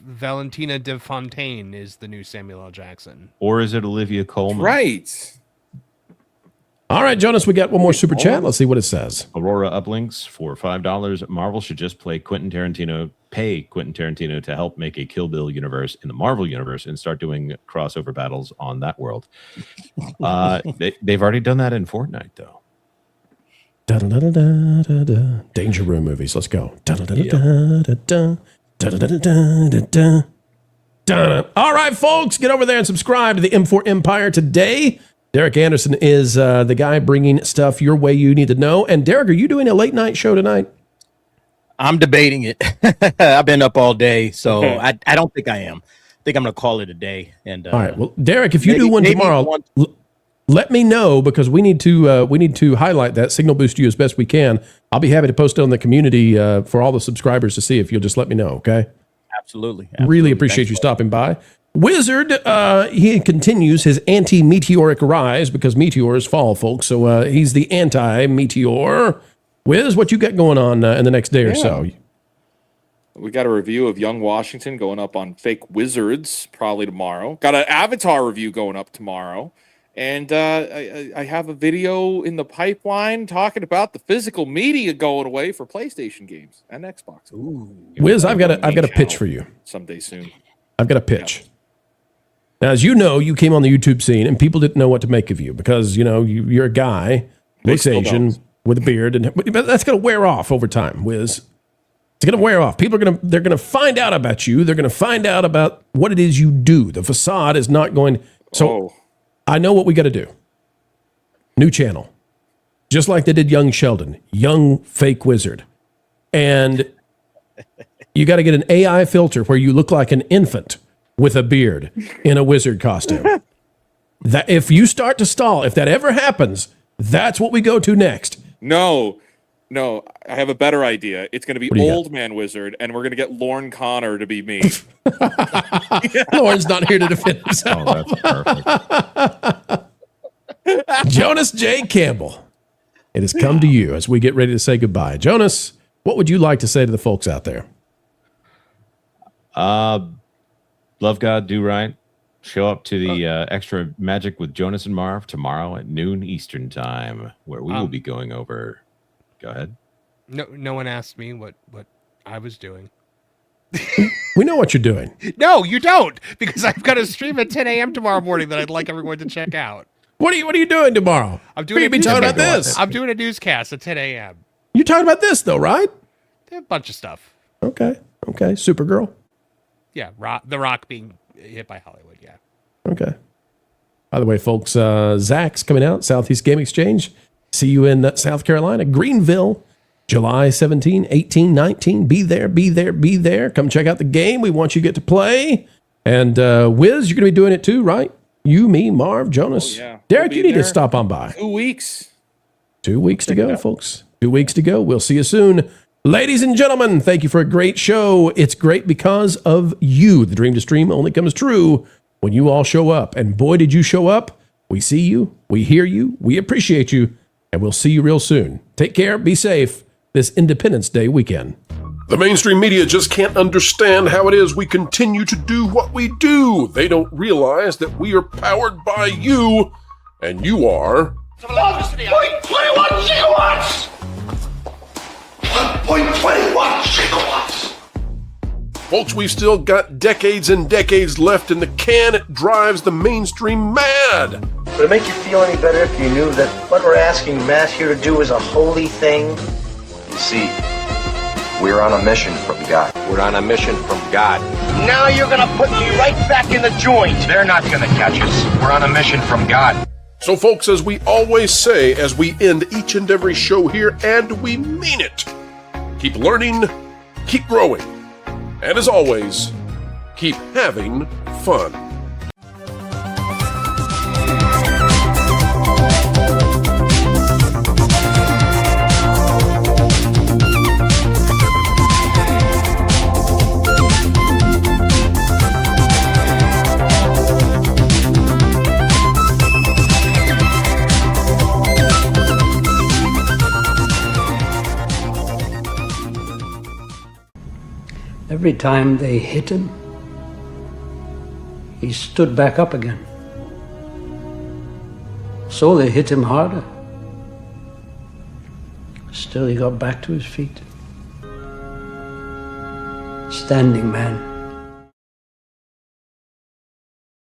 Valentina de Fontaine is the new Samuel L. Jackson. Or is it Olivia Colman? Right. All right, Jonas, we got one more super chat. Let's see what it says. Aurora Uplinks for $5. Marvel should just pay Quentin Tarantino to help make a Kill Bill universe in the Marvel universe and start doing crossover battles on that world. They've already done that in Fortnite, though. Danger Room movies. Let's go. All right, folks, get over there and subscribe to the M4 Empire today. Derek Anderson is the guy bringing stuff your way you need to know. And Derek, are you doing a late night show tonight? I'm debating it. I've been up all day, so I don't think I am. I think I'm going to call it a day. And all right, well, Derek, if you do one tomorrow, let me know because we need to highlight that, signal boost you as best we can. I'll be happy to post it on the community for all the subscribers to see if you'll just let me know. Okay. Absolutely. Really appreciate you stopping by. Wizard, he continues his anti-meteoric rise because meteors fall, folks. So he's the anti-meteor. Wiz, what you got going on in the next day or so? We got a review of Young Washington going up on Fake Wizards probably tomorrow. Got an Avatar review going up tomorrow. And I have a video in the pipeline talking about the physical media going away for PlayStation games and Xbox. Ooh. Wiz, I've got a pitch for you. Someday soon. I've got a pitch. Yeah. Now, as you know, you came on the YouTube scene and people didn't know what to make of you because, you're a guy, looks Asian, with a beard, but that's going to wear off over time, Wiz. It's going to wear off. People they're going to find out about you. They're going to find out about what it is you do. The facade is not going. So I know what we got to do. New channel. Just like they did Young Sheldon, Young Fake Wizard. And you got to get an AI filter where you look like an infant with a beard in a wizard costume. That if you start to stall, if that ever happens, that's what we go to next. No, I have a better idea. It's going to be Old Man Wizard, and we're going to get Lorne Connor to be me. Lorne's not here to defend himself. Oh, that's perfect. Jonas J. Campbell, it has come to you as we get ready to say goodbye. Jonas, what would you like to say to the folks out there? Love God, do right. Show up to the Extra Magic with Jonas and Marv tomorrow at noon Eastern time, where we will be going over. Go ahead. No one asked me what I was doing. We know what you're doing. No, you don't, because I've got a stream at 10 a.m. tomorrow morning that I'd like everyone to check out. What are you doing tomorrow? I'm doing. talking about this. I'm doing a newscast at 10 a.m. You're talking about this though, right? A bunch of stuff. Okay. Supergirl. Yeah, The Rock being hit by Hollywood. Yeah. Okay. By the way, folks, Zach's coming out, Southeast Game Exchange. See you in South Carolina, Greenville, July 17, 18, 19. Be there. Come check out the game. We want you to get to play. And Wiz, you're going to be doing it too, right? You, me, Marv, Jonas. Oh, yeah. Derek, you need to stop on by. 2 weeks. 2 weeks to go, folks. 2 weeks to go. We'll see you soon. Ladies and gentlemen, thank you for a great show. It's great because of you. The dream to stream only comes true when you all show up. And boy, did you show up. We see you. We hear you. We appreciate you. And we'll see you real soon. Take care. Be safe this Independence Day weekend. The mainstream media just can't understand how it is we continue to do what we do. They don't realize that we are powered by you, and you are... 1.21 gigawatts! 1.21 gigawatts! Folks, we've still got decades and decades left in the can. It drives the mainstream mad. Would it make you feel any better if you knew that what we're asking Matt here to do is a holy thing? You see, we're on a mission from God. We're on a mission from God. Now you're gonna put me right back in the joint. They're not gonna catch us. We're on a mission from God. So, folks, as we always say as we end each and every show here, and we mean it, keep learning, keep growing, and as always, keep having fun. Every time they hit him, he stood back up again. So they hit him harder. Still, he got back to his feet. Standing man.